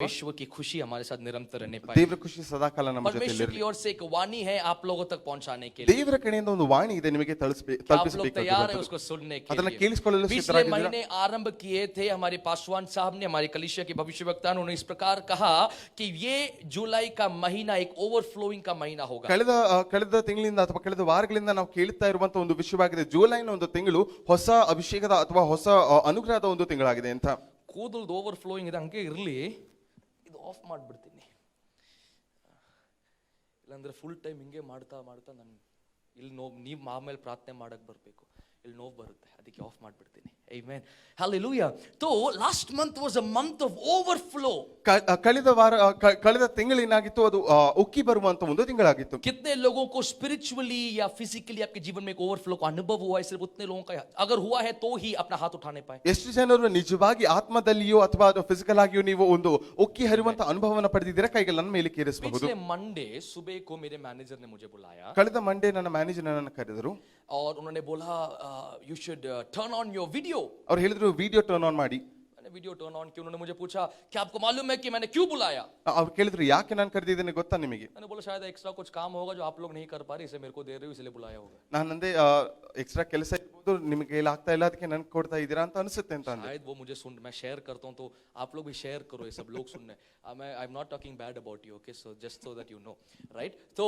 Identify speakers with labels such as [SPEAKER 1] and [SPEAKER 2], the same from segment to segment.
[SPEAKER 1] परमेश्वर की खुशी हमारे साथ निरंतर रहने पाए।
[SPEAKER 2] ದೇವರ ಖುಷಿ ಸದಾಕಾಲ ನಮ್ಮ
[SPEAKER 1] परमेश्वर की
[SPEAKER 2] ಜೊತೆಯಲ್ಲಿರಲಿ.
[SPEAKER 1] ओर से एक वाणी है आप लोगों तक पहुंचाने के लिए।
[SPEAKER 2] ದೇವರ ಕಡೆಯಿಂದ ಒಂದು ವಾಣಿ ಇದೆ ನಿಮಗೆ
[SPEAKER 1] आप लोग
[SPEAKER 2] ತಲುಪಿಸಬೇಕು.
[SPEAKER 1] तैयार है उसको सुनने के
[SPEAKER 2] ಅದನ್ನ
[SPEAKER 1] लिए?
[SPEAKER 2] ಕೇಳಿಸಿಕೊಳ್ಳಲು
[SPEAKER 1] पिछले
[SPEAKER 2] ಸಿದ್ಧರಾಗಿದ್ದೀರಾ?
[SPEAKER 1] महीने आरंभ किए थे हमारे पासवान साहब ने, हमारी कलीसिया के भविष्यवक्ता ने, उन्होंने इस प्रकार कहा कि ये जुलाई का महीना एक ओवरफ्लोइंग का महीना होगा।
[SPEAKER 2] ಕಳೆದ ತಿಂಗಳಿಂದ ಅಥವಾ ಕಳೆದ ವಾರಗಳಿಂದ ನಾವು ಕೇಳ್ತಾ ಇರುವಂತಹ ಒಂದು ವಿಷಯವಾಗಿದೆ. ಜುಲೈನ ಒಂದು ತಿಂಗಳು ಹೊಸ ಅಭಿಷೇಕದ ಅಥವಾ ಹೊಸ ಅನುಗ್ರಹದ ಒಂದು ತಿಂಗಳಾಗಿದೆ ಅಂತ.
[SPEAKER 1] ಕೂದಲ್ದು ಓವರ್ಫ್ಲೋಯಿಂಗ್ ಇದೆ, ಹಂಗೆ ಇರಲಿ, ಇದು ಆಫ್ ಮಾಡಿಬಿಡ್ತೀನಿ, ಇಲ್ಲಾಂದ್ರೆ ಫುಲ್ ಟೈಮ್ ಹಿಂಗೆ ಮಾಡ್ತಾ ಮಾಡ್ತಾ ನಾನು ಇಲ್ಲಿ ನೋವು, ನೀವು ಆಮೇಲೆ ಪ್ರಾರ್ಥನೆ ಮಾಡಕ್ ಬರಬೇಕು, ಇಲ್ಲಿ ನೋವು ಬರುತ್ತೆ, ಅದಕ್ಕೆ ಆಫ್ ಮಾಡಿಬಿಡ್ತೀನಿ. Amen, hallelujah. तो last month was a month of overflow.
[SPEAKER 2] ಕಳೆದ ತಿಂಗಳೇನಾಗಿತ್ತು, ಅದು ಉಕ್ಕಿ ಬರುವಂತ ಒಂದು ತಿಂಗಳಾಗಿತ್ತು.
[SPEAKER 1] कितने लोगों को स्पिरिचुअली या फिजिकली आपके जीवन में एक ओवरफ्लो का अनुभव हुआ है? सिर्फ उतने लोगों का अगर हुआ है तो ही अपना हाथ उठाने पाए.
[SPEAKER 2] ಎಷ್ಟು ಜನರು ನಿಜವಾಗಿ ಆತ್ಮದಲ್ಲಿಯೋ ಅಥವಾ ಫಿಸಿಕಲ್ ಆಗಿಯೋ ನೀವು ಒಂದು ಉಕ್ಕಿ ಹರಿಯುವಂತ ಅನುಭವವನ್ನು ಪಡೆದಿದ್ದೀರಾ? ಕೈಗೆ ನನ್ನ ಮೇಲೆ ಕೇರಿಸಬಹುದು.
[SPEAKER 1] पिछले मंडे सुबह को मेरे मैनेजर ने मुझे बुलाया
[SPEAKER 2] ಕಳೆದ ಮಂಡೇ ನನ್ನ ಮ್ಯಾನೇಜರ್ ನನ್ನನ್ನು ಕರೆದರು.
[SPEAKER 1] और उन्होंने बोला you should turn on your video.
[SPEAKER 2] ಅವ್ರು ಹೇಳಿದ್ರು ವಿಡಿಯೋ ಟರ್ನ್ ಆನ್ ಮಾಡಿ.
[SPEAKER 1] मैंने वीडियो टर्न ऑन किया. उन्होंने मुझे पूछा क्या आपको मालूम है कि मैंने क्यों बुलाया?
[SPEAKER 2] ಅವ್ರು ಕೇಳಿದ್ರು ಯಾಕೆ ನಾನು ಕರೆದಿದ್ದೇನೆ ಗೊತ್ತಾ ನಿಮಗೆ?
[SPEAKER 1] मैंने बोला शायद एक्स्ट्रा कुछ काम होगा जो आप लोग नहीं कर पा रहे, इसे मेरे को दे रहे हो, इसलिए बुलाया होगा.
[SPEAKER 2] ನಾನಂದೆ ಎಕ್ಸ್ಟ್ರಾ ಕೆಲಸ ಇರ್ಬೋದು, ನಿಮಗೆ ಎಲ್ಲ ಆಗ್ತಾ ಇಲ್ಲ, ಅದಕ್ಕೆ ನನ್ಗೆ ಕೊಡ್ತಾ ಇದ್ದೀರಾ ಅಂತ ಅನಿಸುತ್ತೆ ಅಂತ ಅಂದೆ.
[SPEAKER 1] शायद वो मुझे सुन, मैं शेयर करता हूँ तो आप लोग भी शेयर करो, ये सब लोग सुनने. मैं I am not talking bad about you, okay, so just so that you know, right? तो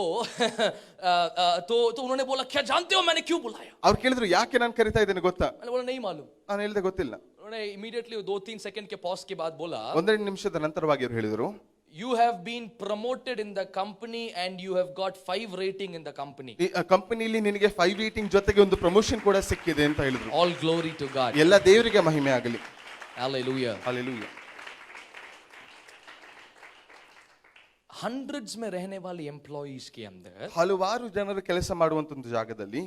[SPEAKER 1] उन्होंने बोला क्या जानते हो मैंने क्यों बुलाया?
[SPEAKER 2] ಅವ್ರು ಕೇಳಿದ್ರು ಯಾಕೆ ನಾನು ಕರಿತಾ ಇದ್ದೇನೆ ಗೊತ್ತಾ?
[SPEAKER 1] मैंने बोला नहीं मालूम.
[SPEAKER 2] ನಾನು ಹೇಳಿದೆ ಗೊತ್ತಿಲ್ಲ.
[SPEAKER 1] उन्होंने इमीडिएटली 2-3 सेकंड के पॉज के बाद बोला
[SPEAKER 2] ಒಂದೆರಡು ನಿಮಿಷದ ನಂತರವಾಗಿ ಅವರು ಹೇಳಿದರು,
[SPEAKER 1] you have been promoted in the company and you have got 5 rating in the company.
[SPEAKER 2] ಈ ಕಂಪನಿಯಲ್ಲಿ ನಿನಗೆ 5 ರೇಟಿಂಗ್ ಜೊತೆಗೆ ಒಂದು ಪ್ರಮೋಷನ್ ಕೂಡ ಸಿಕ್ಕಿದೆ ಅಂತ ಹೇಳಿದ್ರು.
[SPEAKER 1] All glory to God.
[SPEAKER 2] ಎಲ್ಲ ದೇವರಿಗೆ ಮಹಿಮೆ ಆಗಲಿ.
[SPEAKER 1] Hallelujah.
[SPEAKER 2] Hallelujah.
[SPEAKER 1] Hundreds में रहने वाले एम्प्लॉइज के अंदर
[SPEAKER 2] ಹಲವಾರು ಜನರು ಕೆಲಸ ಮಾಡುವಂತ ಒಂದು ಜಾಗದಲ್ಲಿ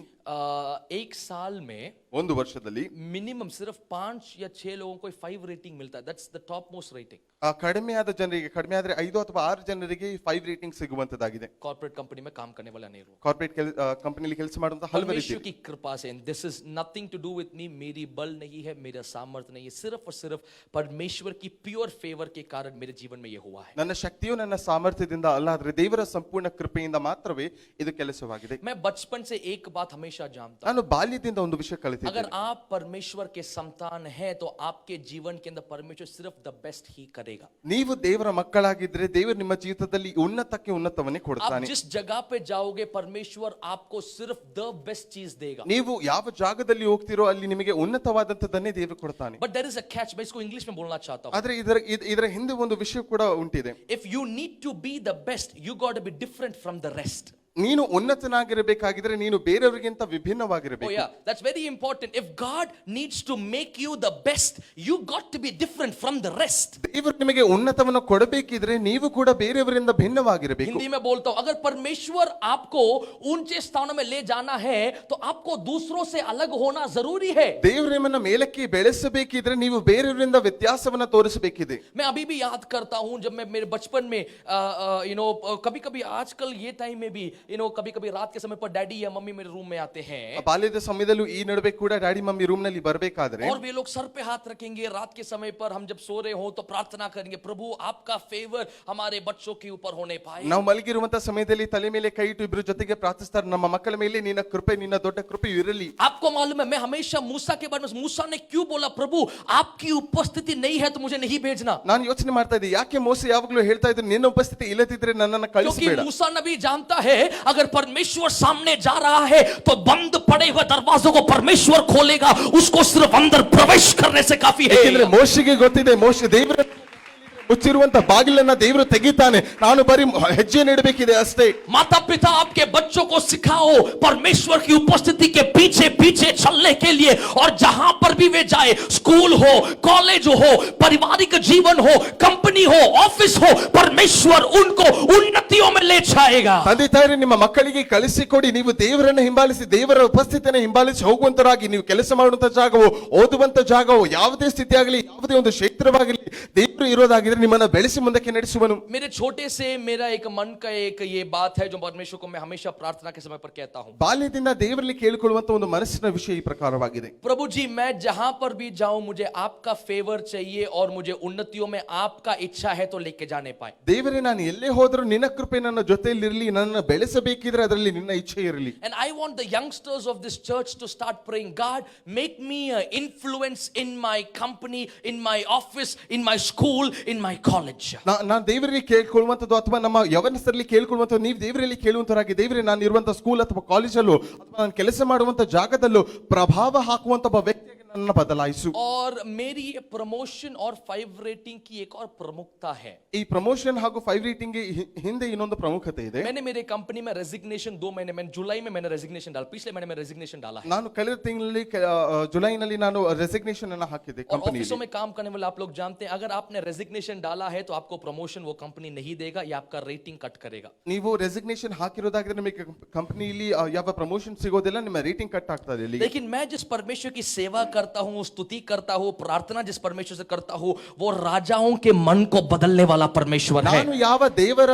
[SPEAKER 1] एक साल में
[SPEAKER 2] ಒಂದು ವರ್ಷದಲ್ಲಿ
[SPEAKER 1] मिनिमम सिर्फ 5 या 6 लोगों को 5 रेटिंग मिलता है. That's the top most rating.
[SPEAKER 2] ಕಡಿಮೆ ಆದ ಜನರಿಗೆ, ಕಡಿಮೆ ಆದ್ರೆ 5 ಅಥವಾ 6 ಜನರಿಗೆ 5 ರೇಟಿಂಗ್ ಸಿಗುವಂತದ್ದಾಗಿದೆ.
[SPEAKER 1] कॉर्पोरेट कंपनी में काम करने वाला नहीं.
[SPEAKER 2] ಕಾರ್ಪೊರೇಟ್ ಕಂಪನಿಯಲ್ಲಿ ಕೆಲಸ ಮಾಡುವಂತ ಹಲವಾರು
[SPEAKER 1] परमेश्वर की कृपा से, this is nothing to do with me, मेरी बल नहीं है, मेरा सामर्थ्य नहीं है, सिर्फ और सिर्फ परमेश्वर की प्योर फेवर के कारण मेरे जीवन में ये हुआ है.
[SPEAKER 2] ನನ್ನ ಶಕ್ತಿಯು ನನ್ನ ಸಾಮರ್ಥ್ಯದಿಂದ ಅಲ್ಲ, ಆದರೆ ದೇವರ ಸಂಪೂರ್ಣ ಕೃಪೆಯಿಂದ ಮಾತ್ರವೇ ಇದು ಕೆಲಸವಾಗಿದೆ.
[SPEAKER 1] मैं बचपन से एक बात हमेशा जानता हूं,
[SPEAKER 2] ನಾನು ಬಾಲ್ಯದಿಂದ ಒಂದು ವಿಷಯ
[SPEAKER 1] अगर
[SPEAKER 2] ಕಲಿತಿದ್ದೇನೆ.
[SPEAKER 1] आप परमेश्वर के संतान हैं तो आपके जीवन के अंदर परमेश्वर सिर्फ द बेस्ट ही करेगा.
[SPEAKER 2] ನೀವು ದೇವರ ಮಕ್ಕಳಾಗಿದ್ರೆ ದೇವರು ನಿಮ್ಮ ಜೀವಿತದಲ್ಲಿ ಉನ್ನತಕ್ಕೆ ಉನ್ನತವನ್ನೇ
[SPEAKER 1] आप
[SPEAKER 2] ಕೊಡ್ತಾನೆ.
[SPEAKER 1] जिस जगह पे जाओगे परमेश्वर आपको सिर्फ द बेस्ट चीज देगा.
[SPEAKER 2] ನೀವು ಯಾವ ಜಾಗದಲ್ಲಿ ಹೋಗ್ತಿರೋ ಅಲ್ಲಿ ನಿಮಗೆ ಉನ್ನತವಾದಂತದನ್ನೇ ದೇವರು ಕೊಡ್ತಾನೆ.
[SPEAKER 1] But there is a catch. मैं इसको इंग्लिश में बोलना चाहता हूं.
[SPEAKER 2] ಆದ್ರೆ ಇದರ ಹಿಂದೆ ಒಂದು ವಿಷಯ ಕೂಡ ಉಂಟಿದೆ.
[SPEAKER 1] If you need to be the best, you got to be different from the rest.
[SPEAKER 2] ನೀನು ಉನ್ನತನಾಗಿರಬೇಕಾಗಿದ್ರೆ ನೀನು ಬೇರೆಯವರಿಗಿಂತ
[SPEAKER 1] Oh
[SPEAKER 2] ವಿಭಿನ್ನವಾಗಿರಬೇಕು.
[SPEAKER 1] yeah, that's very important. If God needs to make you the best, you got to be different from the rest.
[SPEAKER 2] ದೇವರು ನಿಮಗೆ ಉನ್ನತವನ್ನು ಕೊಡಬೇಕಿದ್ರೆ ನೀವು ಕೂಡ ಬೇರೆಯವರಿಂದ ಭಿನ್ನವಾಗಿರಬೇಕು.
[SPEAKER 1] हिंदी में बोलता हूं, अगर परमेश्वर आपको ऊंचे स्थानों में ले जाना है तो आपको दूसरों से अलग होना जरूरी है.
[SPEAKER 2] ದೇವರು ನಿಮ್ಮನ್ನ ಮೇಲಕ್ಕೆ ಬೆಳೆಸಬೇಕಿದ್ರೆ ನೀವು ಬೇರೆಯವರಿಂದ ವ್ಯತ್ಯಾಸವನ್ನ ತೋರಿಸಬೇಕಿದೆ.
[SPEAKER 1] मैं अभी भी याद करता हूं जब मैं मेरे बचपन में कभी-कभी आजकल ये टाइम में भी कभी-कभी रात के समय पर डैडी या मम्मी मेरे रूम में आते हैं
[SPEAKER 2] ಬಾಲ್ಯದ ಸಮಯದಲ್ಲೂ ಈ ನಡುವೆ ಕೂಡ ಡ್ಯಾಡಿ ಮಮ್ಮಿ ರೂಮ್ ನಲ್ಲಿ ಬರಬೇಕಾದ್ರೆ
[SPEAKER 1] और वे लोग सर पे हाथ रखेंगे. रात के समय पर हम जब सो रहे हो तो प्रार्थना करेंगे, प्रभु आपका फेवर हमारे बच्चों के ऊपर होने पाए.
[SPEAKER 2] ನಾವು ಮಲಗಿರುವಂತ ಸಮಯದಲ್ಲಿ ತಲೆ ಮೇಲೆ ಕೈ ಇಟ್ಟು ಇಬ್ರು ಜೊತೆಗೆ ಪ್ರಾರ್ಥಿಸ್ತಾರೆ, ನಮ್ಮ ಮಕ್ಕಳ ಮೇಲೆ ನಿನ್ನ ಕೃಪೆ, ನಿನ್ನ ದೊಡ್ಡ ಕೃಪೆ ಇರಲಿ.
[SPEAKER 1] आपको मालूम है मैं हमेशा मूसा के बारे में, मूसा ने क्यों बोला प्रभु आपकी उपस्थिति नहीं है तो मुझे नहीं भेजना?
[SPEAKER 2] ನಾನು ಯೋಚನೆ ಮಾಡ್ತಾ ಇದ್ದೆ, ಯಾಕೆ ಮೋಸೆ ಯಾವಾಗಲೂ ಹೇಳ್ತಾ ಇದ್ರು ನಿನ್ನ ಉಪಸ್ಥಿತಿ ಇಲ್ಲದಿದ್ರೆ ನನ್ನನ್ನು ಕಳಿಸಬೇಡ.
[SPEAKER 1] क्योंकि मूसा नबी जानता है अगर परमेश्वर सामने जा रहा है तो बंद पड़े हुए दरवाजों को परमेश्वर खोलेगा, उसको सिर्फ अंदर प्रवेश करने से काफी है.
[SPEAKER 2] ಯಾಕಂದ್ರೆ ಮೋಶೆಗೆ ಗೊತ್ತಿದೆ, ಮೋಶೆ ದೇವರ ಮುಚ್ಚಿರುವಂತ ಬಾಗಿಲನ್ನ ದೇವರು ತೆಗಿತಾನೆ, ನಾನು ಬರೀ ಹೆಜ್ಜೆ ನೀಡಬೇಕಿದೆ ಅಷ್ಟೇ.
[SPEAKER 1] माता पिता आपके बच्चों को सिखाओ परमेश्वर की उपस्थिति के पीछे पीछे चलने के लिए, और जहां पर भी वे जाए, स्कूल हो, कॉलेज हो, पारिवारिक जीवन हो, कंपनी हो, ऑफिस हो, परमेश्वर उनको उन्नतियों में ले जाएगा.
[SPEAKER 2] ತಂದೆ ತಾಯಿ ನಿಮ್ಮ ಮಕ್ಕಳಿಗೆ ಕಲಿಸಿಕೊಡಿ, ನೀವು ದೇವರನ್ನು ಹಿಂಬಾಲಿಸಿ, ದೇವರ ಉಪಸ್ಥಿತಿಯನ್ನು ಹಿಂಬಾಲಿಸಿ ಹೋಗುವಂತರಾಗಿ, ನೀವು ಕೆಲಸ ಮಾಡುವಂತ ಜಾಗವೋ, ಓದುವಂತ ಜಾಗವೋ, ಯಾವುದೇ ಸ್ಥಿತಿ ಆಗಲಿ, ಯಾವುದೇ ಒಂದು ಕ್ಷೇತ್ರವಾಗಲಿ ದೇವರು ಇರೋದಾಗಿದೆ ಹೇಳುವುದಾಗಿದ್ರೆ ನಿಮ್ಮನ್ನ ಬೆಳೆಸಿ ಮುಂದಕ್ಕೆ ನಡೆಸುವನು.
[SPEAKER 1] मेरे छोटे से मेरा एक मन का एक ये बात है जो परमेश्वर को मैं हमेशा प्रार्थना के समय पर कहता हूँ.
[SPEAKER 2] ಬಾಲ್ಯದಿಂದ ದೇವರಲ್ಲಿ ಕೇಳಿಕೊಳ್ಳುವಂತ ಒಂದು ಮನಸ್ಸಿನ ವಿಷಯ ಈ ಪ್ರಕಾರವಾಗಿದೆ.
[SPEAKER 1] प्रभु जी मैं जहां पर भी जाऊं मुझे आपका फेवर चाहिए और मुझे उन्नतियों में आपका इच्छा है तो लेके जाने पाए.
[SPEAKER 2] ದೇವರೇ ನಾನು ಎಲ್ಲೇ ಹೋದರೂ ನಿನ್ನ ಕೃಪೆ ನನ್ನ ಜೊತೆಯಲ್ಲಿರಲಿ, ನನ್ನ ಬೆಳೆಸಬೇಕಿದ್ರೆ ಅದರಲ್ಲಿ ನಿನ್ನ ಇಚ್ಛೆ ಇರಲಿ.
[SPEAKER 1] And I want the youngsters of this church to start praying, God make me an influence in my company, in my office, in my school, in my college.
[SPEAKER 2] ನಾನು ದೇವರಲ್ಲಿ ಕೇಳಿಕೊಳ್ಳುವಂತದ್ದು ಅಥವಾ ನಮ್ಮ ಯವನಸ್ಥರಲ್ಲಿ ಕೇಳಿಕೊಳ್ಳುವಂತದ್ದು ನೀವು ದೇವರಲ್ಲಿ ಕೇಳುವಂತರಾಗಿ, ದೇವರೇ ನಾನು ಇರುವಂತ ಸ್ಕೂಲ್ ಅಥವಾ ಕಾಲೇಜಲ್ಲೂ ಅಥವಾ ನಾನು ಕೆಲಸ ಮಾಡುವಂತ ಜಾಗದಲ್ಲೂ ಪ್ರಭಾವ ಹಾಕುವಂತ ಒಬ್ಬ ವ್ಯಕ್ತಿಯಾಗಿ ನನ್ನ ಬದಲಾಯಿಸು.
[SPEAKER 1] और मेरी प्रमोशन और 5 रेटिंग की एक और प्रमुखता है.
[SPEAKER 2] ಈ ಪ್ರಮೋಷನ್ ಹಾಗೂ 5 ರೇಟಿಂಗ್ ಹಿಂದೆ ಇನ್ನೊಂದು ಪ್ರಮುಖತೆ ಇದೆ.
[SPEAKER 1] मैंने मेरे कंपनी में रेजिग्नेशन 2 महीने में जुलाई में मैंने रेजिग्नेशन डाला, पिछले महीने में रेजिग्नेशन डाला है.
[SPEAKER 2] ನಾನು ಕಳೆದ ತಿಂಗಳಲ್ಲಿ ಜುಲೈನಲ್ಲಿ ನಾನು ರೆಸಿಗ್ನೇಷನ್ ಅನ್ನು ಹಾಕಿದೆ
[SPEAKER 1] और
[SPEAKER 2] ಕಂಪನಿಯಲ್ಲಿ.
[SPEAKER 1] ऑफिसों में काम करने वाले आप लोग जानते हैं अगर आपने रेजिग्नेशन डाला है तो आपको प्रमोशन वो कंपनी नहीं देगा या आपका रेटिंग कट करेगा.
[SPEAKER 2] ನೀವು ರೆಸಿಗ್ನೇಷನ್ ಹಾಕಿರೋದಾಗಿದ್ರೆ ನಿಮಗೆ ಕಂಪನಿಯಲ್ಲಿ ಯಾವ ಪ್ರಮೋಷನ್ ಸಿಗೋದಿಲ್ಲ, ನಿಮ್ಮ ರೇಟಿಂಗ್ ಕಟ್ ಆಗ್ತದೆ ಇಲ್ಲಿ.
[SPEAKER 1] लेकिन मैं जिस परमेश्वर की सेवा करता हूँ, स्तुति करता हूँ, प्रार्थना जिस परमेश्वर से करता हूँ, वो राजाओं के मन को बदलने वाला परमेश्वर है.
[SPEAKER 2] ನಾನು ಯಾವ ದೇವರ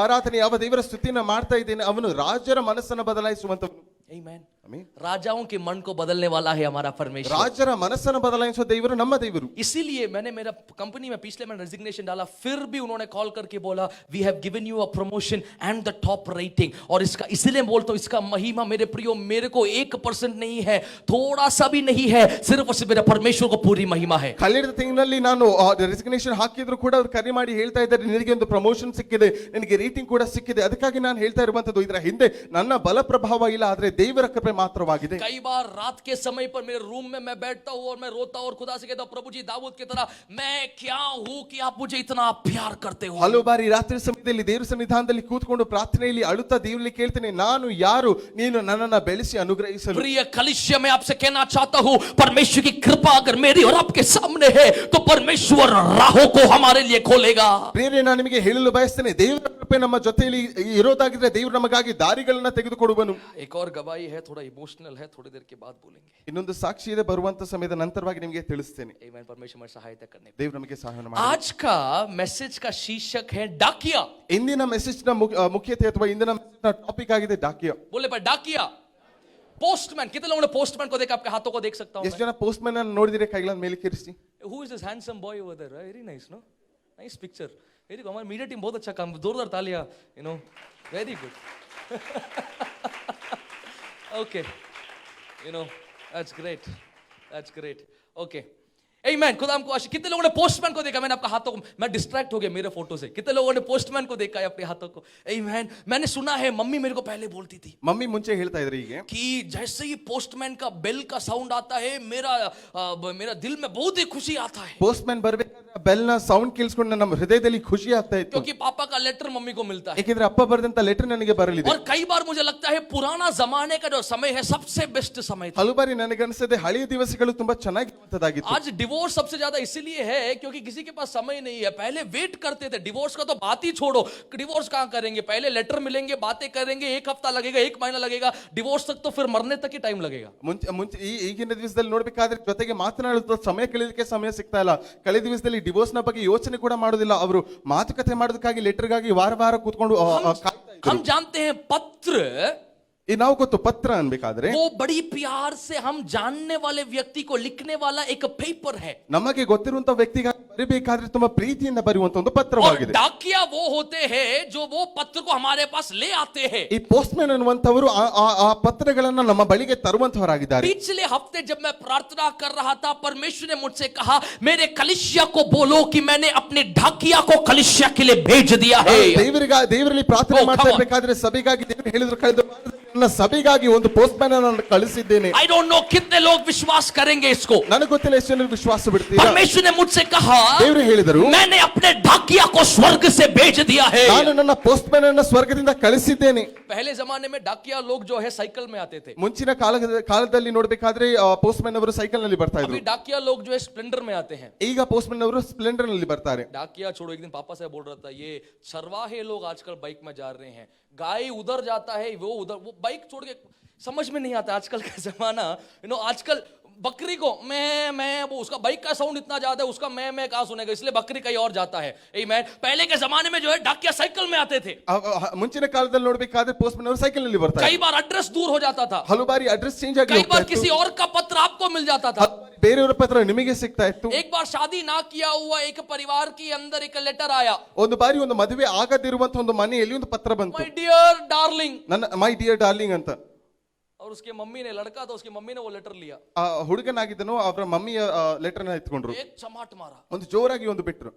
[SPEAKER 2] ಆರಾಧನೆ, ಯಾವ ದೇವರ ಸ್ತುತಿನ ಮಾಡ್ತಾ ಇದ್ದೇನೆ, ಅವನು ರಾಜರ ಮನಸ್ಸನ್ನು ಬದಲಾಯಿಸುವಂತವನು.
[SPEAKER 1] Amen.
[SPEAKER 2] ಆಮೆನ್.
[SPEAKER 1] राजाओं के मन को बदलने वाला है हमारा परमेश्वर.
[SPEAKER 2] ರಾಜರ ಮನಸ್ಸನ್ನು ಬದಲಾಯಿಸುವ ದೇವರು ನಮ್ಮ ದೇವರು.
[SPEAKER 1] इसीलिए मैंने मेरा कंपनी में पिछले महीने रेजिग्नेशन डाला, फिर भी उन्होंने कॉल करके बोला we have given you a promotion and the top rating. और इसका इसलिए बोलता हूं, इसका महिमा मेरे प्रियो मेरे को 1% नहीं है, थोड़ा सा भी नहीं है, सिर्फ और सिर्फ मेरे परमेश्वर को पूरी महिमा है.
[SPEAKER 2] ಕಳೆದ ತಿಂಗಳಲ್ಲಿ ನಾನು ರೆಸಿಗ್ನೇಷನ್ ಹಾಕಿದ್ರು ಕೂಡ ಅವ್ರು ಕರೆ ಮಾಡಿ ಹೇಳ್ತಾ ಇದ್ದಾರೆ, ನಿನಗೆ ಒಂದು ಪ್ರಮೋಷನ್ ಸಿಕ್ಕಿದೆ, ನಿನಗೆ ರೇಟಿಂಗ್ ಕೂಡ ಸಿಕ್ಕಿದೆ. ಅದಕ್ಕಾಗಿ ನಾನು ಹೇಳ್ತಾ ಇರುವಂತದ್ದು ಇದರ ಹಿಂದೆ ನನ್ನ ಬಲ ಪ್ರಭಾವ ಇಲ್ಲ, ಆದ್ರೆ ದೇವರ ಕೃಪೆ ಮಾತ್ರವಾಗಿದೆ.
[SPEAKER 1] कई बार रात के समय पर मेरे रूम में मैं बैठता हूं और मैं रोता हूं और खुदा से कहता हूं, प्रभु जी दाऊद की तरह मैं क्या हूं कि आप मुझे इतना प्यार करते हो.
[SPEAKER 2] ಹಲವು ಬಾರಿ ರಾತ್ರಿ ಸಮಯದಲ್ಲಿ ದೇವರ ಸನ್ನಿಧಾನದಲ್ಲಿ ಕೂತ್ಕೊಂಡು ಪ್ರಾರ್ಥನೆಯಲ್ಲಿ ಅಳುತ್ತಾ ದೇವರಲ್ಲಿ ಕೇಳ್ತೇನೆ, ನಾನು ಯಾರು ನೀನು ನನ್ನನ್ನು ಬೆಳೆಸಿ ಅನುಗ್ರಹಿಸಲು.
[SPEAKER 1] प्रिय कलीसिया मैं आपसे कहना चाहता हूं, परमेश्वर की कृपा अगर मेरी और आपके सामने है तो परमेश्वर राहों को हमारे लिए खोलेगा.
[SPEAKER 2] ಪ್ರಿಯರೇ, ನಾನು ನಿಮಗೆ ಹೇಳಲು ಬಯಸ್ತೇನೆ, ದೇವರ ಕೃಪೆ ನಮ್ಮ ಜೊತೆಯಲ್ಲಿ ಇರೋದಾಗಿದ್ರೆ ದೇವರು ನಮಗಾಗಿ ದಾರಿಗಳನ್ನ ತೆಗೆದುಕೊಡುವನು.
[SPEAKER 1] एक और गवाही है, थोड़ा इमोशनल है, थोड़ी देर के बाद बोलेंगे.
[SPEAKER 2] ಇನ್ನೊಂದು ಸಾಕ್ಷಿ ಇದೆ, ಬರುವಂತ ಸಮಯದ ನಂತರವಾಗಿ ನಿಮಗೆ ತಿಳಿಸ್ತೇನೆ.
[SPEAKER 1] आमेन. परमेश्वर हमारी सहायता करने.
[SPEAKER 2] ದೇವರು ನಮಗೆ ಸಹಾಯ ಮಾಡಿ.
[SPEAKER 1] आज का मैसेज का शीर्षक है डाकिया.
[SPEAKER 2] ಇಂದಿನ ಮೆಸೇಜ್ ನ ಮುಖ್ಯತೆ ಅಥವಾ ಇಂದಿನ ಮೆಸೇಜ್ ನ ಟಾಪಿಕ್ ಆಗಿದೆ ಡಾಕಿಯಾ.
[SPEAKER 1] बोले पर डाकिया पोस्टमैन. कितने लोगों ने पोस्टमैन को देखा? आपके हाथों को देख सकता हूं.
[SPEAKER 2] ಎಷ್ಟು ಜನ ಪೋಸ್ಟ್ ಮ್ಯಾನ್ ಅನ್ನು ನೋಡಿದಿರೆ? ಕೈಗಳನ್ನು ಮೇಲೆ ಕೆರಿಸಿ.
[SPEAKER 1] Who is this handsome boy over there? Very nice, no? Nice picture. Very good. हमारा मीडिया टीम बहुत अच्छा काम, जोरदार तालियां, you know. Very good. Okay. You know, that's great. That's great. Okay. Amen. खुदा हमको आशीष. कितने लोगों ने पोस्टमैन को देखा? मैंने आपका हाथों को, मैं डिस्ट्रैक्ट हो गया मेरे फोटो से. कितने लोगों ने पोस्टमैन को देखा है अपने हाथों को? Amen. मैंने सुना है, मम्मी मेरे को पहले बोलती थी
[SPEAKER 2] ಮಮ್ಮಿ ಮುಂಚೆ ಹೇಳ್ತಾ ಇದ್ರು ಹೀಗೆ,
[SPEAKER 1] कि जैसे ही पोस्टमैन का बेल का साउंड आता है मेरा दिल में बहुत ही खुशी आता है.
[SPEAKER 2] ಪೋಸ್ಟ್ ಮ್ಯಾನ್ ಬರ್ಬೇಕಾದ್ರೆ ಬೆಲ್ ನ ಸೌಂಡ್ ಕೇಳಿಸ್ಕೊಂಡು ನಮ್ಮ ಹೃದಯದಲ್ಲಿ ಖುಷಿ ಆಗ್ತಾ ಇತ್ತು.
[SPEAKER 1] क्योंकि पापा का लेटर मम्मी को मिलता है.
[SPEAKER 2] ಯಾಕೆಂದ್ರೆ ಅಪ್ಪ ಬರೆದಂತ ಲೆಟರ್ ನನಗೆ ಬರಲಿದೆ.
[SPEAKER 1] और कई बार मुझे लगता है पुराना जमाने का जो समय है सबसे बेस्ट समय था.
[SPEAKER 2] ಹಲವು ಬಾರಿ ನನಗೆ ಅನಿಸುತ್ತೆ ಹಳೆಯ ದಿವಸಗಳು ತುಂಬಾ ಚೆನ್ನಾಗಿರುವಂತದ್ದಾಗಿತ್ತು.
[SPEAKER 1] आज डिवोर्स सबसे ज्यादा इसलिए है क्योंकि किसी के पास समय नहीं है. पहले वेट करते थे. डिवोर्स का तो बात ही छोड़ो, डिवोर्स कहां करेंगे? पहले लेटर मिलेंगे, बातें करेंगे, 1 हफ्ता लगेगा, 1 महीना लगेगा, डिवोर्स तक तो फिर मरने तक ही टाइम लगेगा.
[SPEAKER 2] ಮುಂಚೆ ಈಗಿನ ದಿವಸದಲ್ಲಿ ನೋಡ್ಬೇಕಾದ್ರೆ ಜೊತೆಗೆ ಮಾತನಾಡುತ್ತ ಸಮಯ ಕಳೆಯೋದಕ್ಕೆ ಸಮಯ ಸಿಗ್ತಾ ಇಲ್ಲ. ಕಳೆದ ದಿವಸದಲ್ಲಿ ಡಿವೋರ್ಸ್ ನ ಬಗ್ಗೆ ಯೋಚನೆ ಕೂಡ ಮಾಡೋದಿಲ್ಲ. ಅವರು ಮಾತುಕತೆ ಮಾಡೋದಕ್ಕಾಗಿ ಲೆಟರ್ಗಾಗಿ ವಾರ ಕೂತ್ಕೊಂಡು ಕಾಯ್ತಾ ಇದ್ರು.
[SPEAKER 1] हम जानते हैं पत्र,
[SPEAKER 2] ಈ ನಾವು ಗೊತ್ತು ಪತ್ರ ಅನ್ಬೇಕಾದ್ರೆ
[SPEAKER 1] वो बड़ी प्यार से हम जानने वाले व्यक्ति को लिखने वाला एक पेपर है.
[SPEAKER 2] ನಮಗೆ ಗೊತ್ತಿರುವಂತ ವ್ಯಕ್ತಿಗಾಗಿ ಬರೀಬೇಕಾದ್ರೆ ತುಂಬಾ ಪ್ರೀತಿಯಿಂದ ಬರೆಯುವಂತ ಒಂದು
[SPEAKER 1] और
[SPEAKER 2] ಪತ್ರವಾಗಿದೆ.
[SPEAKER 1] डाकिया वो होते हैं जो वो पत्र को हमारे पास ले आते हैं.
[SPEAKER 2] ಈ ಪೋಸ್ಟ್ ಮ್ಯಾನ್ ಅನ್ನುವಂತವರು ಆ ಪತ್ರಗಳನ್ನ ನಮ್ಮ ಬಳಿಗೆ ತರುವಂತವರಾಗಿದ್ದಾರೆ.
[SPEAKER 1] पिछले हफ्ते जब मैं प्रार्थना कर रहा था, परमेश्वर ने मुझसे कहा मेरे कलीसिया को बोलो कि मैंने अपने डाकिया को कलीसिया के लिए भेज दिया है.
[SPEAKER 2] ದೇವರಲ್ಲಿ ಪ್ರಾರ್ಥನೆ ಮಾಡ್ತಾ ಇರಬೇಕಾದ್ರೆ ಸಭೆಗಾಗಿ ದೇವರು ಹೇಳಿದ್ರು, ಕಳೆದ ನನ್ನ ಸಭೆಗಾಗಿ ಒಂದು ಪೋಸ್ಟ್ ಮ್ಯಾನ್ ಅನ್ನು ಕಳಿಸಿದ್ದೇನೆ.
[SPEAKER 1] I don't know कितने लोग विश्वास करेंगे इसको.
[SPEAKER 2] ನನಗೆ ಗೊತ್ತಿಲ್ಲ ಎಷ್ಟು ಜನರು ವಿಶ್ವಾಸ ಬಿಡ್ತೀರಾ.
[SPEAKER 1] परमेश्वर ने मुझसे कहा
[SPEAKER 2] ದೇವರು ಹೇಳಿದರು,
[SPEAKER 1] मैंने अपने डाकिया को स्वर्ग से भेज दिया है.
[SPEAKER 2] ನಾನು ನನ್ನ ಪೋಸ್ಟ್ ಮ್ಯಾನ್ ಅನ್ನು ಸ್ವರ್ಗದಿಂದ ಕಳಿಸಿದ್ದೇನೆ.
[SPEAKER 1] पहले जमाने में डाकिया लोग जो है साइकिल में आते थे.
[SPEAKER 2] ಮುಂಚಿನ ಕಾಲದಲ್ಲಿ ನೋಡ್ಬೇಕಾದ್ರೆ ಪೋಸ್ಟ್ ಮ್ಯಾನ್ ಅವರು ಸೈಕಲ್ ನಲ್ಲಿ ಬರ್ತಾ ಇದ್ರು.
[SPEAKER 1] अभी डाकिया लोग जो है स्प्लेंडर में आते हैं.
[SPEAKER 2] ಈಗ ಪೋಸ್ಟ್ ಮ್ಯಾನ್ ಅವರು ಸ್ಪ್ಲೆಂಡರ್ ನಲ್ಲಿ ಬರ್ತಾರೆ.
[SPEAKER 1] डाकिया छोड़ो, एक दिन पापा से बोल रहा था ये चरवाहे लोग आजकल बाइक में जा रहे हैं, गाय उधर जाता है वो उधर, वो बाइक छोड़ के समझ में नहीं आता आजकल का जमाना. आजकल बकरी को मैं वो उसका बाइक का साउंड इतना ज्यादा है, उसका मैं कहां सुनेगा, इसलिए बकरी कहीं और जाता है। आमीन। पहले के जमाने में जो है डाकिया साइकिल में आते थे,
[SPEAKER 2] ಮುಂಚಿನ ಕಾಲದಲ್ಲಿ ನೋಡ್ಬೇಕಾದ್ರೆ ಪೋಸ್ಟ್ ಮ್ಯಾನ್ ಅವರು ಸೈಕಲ್ ನಲ್ಲಿ ಬರ್ತಾರೆ.
[SPEAKER 1] कई बार एड्रेस दूर हो जाता था,
[SPEAKER 2] ಹಲವು ಬಾರಿ ಅಡ್ರೆಸ್ ಚೇಂಜ್ ಆಗಿ
[SPEAKER 1] कई
[SPEAKER 2] ಹೋಗ್ತಾ
[SPEAKER 1] बार
[SPEAKER 2] ಇತ್ತು.
[SPEAKER 1] किसी और का पत्र आपको मिल जाता था।
[SPEAKER 2] ಬೇರೆಯವರ ಪತ್ರ ನಿಮಗೆ ಸಿಗ್ತಾ ಇತ್ತು.
[SPEAKER 1] एक बार शादी ना किया हुआ एक परिवार के अंदर एक लेटर आया,
[SPEAKER 2] ಒಂದು ಬಾರಿ ಒಂದು ಮದುವೆ ಆಗದಿರುವಂತ ಒಂದು ಮನೆಯಲ್ಲಿ ಒಂದು ಪತ್ರ ಬಂತು,
[SPEAKER 1] माय डियर डार्लिंग,
[SPEAKER 2] ನನ್ನ ಮೈ ಡಿಯರ್ ಡಾರ್ಲಿಂಗ್ ಅಂತ.
[SPEAKER 1] और उसकी मम्मी ने, लड़का था, उसकी मम्मी ने वो लेटर लिया,
[SPEAKER 2] ಆ ಹುಡುಗನಾಗಿದ್ದನು ಅವರ ಮಮ್ಮಿಯ ಲೆಟರ್ ನ ಎತ್ಕೊಂಡ್ರು,
[SPEAKER 1] एक चमाट मारा,
[SPEAKER 2] ಒಂದು ಜೋರಾಗಿ ಒಂದು ಬಿಟ್ರು.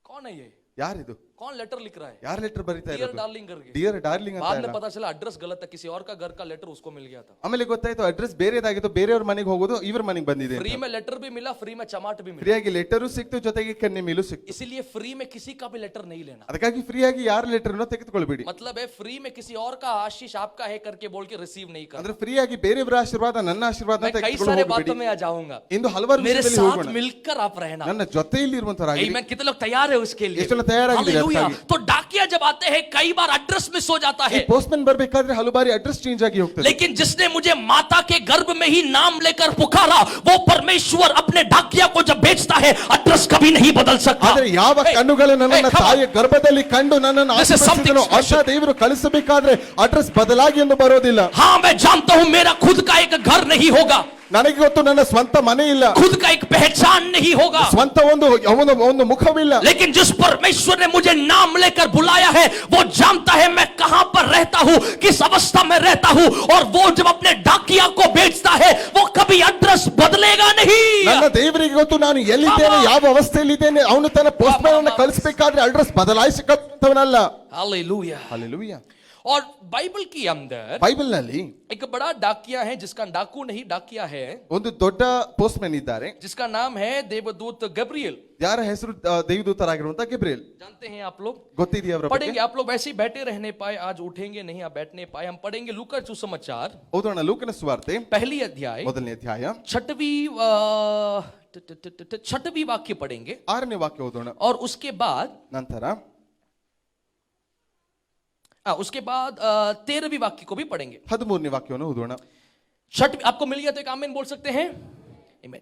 [SPEAKER 1] कौन है ये,
[SPEAKER 2] ಯಾರಿದು,
[SPEAKER 1] कौन लेटर लिख रहा है,
[SPEAKER 2] ಯಾರ ಲೆಟರ್ ಬರೀತಾ
[SPEAKER 1] डियर
[SPEAKER 2] ಇರೋದು,
[SPEAKER 1] डार्लिंग करके।
[SPEAKER 2] ಡಿಯರ್ ಡಾರ್ಲಿಂಗ್ ಅಂತ
[SPEAKER 1] बाद में
[SPEAKER 2] ಇಲ್ಲ.
[SPEAKER 1] पता चला एड्रेस गलत है, किसी और का घर का लेटर उसको मिल गया था।
[SPEAKER 2] ಆಮೇಲೆ ಗೊತ್ತಾಯ್ತು ಅಡ್ರೆಸ್ ಬೇರೆದಾಗಿತ್ತು, ಬೇರೆಯವ್ರ ಮನೆಗೆ ಹೋಗೋದು ಇವ್ರ ಮನೆಗೆ ಬಂದಿದೆ.
[SPEAKER 1] फ्री में लेटर भी मिला, फ्री में चमाट भी मिला,
[SPEAKER 2] ಫ್ರೀಯಾಗಿ ಲೆಟರು ಸಿಕ್ತು, ಜೊತೆಗೆ ಕನ್ನೆ ಮೇಲೂ ಸಿಕ್ತು.
[SPEAKER 1] इसीलिए फ्री में किसी का भी लेटर नहीं लेना।
[SPEAKER 2] ಅದಕ್ಕಾಗಿ ಫ್ರೀಯಾಗಿ ಯಾರ ಲೆಟರ್ನ ತೆಗೆದುಕೊಳ್ಬೇಡಿ.
[SPEAKER 1] मतलब है फ्री में किसी और का आशीष आपका है करके बोल के रिसीव नहीं करना।
[SPEAKER 2] ಅಂದ್ರೆ ಫ್ರೀಯಾಗಿ ಬೇರೆಯವರ ಆಶೀರ್ವಾದ ನನ್ನ ಆಶೀರ್ವಾದ
[SPEAKER 1] मैं कई सारे बातों में आ जाऊंगा,
[SPEAKER 2] ಇಂದು ಹಲವಾರು
[SPEAKER 1] मेरे
[SPEAKER 2] ವಿಷಯದಲ್ಲಿ
[SPEAKER 1] साथ
[SPEAKER 2] ಹೋಗೋಣ.
[SPEAKER 1] मिलकर आप रहना।
[SPEAKER 2] ನನ್ನ ಜೊತೆಯಲ್ಲಿ ಇರುವಂತರಾಗಿ.
[SPEAKER 1] आमीन। कितने लोग तैयार है उसके लिए?
[SPEAKER 2] ಎಷ್ಟು ಜನ ತಯಾರಾಗಿದ್ದಾರೆ
[SPEAKER 1] हालेलुया।
[SPEAKER 2] ಅದಕ್ಕಾಗಿ.
[SPEAKER 1] तो डाकिया जब आते हैं कई बार एड्रेस मिस हो जाता है,
[SPEAKER 2] ಪೋಸ್ಟ್ ಮ್ಯಾನ್ ಬರ್ಬೇಕಾದ್ರೆ ಹಲವು ಬಾರಿ ಅಡ್ರೆಸ್ ಚೇಂಜ್ ಆಗಿ ಹೋಗ್ತದೆ.
[SPEAKER 1] लेकिन जिसने मुझे माता के गर्भ में ही नाम लेकर पुकारा, वो परमेश्वर अपने डाकिया को जब भेजता है एड्रेस कभी नहीं बदल सकता।
[SPEAKER 2] ಆದ್ರೆ ಯಾವ ಕಣ್ಣುಗಳು ನನ್ನನ್ನ ತಾಯಿಯ ಗರ್ಭದಲ್ಲಿ ಕಂಡು ನನ್ನನ್ನು
[SPEAKER 1] This is something
[SPEAKER 2] ಆಶೀರ್ವದಿಸಿದನೋ ಅಂತ ದೇವರು ಕಳಿಸಬೇಕಾದ್ರೆ ಅಡ್ರೆಸ್ ಬದಲಾಗಿ ಎಂದು ಬರೋದಿಲ್ಲ.
[SPEAKER 1] हाँ, मैं जानता हूं मेरा खुद का एक घर नहीं होगा,
[SPEAKER 2] ನನಗೆ ಗೊತ್ತು ನನ್ನ ಸ್ವಂತ ಮನೆ ಇಲ್ಲ,
[SPEAKER 1] खुद का एक पहचान नहीं होगा,
[SPEAKER 2] ಸ್ವಂತ ಒಂದು ಮುಖವಿಲ್ಲ.
[SPEAKER 1] लेकिन जिस परमेश्वर ने मुझे नाम लेकर बुलाया है वो जानता है मैं कहां पर रहता हूं, किस अवस्था में रहता हूं, और वो जब अपने डाकिया को भेजता है वो कभी एड्रेस बदलेगा नहीं।
[SPEAKER 2] ನನ್ನ ದೇವರಿಗೆ ಗೊತ್ತು ನಾನು ಎಲ್ಲಿದ್ದೇನೆ, ಯಾವ ಅವಸ್ಥೆಯಲ್ಲಿ ಇದ್ದೇನೆ. ಅವನು ತನ್ನ ಪೋಸ್ಟ್ ಮ್ಯಾನ್ ಅನ್ನು ಕಳಿಸಬೇಕಾದ್ರೆ ಅಡ್ರೆಸ್ ಬದಲಾಯಿಸಿ ಕಳಿಸುವಂತವನಲ್ಲ.
[SPEAKER 1] हालेलुया।
[SPEAKER 2] ಹಾಲೆಲೂಯಾ.
[SPEAKER 1] और बाइबल के अंदर
[SPEAKER 2] ಬೈಬಲ್ ನಲ್ಲಿ
[SPEAKER 1] एक बड़ा डाकिया है, जिसका डाकू नहीं डाकिया है,
[SPEAKER 2] ಒಂದು ದೊಡ್ಡ ಪೋಸ್ಟ್ ಮ್ಯಾನ್ ಇದ್ದಾರೆ,
[SPEAKER 1] जिसका नाम है देवदूत गब्रियल।
[SPEAKER 2] ಯಾರ ಹೆಸರು ದೇವದೂತರಾಗಿರುವಂತ ಗೆಬ್ರಿಯಲ್.
[SPEAKER 1] जानते हैं आप लोग?
[SPEAKER 2] ಗೊತ್ತಿದೆಯಾ ಅವರ ಬಗ್ಗೆ?
[SPEAKER 1] पढ़ेंगे, आप लोग वैसे ही बैठे रहने पाए, आज उठेंगे नहीं, आप बैठने पाए। हम पढ़ेंगे लूका सुसमाचार
[SPEAKER 2] ಓದೋಣ ಲೂಕನ ಸುವಾರ್ತೆ
[SPEAKER 1] पहली अध्याय
[SPEAKER 2] ಮೊದಲನೇ ಅಧ್ಯಾಯ
[SPEAKER 1] छठवीं वाक्य पढ़ेंगे,
[SPEAKER 2] 6ನೇ वाक्य ಓದೋಣ.
[SPEAKER 1] और उसके बाद
[SPEAKER 2] ನಂತರ
[SPEAKER 1] 13वीं वाक्य को भी पढ़ेंगे।
[SPEAKER 2] 13ನೇ ವಾಕ್ಯವನ್ನು ಓದೋಣ.
[SPEAKER 1] आपको मिल गया तो एक आमीन बोल सकते हैं?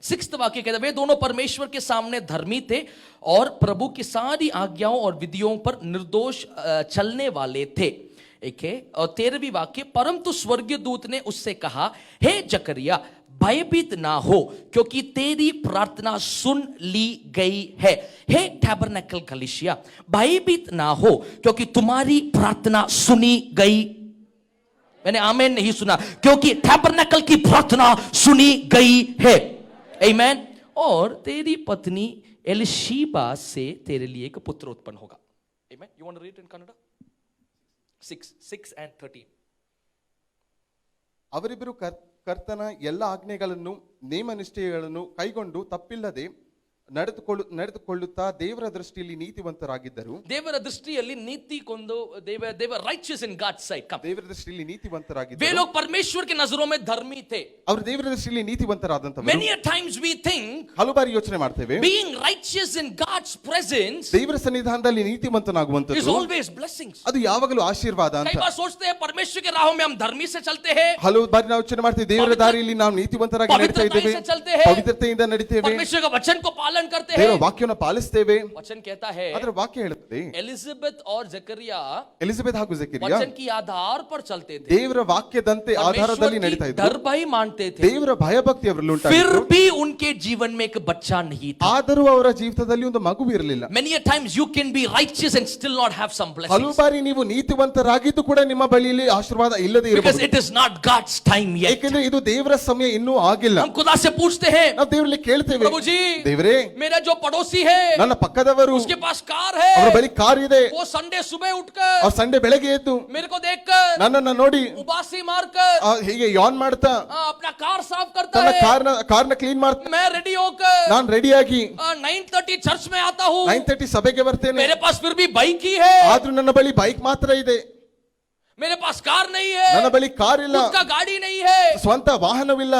[SPEAKER 1] सिक्स्थ वाक्य कहता है वे दोनों परमेश्वर के सामने धर्मी थे और प्रभु की सारी आज्ञाओं और विधियों पर निर्दोष चलने वाले थे। एक है। और 13वीं वाक्य परंतु स्वर्गीय दूत ने उससे कहा, हे जकरिया भयभीत ना हो क्योंकि तेरी प्रार्थना सुन ली गई है। हे टैबरनेकल गलीशिया भयभीत ना हो क्योंकि तुम्हारी प्रार्थना सुनी गई। मैंने आमेन नहीं सुना, क्योंकि टैबरनेकल की प्रार्थना सुनी गई है। आमेन। और तेरी पत्नी एलिशीबा से तेरे लिए एक पुत्र उत्पन्न होगा। Amen. You want to read in Kannada? 6 and 13.
[SPEAKER 2] ಅವರಿಬ್ಬರು ಕರ್ತನ ಎಲ್ಲ ಆಜ್ಞೆಗಳನ್ನು ನೇಮ ನಿಷ್ಠೆಗಳನ್ನು ಕೈಗೊಂಡು ತಪ್ಪಿಲ್ಲದೆ ನಡೆದುಕೊಳ್ಳುತ್ತಾ ದೇವರ ದೃಷ್ಟಿಯಲ್ಲಿ ನೀತಿವಂತರಾಗಿದ್ದರು.
[SPEAKER 1] ದೇವರ ದೃಷ್ಟಿಯಲ್ಲಿ ನೀತಿಗೊಂದು ದೇವರ righteous in God's sight.
[SPEAKER 2] ದೇವರ ದೃಷ್ಟಿಯಲ್ಲಿ ನೀತಿವಂತರಾಗಿದ್ದರು.
[SPEAKER 1] वे लोग परमेश्वर के नजरों में धर्मी थे.
[SPEAKER 2] ಅವರು ದೇವರ ದೃಷ್ಟಿಯಲ್ಲಿ ನೀತಿವಂತರಾದಂತವರು.
[SPEAKER 1] Many a times we think
[SPEAKER 2] ಹಲವು ಬಾರಿ ಯೋಚನೆ ಮಾಡ್ತೇವೆ,
[SPEAKER 1] being righteous in God's presence
[SPEAKER 2] ದೇವರ ಸನ್ನಿಧಾನದಲ್ಲಿ ನೀತಿವಂತನಾಗುವಂತದ್ದು
[SPEAKER 1] is always blessings.
[SPEAKER 2] ಅದು ಯಾವಾಗಲೂ ಆಶೀರ್ವಾದ ಅಂತ.
[SPEAKER 1] कई बार सोचते हैं परमेश्वर के राहों में हम धर्मी से चलते हैं,
[SPEAKER 2] ಹಲವು ಬಾರಿ ನಾವು ಯೋಚನೆ ಮಾಡ್ತೇವೆ ದೇವರ ದಾರಿಯಲ್ಲಿ ನಾವು ನೀತಿವಂತರಾಗಿ ನಡೀತಾ ಇದ್ದೇವೆ, ಪವಿತ್ರತೆಯಿಂದ ನಡೀತೇವೆ,
[SPEAKER 1] परमेश्वर का वचन को पालन करते
[SPEAKER 2] ದೇವರ
[SPEAKER 1] हैं।
[SPEAKER 2] ವಾಕ್ಯವನ್ನು ಪಾಲಿಸ್ತೇವೆ.
[SPEAKER 1] वचन कहता है,
[SPEAKER 2] ಅದರ ವಾಕ್ಯ ಹೇಳುತ್ತದೆ,
[SPEAKER 1] एलिजाबेथ और जकरिया
[SPEAKER 2] ಎಲಿಜಬೆತ್ ಹಾಗೂ ಜಕರಿಯಾ
[SPEAKER 1] वचन की आधार पर चलते थे,
[SPEAKER 2] ದೇವರ ವಾಕ್ಯದಂತೆ ಆಧಾರದಲ್ಲಿ ನಡೀತಾ
[SPEAKER 1] परमेश्वर की
[SPEAKER 2] ಇದ್ರು,
[SPEAKER 1] डर भय मानते थे,
[SPEAKER 2] ದೇವರ ಭಯಭಕ್ತಿ ಅವರಲ್ಲಿ
[SPEAKER 1] फिर
[SPEAKER 2] ಉಂಟಾಗಿತ್ತು.
[SPEAKER 1] भी उनके जीवन में एक बच्चा नहीं था।
[SPEAKER 2] ಆದರೂ ಅವರ ಜೀವಿತದಲ್ಲಿ ಒಂದು ಮಗು ಇರಲಿಲ್ಲ.
[SPEAKER 1] Many a times you can be righteous and still not have some
[SPEAKER 2] ಹಲವು
[SPEAKER 1] blessings
[SPEAKER 2] ಬಾರಿ ನೀವು ನೀತಿವಂತರಾಗಿದ್ದು ಕೂಡ ನಿಮ್ಮ ಬಳಿಯಲ್ಲಿ ಆಶೀರ್ವಾದ ಇಲ್ಲದೆ
[SPEAKER 1] because
[SPEAKER 2] ಇರಬಹುದು,
[SPEAKER 1] it is not God's time yet.
[SPEAKER 2] ಏಕೆಂದ್ರೆ ಇದು ದೇವರ ಸಮಯ ಇನ್ನೂ ಆಗಿಲ್ಲ.
[SPEAKER 1] हम खुदा से पूछते हैं,
[SPEAKER 2] ನಾವು ದೇವರಲ್ಲಿ ಕೇಳ್ತೇವೆ,
[SPEAKER 1] प्रभु जी
[SPEAKER 2] ದೇವರೇ
[SPEAKER 1] मेरा जो पड़ोसी है
[SPEAKER 2] ನನ್ನ ಪಕ್ಕದವರು
[SPEAKER 1] उसके पास कार
[SPEAKER 2] ಅವರ
[SPEAKER 1] है,
[SPEAKER 2] ಬಳಿ ಕಾರ್ ಇದೆ,
[SPEAKER 1] वो संडे सुबह उठकर
[SPEAKER 2] ಅವ್ರು ಸಂಡೆ ಬೆಳಗ್ಗೆ ಎದ್ದು
[SPEAKER 1] मेरे को देखकर
[SPEAKER 2] ನನ್ನನ್ನ ನೋಡಿ
[SPEAKER 1] उबासी मारकर
[SPEAKER 2] ಹೀಗೆ ಯಾನ್ ಮಾಡ್ತಾ
[SPEAKER 1] अपना कार साफ करता
[SPEAKER 2] ತನ್ನ
[SPEAKER 1] है।
[SPEAKER 2] ಕಾರ್ನ ಕ್ಲೀನ್ ಮಾಡ್ತಾ,
[SPEAKER 1] मैं रेडी होकर
[SPEAKER 2] ನಾನು ರೆಡಿಯಾಗಿ
[SPEAKER 1] 9:30 चर्च में आता हूँ,
[SPEAKER 2] 9:30 ಸಭೆಗೆ ಬರ್ತೇನೆ,
[SPEAKER 1] मेरे पास फिर भी बाइक ही है,
[SPEAKER 2] ಆದ್ರೂ ನನ್ನ ಬಳಿ ಬೈಕ್ ಮಾತ್ರ ಇದೆ,
[SPEAKER 1] मेरे पास कार नहीं है,
[SPEAKER 2] ನನ್ನ ಬಳಿ ಕಾರ್ ಇಲ್ಲ,
[SPEAKER 1] खुद का गाड़ी नहीं है।
[SPEAKER 2] ಸ್ವಂತ ವಾಹನವಿಲ್ಲ.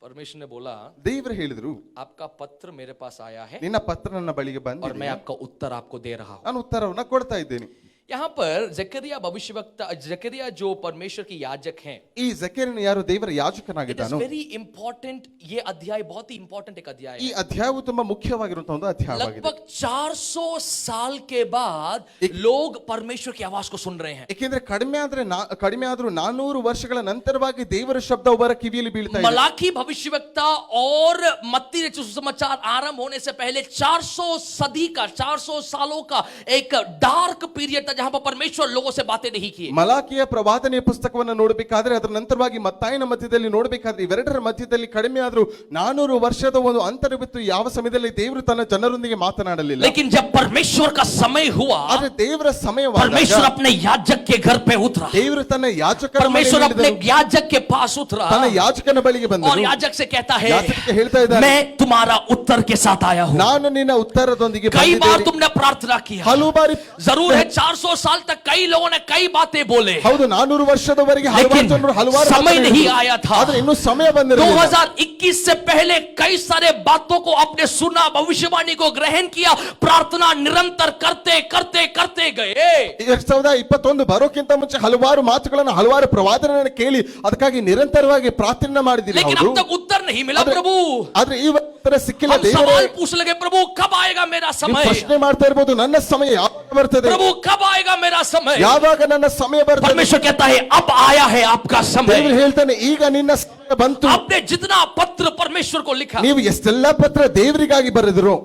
[SPEAKER 1] परमेश्वर ने बोला,
[SPEAKER 2] ದೇವರು ಹೇಳಿದ್ರು,
[SPEAKER 1] आपका पत्र मेरे पास आया है
[SPEAKER 2] ನಿನ್ನ ಪತ್ರ ನನ್ನ ಬಳಿಗೆ
[SPEAKER 1] और मैं
[SPEAKER 2] ಬಂದಿದೆ,
[SPEAKER 1] आपका उत्तर आपको दे रहा हूं।
[SPEAKER 2] ನಾನು ಉತ್ತರವನ್ನ ಕೊಡ್ತಾ ಇದ್ದೇನೆ.
[SPEAKER 1] यहाँ पर जकरिया जो परमेश्वर के याजक हैं,
[SPEAKER 2] ಈ ಜಕರೀಯನು ಯಾರು ದೇವರ
[SPEAKER 1] इट इज
[SPEAKER 2] ಯಾಜಕನಾಗಿದ್ದಾನೋ
[SPEAKER 1] वेरी इंपॉर्टेंट. ये अध्याय बहुत ही इंपॉर्टेंट एक अध्याय
[SPEAKER 2] ಈ
[SPEAKER 1] है.
[SPEAKER 2] ಅಧ್ಯಾಯವು ತುಂಬಾ ಮುಖ್ಯವಾಗಿರುವಂತಹ ಒಂದು ಅಧ್ಯಾಯವಾಗಿದೆ.
[SPEAKER 1] लगभग 400 साल के बाद लोग परमेश्वर की आवाज को सुन रहे हैं.
[SPEAKER 2] ಏಕೆಂದ್ರೆ ಕಡಿಮೆ ಆದ್ರೂ 400 ವರ್ಷಗಳ ನಂತರವಾಗಿ ದೇವರ ಶಬ್ದ ಒಬ್ಬರ ಕಿವಿಯಲ್ಲಿ ಬೀಳ್ತಾ ಇದೆ.
[SPEAKER 1] मलाकी भविष्यवक्ता और मत्ती रचित सुसमाचार आरंभ होने से पहले 400 सालों का एक डार्क पीरियड था जहां पर परमेश्वर लोगों से बातें नहीं किए.
[SPEAKER 2] ಮಲಾಕಿಯ ಪ್ರವಾದನೆಯ ಪುಸ್ತಕವನ್ನು ನೋಡಬೇಕಾದ್ರೆ ಅದರ ನಂತರವಾಗಿ ಮತ್ತಾಯನ ಮಧ್ಯದಲ್ಲಿ ನೋಡಬೇಕಾದ್ರೆ ಇವೆರಡರ ಮಧ್ಯದಲ್ಲಿ ಕಡಿಮೆ ಆದ್ರೂ 400 ವರ್ಷದ ಒಂದು ಅಂತರವಿತ್ತು. ಯಾವ ಸಮಯದಲ್ಲಿ ದೇವರು ತನ್ನ ಜನರೊಂದಿಗೆ ಮಾತನಾಡಲಿಲ್ಲ.
[SPEAKER 1] लेकिन जब परमेश्वर का समय हुआ,
[SPEAKER 2] ಆದ್ರೆ ದೇವರ ಸಮಯವಾದಾಗ
[SPEAKER 1] परमेश्वर अपने याजक के घर पे उतरा.
[SPEAKER 2] ದೇವರು ತನ್ನ ಯಾಜಕನ
[SPEAKER 1] परमेश्वर अपने याजक के पास उतरा
[SPEAKER 2] ತನ್ನ ಯಾಜಕನ ಬಳಿಗೆ
[SPEAKER 1] और
[SPEAKER 2] ಬಂದನು.
[SPEAKER 1] याजक से कहता है,
[SPEAKER 2] ಯಾಜಕನಿಗೆ ಹೇಳ್ತಾ ಇದ್ದಾನೆ,
[SPEAKER 1] मैं तुम्हारा उत्तर के साथ आया हूं.
[SPEAKER 2] ನಾನು ನಿನ್ನ ಉತ್ತರದೊಂದಿಗೆ
[SPEAKER 1] कई बार
[SPEAKER 2] ಬಂದಿದ್ದೇನೆ.
[SPEAKER 1] तुमने प्रार्थना किया,
[SPEAKER 2] ಹಲವು ಬಾರಿ
[SPEAKER 1] जरूर है 400 साल तक कई लोगों ने कई बातें बोले,
[SPEAKER 2] ಹೌದು 400 ವರ್ಷದವರೆಗೆ ಹಲವಾರು
[SPEAKER 1] लेकिन
[SPEAKER 2] ಜನರು ಹಲವಾರು
[SPEAKER 1] समय
[SPEAKER 2] ಮಾತನಾಡಿದರು.
[SPEAKER 1] नहीं आया था.
[SPEAKER 2] ಆದ್ರೆ ಇನ್ನೂ ಸಮಯ ಬಂದಿರಲಿಲ್ಲ.
[SPEAKER 1] 2021 से पहले कई सारे बातों को आपने सुना, भविष्यवाणी को ग्रहण किया, प्रार्थना निरंतर करते करते करते गए.
[SPEAKER 2] 2021 ಬರೋಕ್ಕಿಂತ ಮುಂಚೆ ಹಲವಾರು ಮಾತುಗಳನ್ನು ಹಲವಾರು ಪ್ರವಾದನೆಗಳನ್ನು ಕೇಳಿ ಅದಕ್ಕಾಗಿ ನಿರಂತರವಾಗಿ ಪ್ರಾರ್ಥನೆ ಮಾಡಿದಿರಿ.
[SPEAKER 1] लेकिन अब तक उत्तर नहीं मिला प्रभु.
[SPEAKER 2] ಆದ್ರೆ ಈ ಉತ್ತರ ಸಿಕ್ಕಿಲ್ಲ.
[SPEAKER 1] हम सवाल पूछ लगे, प्रभु कब आएगा मेरा समय?
[SPEAKER 2] ಪ್ರಶ್ನೆ ಮಾಡ್ತಾ ಇರಬಹುದು, ನನ್ನ ಸಮಯ ಯಾವಾಗ ಬರ್ತದೆ,
[SPEAKER 1] प्रभु कब आएगा मेरा समय?
[SPEAKER 2] ಯಾವಾಗ ನನ್ನ ಸಮಯ ಬರ್ತದೆ.
[SPEAKER 1] परमेश्वर कहता है अब आया है आपका समय.
[SPEAKER 2] ದೇವರು ಹೇಳ್ತಾನೆ, ಈಗ ನಿನ್ನ ಸಮಯ ಬಂತು.
[SPEAKER 1] आपने जितना पत्र परमेश्वर को लिखा,
[SPEAKER 2] ನೀವು ಎಷ್ಟೆಲ್ಲ ಪತ್ರ ದೇವರಿಗಾಗಿ ಬರೆದರು.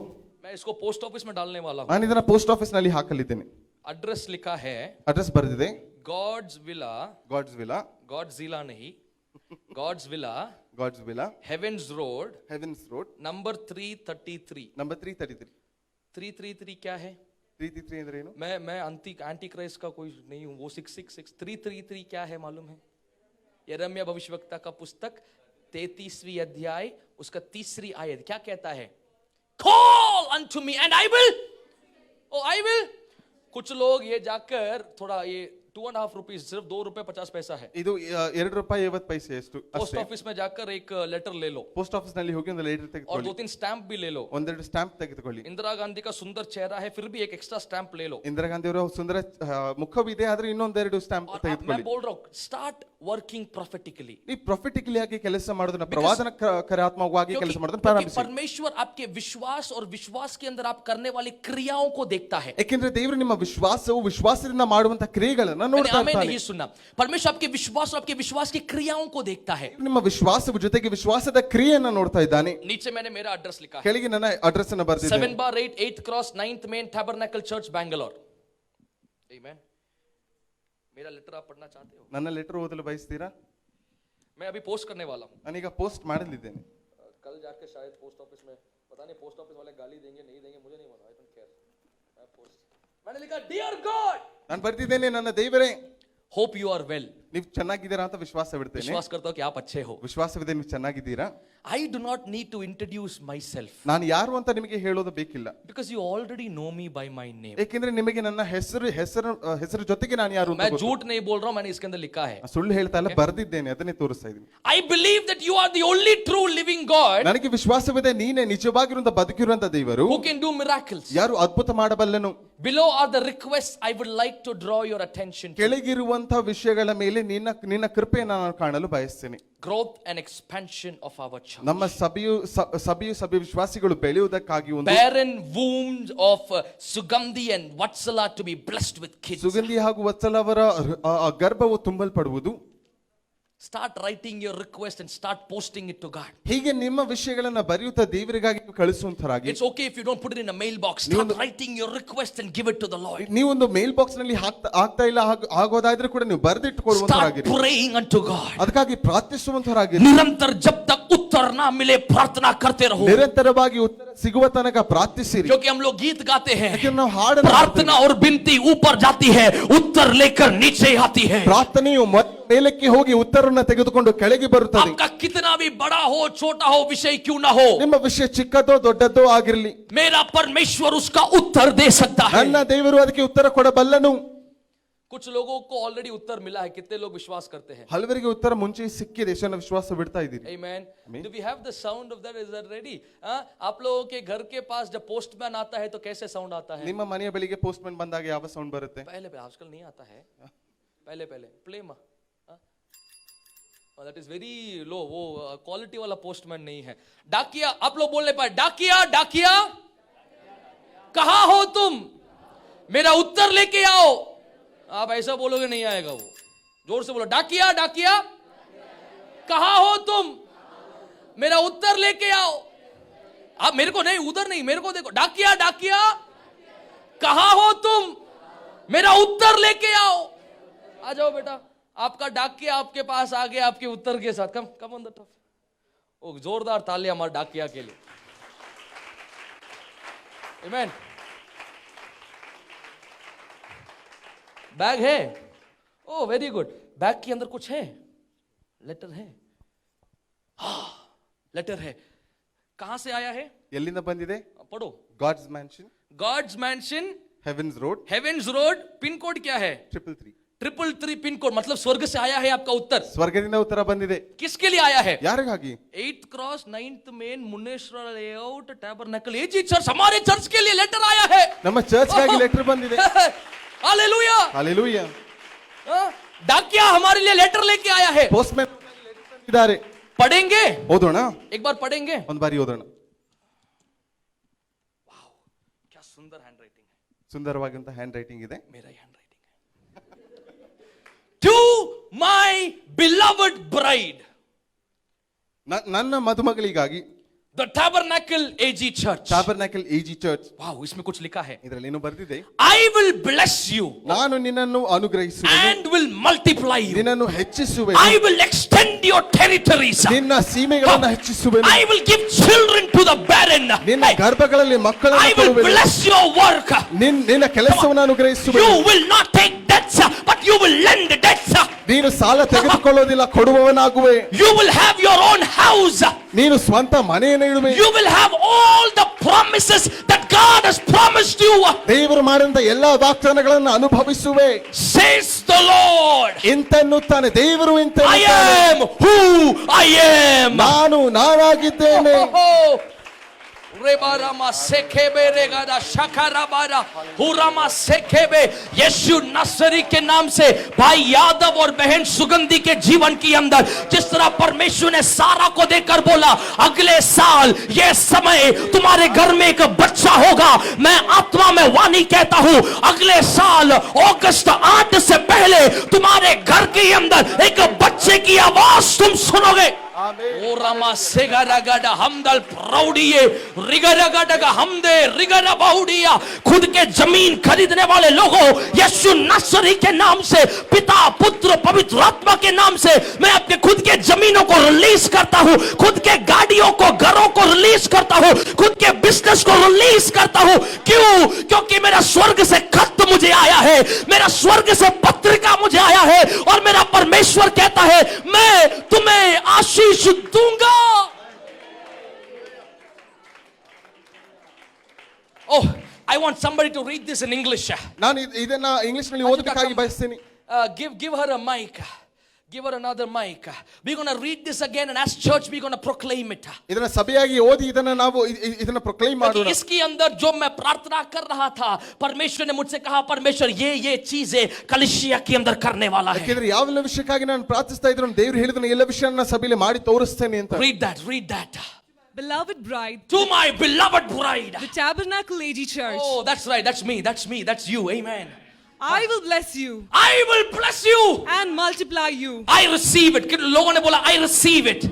[SPEAKER 1] मैं इसको पोस्ट ऑफिस में डालने वाला हूं.
[SPEAKER 2] ನಾನು ಇದನ್ನ ಪೋಸ್ಟ್ ಆಫೀಸ್ ನಲ್ಲಿ ಹಾಕಲಿದ್ದೇನೆ.
[SPEAKER 1] एड्रेस लिखा है,
[SPEAKER 2] ಅಡ್ರೆಸ್ ಬರೆದಿದೆ,
[SPEAKER 1] गॉड्स विला, गॉड्जिला नहीं, God's Villa, Heaven's Road, number 333.
[SPEAKER 2] Number 333.
[SPEAKER 1] 333 क्या है?
[SPEAKER 2] 333 ಅಂದ್ರೆ ಏನು?
[SPEAKER 1] मैं एंटी क्राइस्ट का कोई नहीं हूं. वो 666 333 क्या है मालूम है? यिर्मयाह भविष्यवक्ता का पुस्तक 33वीं अध्याय उसका 3री आयत क्या कहता है? Call unto me and I will. Oh, I will. कुछ लोग ये जाकर थोड़ा ये 2.5 रुपीस, सिर्फ 2 रुपए 50 पैसा है.
[SPEAKER 2] ಇದು 2 ರೂಪಾಯಿ 50 ಪೈಸೆ ಎಷ್ಟು
[SPEAKER 1] पोस्ट ऑफिस में जाकर एक लेटर ले लो
[SPEAKER 2] ಪೋಸ್ಟ್ ಆಫೀಸ್ ನಲ್ಲಿ ಹೋಗಿ ಒಂದು ಲೆಟರ್
[SPEAKER 1] और
[SPEAKER 2] ತೆಗೆದುಕೊಳ್ಳಿ,
[SPEAKER 1] 2-3 स्टैंप भी ले लो.
[SPEAKER 2] ಒಂದೆರಡು ಸ್ಟಾಂಪ್ ತೆಗೆದುಕೊಳ್ಳಿ.
[SPEAKER 1] इंदिरा गांधी का सुंदर चेहरा है, फिर भी एक एक्स्ट्रा स्टैंप ले लो.
[SPEAKER 2] ಇಂದಿರಾ ಗಾಂಧಿ ಅವರ ಸುಂದರ ಮುಖವಿದೆ, ಆದ್ರೆ ಇನ್ನೊಂದೆರಡು ಸ್ಟಾಂಪ್
[SPEAKER 1] और मैं
[SPEAKER 2] ತೆಗೆದುಕೊಳ್ಳಿ.
[SPEAKER 1] बोल रहा हूँ, स्टार्ट वर्किंग prophetically.
[SPEAKER 2] ಈ ಪ್ರೊಫೆಟಿಕಲಿ ಆಗಿ ಕೆಲಸ ಮಾಡೋದನ್ನ, ಪ್ರವಾದನ ಕರಾತ್ಮಕವಾಗಿ ಕೆಲಸ ಮಾಡೋದನ್ನ ಪ್ರಾರಂಭಿಸಿ.
[SPEAKER 1] परमेश्वर आपके विश्वास और विश्वास के अंदर आप करने वाली क्रियाओं को देखता है.
[SPEAKER 2] ಯಾಕೆಂದ್ರೆ ದೇವರು ನಿಮ್ಮ ವಿಶ್ವಾಸದಿಂದ ಮಾಡುವಂತ ಕ್ರಿಯೆಗಳನ್ನ ನೋಡ್ತಾ ಇರ್ತಾನೆ.
[SPEAKER 1] सुनना, परमेश्वर आपके विश्वास और आपके विश्वास की क्रियाओं को देखता है.
[SPEAKER 2] ನಿಮ್ಮ ವಿಶ್ವಾಸದ ಜೊತೆಗೆ ವಿಶ್ವಾಸದ ಕ್ರಿಯೆಯನ್ನ ನೋಡ್ತಾ ಇದ್ದಾನೆ.
[SPEAKER 1] नीचे मैंने मेरा एड्रेस लिखा है,
[SPEAKER 2] ಕೆಳಗೆ ನನ್ನ ಅಡ್ರೆಸ್ ಅನ್ನು ಬರೆದಿದ್ದೇನೆ.
[SPEAKER 1] 7/8 8th Cross 9th Main Tabernacle Church Bangalore. Amen. मेरा लेटर आप पढ़ना चाहते हो?
[SPEAKER 2] ನನ್ನ ಲೆಟರ್ ಓದಲು ಬಯಸ್ತೀರಾ?
[SPEAKER 1] मैं अभी पोस्ट करने वाला हूँ.
[SPEAKER 2] ನಾನೀಗ ಪೋಸ್ಟ್ ಮಾಡಲಿದ್ದೇನೆ.
[SPEAKER 1] कल जाके शायद पोस्ट ऑफिस में, पता नहीं पोस्ट ऑफिस वाले गाली देंगे नहीं देंगे, मुझे नहीं मालूम. I don't care. मैं पोस्ट, मैंने लिखा डियर गॉड.
[SPEAKER 2] ನಾನು ಬರ್ತಿದ್ದೇನೆ, ನನ್ನ ದೇವರೇ,
[SPEAKER 1] होप यू आर वेल.
[SPEAKER 2] ನೀವು ಚೆನ್ನಾಗಿದ್ದೀರಾ ಅಂತ ವಿಶ್ವಾಸವಿಡ್ತೇನೆ.
[SPEAKER 1] विश्वास करता हूँ कि आप अच्छे हो.
[SPEAKER 2] ವಿಶ್ವಾಸವಿದೆ ನೀವು ಚೆನ್ನಾಗಿದ್ದೀರಾ.
[SPEAKER 1] I do not need to introduce myself.
[SPEAKER 2] ನಾನು ಯಾರು ಅಂತ ನಿಮಗೆ ಹೇಳೋದು ಬೇಕಿಲ್ಲ.
[SPEAKER 1] Because you already know me by my name.
[SPEAKER 2] ಏಕೆಂದ್ರೆ ನಿಮಗೆ ನನ್ನ ಹೆಸರು ಜೊತೆಗೆ ನಾನು ಯಾರು ಅಂತ
[SPEAKER 1] मैं
[SPEAKER 2] ಗೊತ್ತು.
[SPEAKER 1] झूठ नहीं बोल रहा हूँ, मैंने इसके अंदर लिखा है.
[SPEAKER 2] ಸುಳ್ಳು ಹೇಳ್ತಾ ಇಲ್ಲ, ಬರೆದಿದ್ದೇನೆ, ಅದನ್ನೇ ತೋರಿಸ್ತಾ ಇದ್ದೀನಿ.
[SPEAKER 1] I believe that you are the only true living God
[SPEAKER 2] ನನಗೆ ವಿಶ್ವಾಸವಿದೆ ನೀನೇ ನಿಜವಾಗಿರುವಂತ ಬದುಕಿರುವಂತ ದೇವರು,
[SPEAKER 1] who can do miracles.
[SPEAKER 2] ಯಾರು ಅದ್ಭುತ ಮಾಡಬಲ್ಲನು.
[SPEAKER 1] Below are the requests I would like to draw your attention to.
[SPEAKER 2] ಕೆಳಗಿರುವಂತ ವಿಷಯಗಳ ಮೇಲೆ ನಿನ್ನ ಕೃಪೆಯನ್ನು ನಾನು ಕಾಣಲು ಬಯಸ್ತೇನೆ.
[SPEAKER 1] Growth and expansion of our church.
[SPEAKER 2] ನಮ್ಮ ಸಭೆ ವಿಶ್ವಾಸಿಗಳು ಬೆಳೆಯುವುದಕ್ಕಾಗಿ ಒಂದು
[SPEAKER 1] Barren wombs of Sugandhi and Vatsala to be blessed with kids.
[SPEAKER 2] ಸುಗಂಧಿ ಹಾಗೂ ವತ್ಸಲ ಅವರ ಗರ್ಭವು ತುಂಬಲ್ಪಡುವುದು.
[SPEAKER 1] Start writing your request and start posting it to God.
[SPEAKER 2] ಹೀಗೆ ನಿಮ್ಮ ವಿಷಯಗಳನ್ನ ಬರೆಯುತ್ತಾ ದೇವರಿಗಾಗಿ ಕಳಿಸುವಂತರಾಗಿ.
[SPEAKER 1] It's okay if you don't put it in a mailbox. Start writing your request and give it to the Lord.
[SPEAKER 2] ನೀವೊಂದು ಮೇಲ್ box ನಲ್ಲಿ ಆಗ್ತಾ ಇಲ್ಲ ಆಗೋದಾದ್ರೆ ಕೂಡ ನೀವು ಬರೆದಿಟ್ಟುಕೊಳ್ಳುವಂತರಾಗಿರಿ.
[SPEAKER 1] Start praying unto God.
[SPEAKER 2] ಅದಕ್ಕಾಗಿ ಪ್ರಾರ್ಥಿಸುವಂತರಾಗಿರಿ.
[SPEAKER 1] निरंतर जब तक उत्तर ना मिले प्रार्थना करते रहो.
[SPEAKER 2] ನಿರಂತರವಾಗಿ ಉತ್ತರ ಸಿಗುವ ತನಕ ಪ್ರಾರ್ಥಿಸಿರಿ.
[SPEAKER 1] क्योंकि हम लोग गीत गाते हैं,
[SPEAKER 2] ನಾವು ಹಾಡನ್ನು
[SPEAKER 1] प्रार्थना और विनती ऊपर जाती है, उत्तर लेकर नीचे आती है.
[SPEAKER 2] ಪ್ರಾರ್ಥನೆಯು ಮೇಲಕ್ಕೆ ಹೋಗಿ ಉತ್ತರವನ್ನು ತೆಗೆದುಕೊಂಡು ಕೆಳಗೆ ಬರುತ್ತದೆ.
[SPEAKER 1] आपका कितना भी बड़ा हो छोटा हो विषय क्यों ना हो,
[SPEAKER 2] ನಿಮ್ಮ ವಿಷಯ ಚಿಕ್ಕದೋ ದೊಡ್ಡದೋ ಆಗಿರಲಿ,
[SPEAKER 1] मेरा परमेश्वर उसका उत्तर दे सकता है.
[SPEAKER 2] ನನ್ನ ದೇವರು ಅದಕ್ಕೆ ಉತ್ತರ ಕೊಡಬಲ್ಲನು.
[SPEAKER 1] कुछ लोगों को ऑलरेडी उत्तर मिला है, कितने लोग विश्वास करते हैं?
[SPEAKER 2] ಹಲವರಿಗೆ ಉತ್ತರ ಮುಂಚೆ ಸಿಕ್ಕಿದೆ, ಎಷ್ಟು ಜನ ವಿಶ್ವಾಸ ಬಿಡ್ತಾ ಇದ್ದೀರಿ?
[SPEAKER 1] Amen. Do we have the sound of that? Is that ready? आप लोगों के घर के पास जब पोस्टमैन आता है तो कैसे साउंड आता है?
[SPEAKER 2] ನಿಮ್ಮ ಮನೆಯ ಬಳಿಗೆ ಪೋಸ್ಟ್ ಮ್ಯಾನ್ ಬಂದಾಗ ಯಾವ ಸೌಂಡ್ ಬರುತ್ತೆ?
[SPEAKER 1] पहले आजकल नहीं आता है, पहले प्ले मा, दैट इज वेरी लो, वो क्वालिटी वाला पोस्टमैन नहीं है। डाकिया, आप लोग बोलने पाए डाकिया डाकिया, कहां हो तुम, मेरा उत्तर लेके आओ। आप ऐसा बोलोगे नहीं आएगा वो, जोर से बोलो डाकिया डाकिया, कहां हो तुम, मेरा उत्तर लेके आओ। आप मेरे को नहीं, उधर नहीं, मेरे को देखो, डाकिया डाकिया, कहां हो तुम, मेरा उत्तर लेके आओ। आ जाओ बेटा, आपका डाकिया आपके पास आ गया आपके उत्तर के साथ। कम कम ऑन द टॉप। ओ जोरदार तालियां हमारे डाकिया के लिए। आमेन। बैग है? ओ वेरी गुड। बैग के अंदर कुछ है, लेटर है। हाँ, लेटर है। कहां से आया है?
[SPEAKER 2] ಎಲ್ಲಿಂದ ಬಂದಿದೆ?
[SPEAKER 1] पढ़ो।
[SPEAKER 2] God's mansion,
[SPEAKER 1] God's mansion,
[SPEAKER 2] Heaven's road,
[SPEAKER 1] Heaven's Road. Pin code क्या है?
[SPEAKER 2] 333.
[SPEAKER 1] 333 पिन कोड, मतलब स्वर्ग से आया है आपका उत्तर।
[SPEAKER 2] ಸ್ವರ್ಗದಿಂದ ಉತ್ತರ ಬಂದಿದೆ.
[SPEAKER 1] किसके लिए आया है?
[SPEAKER 2] ಯಾರಿಗಾಗಿ?
[SPEAKER 1] 8th cross 9th main Muneshwar layout tabernacle AG church, हमारे चर्च के लिए लेटर आया है।
[SPEAKER 2] ನಮ್ಮ ಚರ್ಚ್ಗಾಗಿ ಲೆಟರ್ ಬಂದಿದೆ.
[SPEAKER 1] हालेलुया।
[SPEAKER 2] ಹಾಲೆಲೂಯಾ.
[SPEAKER 1] डाकिया हमारे लिए लेटर लेके आया है।
[SPEAKER 2] ಪೋಸ್ಟ್ ಮ್ಯಾನ್ ಇದ್ದಾರೆ.
[SPEAKER 1] पढ़ेंगे,
[SPEAKER 2] ಓದೋಣ,
[SPEAKER 1] एक बार पढ़ेंगे।
[SPEAKER 2] ಒಂದು ಬಾರಿ ಓದೋಣ.
[SPEAKER 1] क्या सुंदर हैंड राइटिंग है।
[SPEAKER 2] ಸುಂದರವಾದಂತ ಹ್ಯಾಂಡ್ ರೈಟಿಂಗ್ ಇದೆ.
[SPEAKER 1] मेरा हैंड राइटिंग है। To my beloved bride,
[SPEAKER 2] ನನ್ನ ಮದುಮಗಳಿಗಾಗಿ,
[SPEAKER 1] the tabernacle AG church.
[SPEAKER 2] Tabernacle AG church.
[SPEAKER 1] Wow, इसमें कुछ लिखा है।
[SPEAKER 2] ಇದರಲ್ಲಿ ಏನು ಬರೆದಿದೆ?
[SPEAKER 1] I will bless you
[SPEAKER 2] ನಾನು ನಿನ್ನನ್ನು ಅನುಗ್ರಹಿಸುವೆನು,
[SPEAKER 1] and will multiply you.
[SPEAKER 2] ನಿನ್ನನ್ನು ಹೆಚ್ಚಿಸುವೆನು,
[SPEAKER 1] I will extend your territories.
[SPEAKER 2] ನಿನ್ನ ಸೀಮೆಗಳನ್ನು ಹೆಚ್ಚಿಸುವೆನು,
[SPEAKER 1] I will give children to the barren.
[SPEAKER 2] ನಿನ್ನ ಗರ್ಭಗಳಲ್ಲಿ ಮಕ್ಕಳನ್ನು
[SPEAKER 1] I will
[SPEAKER 2] ಕೊಡುವೆನು,
[SPEAKER 1] bless your work.
[SPEAKER 2] ನಿನ್ನ ಕೆಲಸವನ್ನು ಅನುಗ್ರಹಿಸುವೆನು.
[SPEAKER 1] You will not take debts, but you will lend debts.
[SPEAKER 2] ನೀನು ಸಾಲ ತೆಗೆದುಕೊಳ್ಳೋದಿಲ್ಲ, ಕೊಡುವವನಾಗುವೆ.
[SPEAKER 1] You will have your own house.
[SPEAKER 2] ನೀನು ಸ್ವಂತ ಮನೆಯನ್ನು ಇಡುವೆ.
[SPEAKER 1] You will have all the promises that God has promised you.
[SPEAKER 2] ದೇವರು ಮಾಡಿದಂತ ಎಲ್ಲಾ ವಾಗ್ದಾನಗಳನ್ನು ಅನುಭವಿಸುವೆ.
[SPEAKER 1] Says the Lord.
[SPEAKER 2] ಇಂತೆನ್ನುತ್ತಾನೆ ದೇವರು,
[SPEAKER 1] I
[SPEAKER 2] ಇಂತೆನ್ನುತ್ತಾನೆ,
[SPEAKER 1] am who I am.
[SPEAKER 2] ನಾನು ನಾನಾಗಿದ್ದೇನೆ.
[SPEAKER 1] रेबारामा सेखेबे रेगादा शकाराबारा हुरामा सेखेबे। यीशु नसरी के नाम से भाई यादव और बहन सुगंधी के जीवन के अंदर जिस तरह परमेश्वर ने सारा को देकर बोला अगले साल ये समय तुम्हारे घर में एक बच्चा होगा, मैं आत्मा में वाणी कहता हूं अगले साल अगस्त 8 से पहले तुम्हारे घर के अंदर एक बच्चे की आवाज तुम सुनोगे। ओ रामा सेगारागाडा हमदल प्रौडिये रिगरागाडा हमदे रिगरा बाउडिया। खुद के जमीन खरीदने वाले लोगों, यीशु नसरी के नाम से, पिता पुत्र पवित्र आत्मा के नाम से मैं अपने खुद के जमीनों को रिलीज करता हूं, खुद के गाड़ियों को, घरों को रिलीज करता हूं, खुद के बिजनेस को रिलीज करता हूं। क्यों? क्योंकि मेरा स्वर्ग से खत मुझे आया है, मेरा स्वर्ग से पत्रिका मुझे आया है और मेरा परमेश्वर कहता है मैं तुम्हें आशीष दूंगा। Oh, I want somebody to read this in English.
[SPEAKER 2] ನಾನು ಇದನ್ನ ಇಂಗ್ಲಿಷ್ ನಲ್ಲಿ ಓದಬೇಕಾಗಿ ಬಯಸ್ತೇನೆ.
[SPEAKER 1] Give her a mic. Give her another mic. We're going to read this again and as church we're going to proclaim it.
[SPEAKER 2] ಇದನ್ನ ಸಭೆಯಾಗಿ ಓದಿ ಇದನ್ನ ನಾವು ಇದನ್ನ proclaim ಮಾಡೋಣ.
[SPEAKER 1] इसके अंदर जो मैं प्रार्थना कर रहा था, परमेश्वर ने मुझसे कहा परमेश्वर ये चीजें कलीसिया के अंदर करने वाला है.
[SPEAKER 2] ಯಾಕಂದ್ರೆ ಯಾವೆಲ್ಲ ವಿಷಯಕ್ಕಾಗಿ ನಾನು ಪ್ರಾರ್ಥಿಸ್ತಾ ಇದ್ದೀನಿ ದೇವರು ಹೇಳಿದನ ಎಲ್ಲ ವಿಷಯನ ಸಭೆಯಲ್ಲಿ ಮಾಡಿ ತೋರಿಸ್ತೇನೆ ಅಂತ.
[SPEAKER 1] Read that.
[SPEAKER 3] Beloved bride,
[SPEAKER 1] To my beloved bride.
[SPEAKER 3] the Tabernacle AG Church,
[SPEAKER 1] Oh, that's right. That's me. That's you. Amen.
[SPEAKER 3] I will bless you
[SPEAKER 1] I will bless you.
[SPEAKER 3] and multiply you.
[SPEAKER 1] I receive it. लोगों ने बोला I receive it.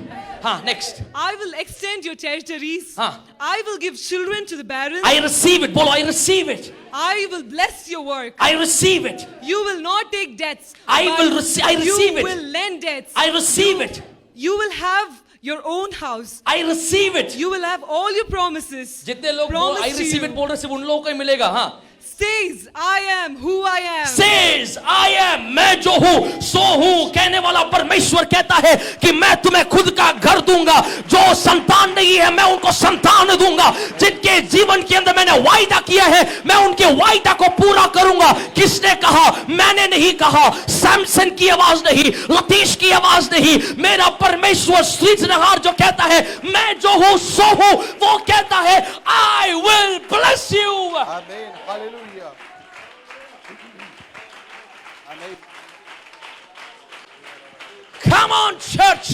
[SPEAKER 1] हाँ, next.
[SPEAKER 3] I will extend your territories.
[SPEAKER 1] हाँ.
[SPEAKER 3] I will give children to the barren.
[SPEAKER 1] I receive it. बोलो I receive it.
[SPEAKER 3] I will bless your work.
[SPEAKER 1] I receive it.
[SPEAKER 3] You will not take debts.
[SPEAKER 1] I
[SPEAKER 3] but
[SPEAKER 1] will receive- I receive
[SPEAKER 3] you
[SPEAKER 1] it.
[SPEAKER 3] will lend debts.
[SPEAKER 1] I receive it.
[SPEAKER 3] You will have your own house.
[SPEAKER 1] I receive it.
[SPEAKER 3] You will have all your promises.
[SPEAKER 1] जितने लोग I
[SPEAKER 3] promised to
[SPEAKER 1] receive
[SPEAKER 3] you.
[SPEAKER 1] it बोल रहे सिर्फ उन लोगों को ही मिलेगा. हाँ.
[SPEAKER 3] says, I am who I am.
[SPEAKER 1] Says I am, मैं जो हूं सो हूं कहने वाला परमेश्वर कहता है कि मैं तुम्हें खुद का घर दूंगा। जो संतान नहीं है मैं उनको संतान दूंगा। जिनके जीवन के अंदर मैंने वायदा किया है मैं उनके वायदा को पूरा करूंगा। किसने कहा? मैंने नहीं कहा, सैमसन की आवाज नहीं, लतीश की आवाज नहीं, मेरा परमेश्वर सृजनहार जो कहता है मैं जो हूं सो हूं, वो कहता है I will bless you.
[SPEAKER 2] आमीन, हालेलुया, आमीन।
[SPEAKER 1] Come on church.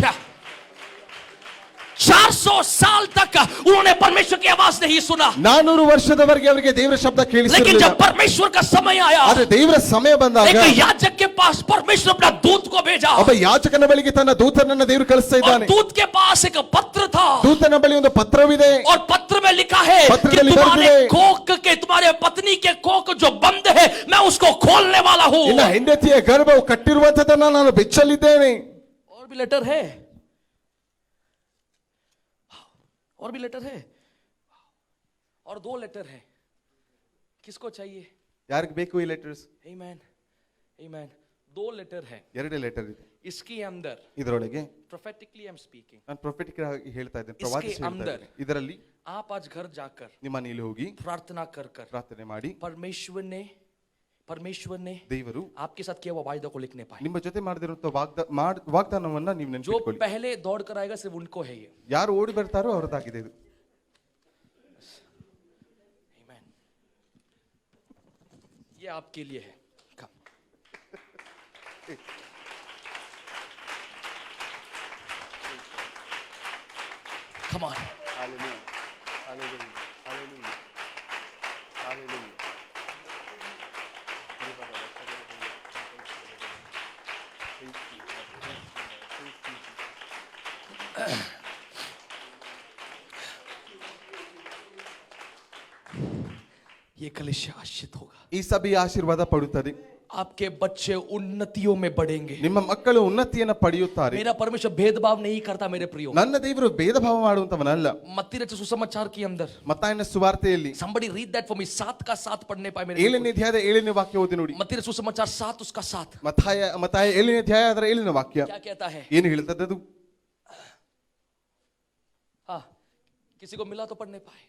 [SPEAKER 1] 400 साल तक उन्होंने परमेश्वर की आवाज नहीं सुना,
[SPEAKER 2] 400 ವರ್ಷದವರೆಗೆ ಅವರಿಗೆ ದೇವರ ಶಬ್ದ
[SPEAKER 1] लेकिन
[SPEAKER 2] ಕೇಳಿಸಿರಲಿಲ್ಲ।
[SPEAKER 1] जब परमेश्वर का समय आया,
[SPEAKER 2] ಆದ್ರೆ ದೇವರ ಸಮಯ ಬಂದಾಗ
[SPEAKER 1] एक याजक के पास परमेश्वर अपना दूत को भेजा
[SPEAKER 2] ಒಬ್ಬ ಯಾಜಕನ ಬಳಿಗೆ ತನ್ನ ದೂತನನ್ನ ದೇವರು ಕಳಿಸ್ತಾ
[SPEAKER 1] और
[SPEAKER 2] ಇದ್ದಾನೆ।
[SPEAKER 1] दूत के पास एक पत्र था
[SPEAKER 2] ದೂತನ ಬಳಿ ಒಂದು ಪತ್ರವಿದೆ।
[SPEAKER 1] और पत्र में लिखा है कि
[SPEAKER 2] ಪತ್ರದಲ್ಲಿ
[SPEAKER 1] तुम्हारे
[SPEAKER 2] ಬರೆದಿದೆ,
[SPEAKER 1] कोख के, तुम्हारे पत्नी के कोख जो बंद है मैं उसको खोलने वाला हूं।
[SPEAKER 2] ಇನ್ನ ಹೆಂಡತಿಯ ಗರ್ಭವು ಕಟ್ಟಿರುವಂತದನ್ನ ನಾನು ಬಿಚ್ಚಲಿದ್ದೇನೆ।
[SPEAKER 1] और भी लेटर है, और भी लेटर है, और 2 लेटर है। किसको चाहिए?
[SPEAKER 2] ಯಾರಿಗೆ ಬೇಕು ಈ ಲೆಟರ್ಸ್?
[SPEAKER 1] आमीन, आमीन। 2 लेटर है
[SPEAKER 2] 2 ಲೆಟರ್ ಇದೆ
[SPEAKER 1] इसके अंदर।
[SPEAKER 2] ಇದರೊಳಗೆ।
[SPEAKER 1] Prophetically I am speaking.
[SPEAKER 2] ನಾನು ಪ್ರೊಫೆಟಿಕ್ ಆಗಿ ಹೇಳ್ತಾ ಇದ್ದೇನೆ,
[SPEAKER 1] इसके
[SPEAKER 2] ಪ್ರವಾದಿಸಿ ಹೇಳ್ತಾ
[SPEAKER 1] अंदर
[SPEAKER 2] ಇದ್ದೇನೆ। ಇದರಲ್ಲಿ
[SPEAKER 1] आप आज घर जाकर
[SPEAKER 2] ನಿಮ್ಮ ಮನೆಯಲ್ಲಿ ಹೋಗಿ
[SPEAKER 1] प्रार्थना कर कर
[SPEAKER 2] ಪ್ರಾರ್ಥನೆ ಮಾಡಿ
[SPEAKER 1] परमेश्वर ने
[SPEAKER 2] ದೇವರು
[SPEAKER 1] आपके साथ किया हुआ वायदा को लिखने पाए।
[SPEAKER 2] ನಿಮ್ಮ ಜೊತೆ ಮಾಡಿದಿರುವಂತ ವಾಗ್ದಾನವನ್ನ ನೀವು
[SPEAKER 1] जो
[SPEAKER 2] ನೆನಪಿಟ್ಕೊಳ್ಳಿ।
[SPEAKER 1] पहले दौड़ कर आएगा सिर्फ उनको है ये।
[SPEAKER 2] ಯಾರು ಓಡಿ ಬರ್ತಾರೋ ಅವರದಾಗಿದೆ ಇದು।
[SPEAKER 1] आमीन। ये आपके लिए है। Come on.
[SPEAKER 2] Hallelujah. Hallelujah. Hallelujah. Hallelujah.
[SPEAKER 1] ये कलीसिया आशीषित होगा।
[SPEAKER 2] ಈ ಸಭೆ ಆಶೀರ್ವಾದ ಪಡುತ್ತದೆ।
[SPEAKER 1] आपके बच्चे उन्नतियों में बढ़ेंगे।
[SPEAKER 2] ನಿಮ್ಮ ಮಕ್ಕಳು ಉನ್ನತಿಯನ್ನು ಪಡೆಯುತ್ತಾರೆ।
[SPEAKER 1] मेरा परमेश्वर भेदभाव नहीं करता मेरे प्रियो।
[SPEAKER 2] ನನ್ನ ದೇವರು ಭೇದ ಭಾವ ಮಾಡುವಂತವನಲ್ಲ।
[SPEAKER 1] मत्ती रचित सुसमाचार के अंदर
[SPEAKER 2] ಮತ್ತಾಯನ ಸುವಾರ್ತೆಯಲ್ಲಿ
[SPEAKER 1] somebody read that for me, 7 का 7 पढ़ने पाए मेरे।
[SPEAKER 2] 7ನೇ ಅಧ್ಯಾಯದ 7ನೇ ವಾಕ್ಯ ಓದಿ ನೋಡಿ।
[SPEAKER 1] मत्ती रचित सुसमाचार 7 उसका 7
[SPEAKER 2] ಮತ್ತಾಯ 7ನೇ ಅಧ್ಯಾಯ ಅದರ 7ನೇ ವಾಕ್ಯ
[SPEAKER 1] क्या कहता है?
[SPEAKER 2] ಏನು ಹೇಳ್ತದೆ ಅದು?
[SPEAKER 1] हाँ, किसी को मिला तो पढ़ने पाए।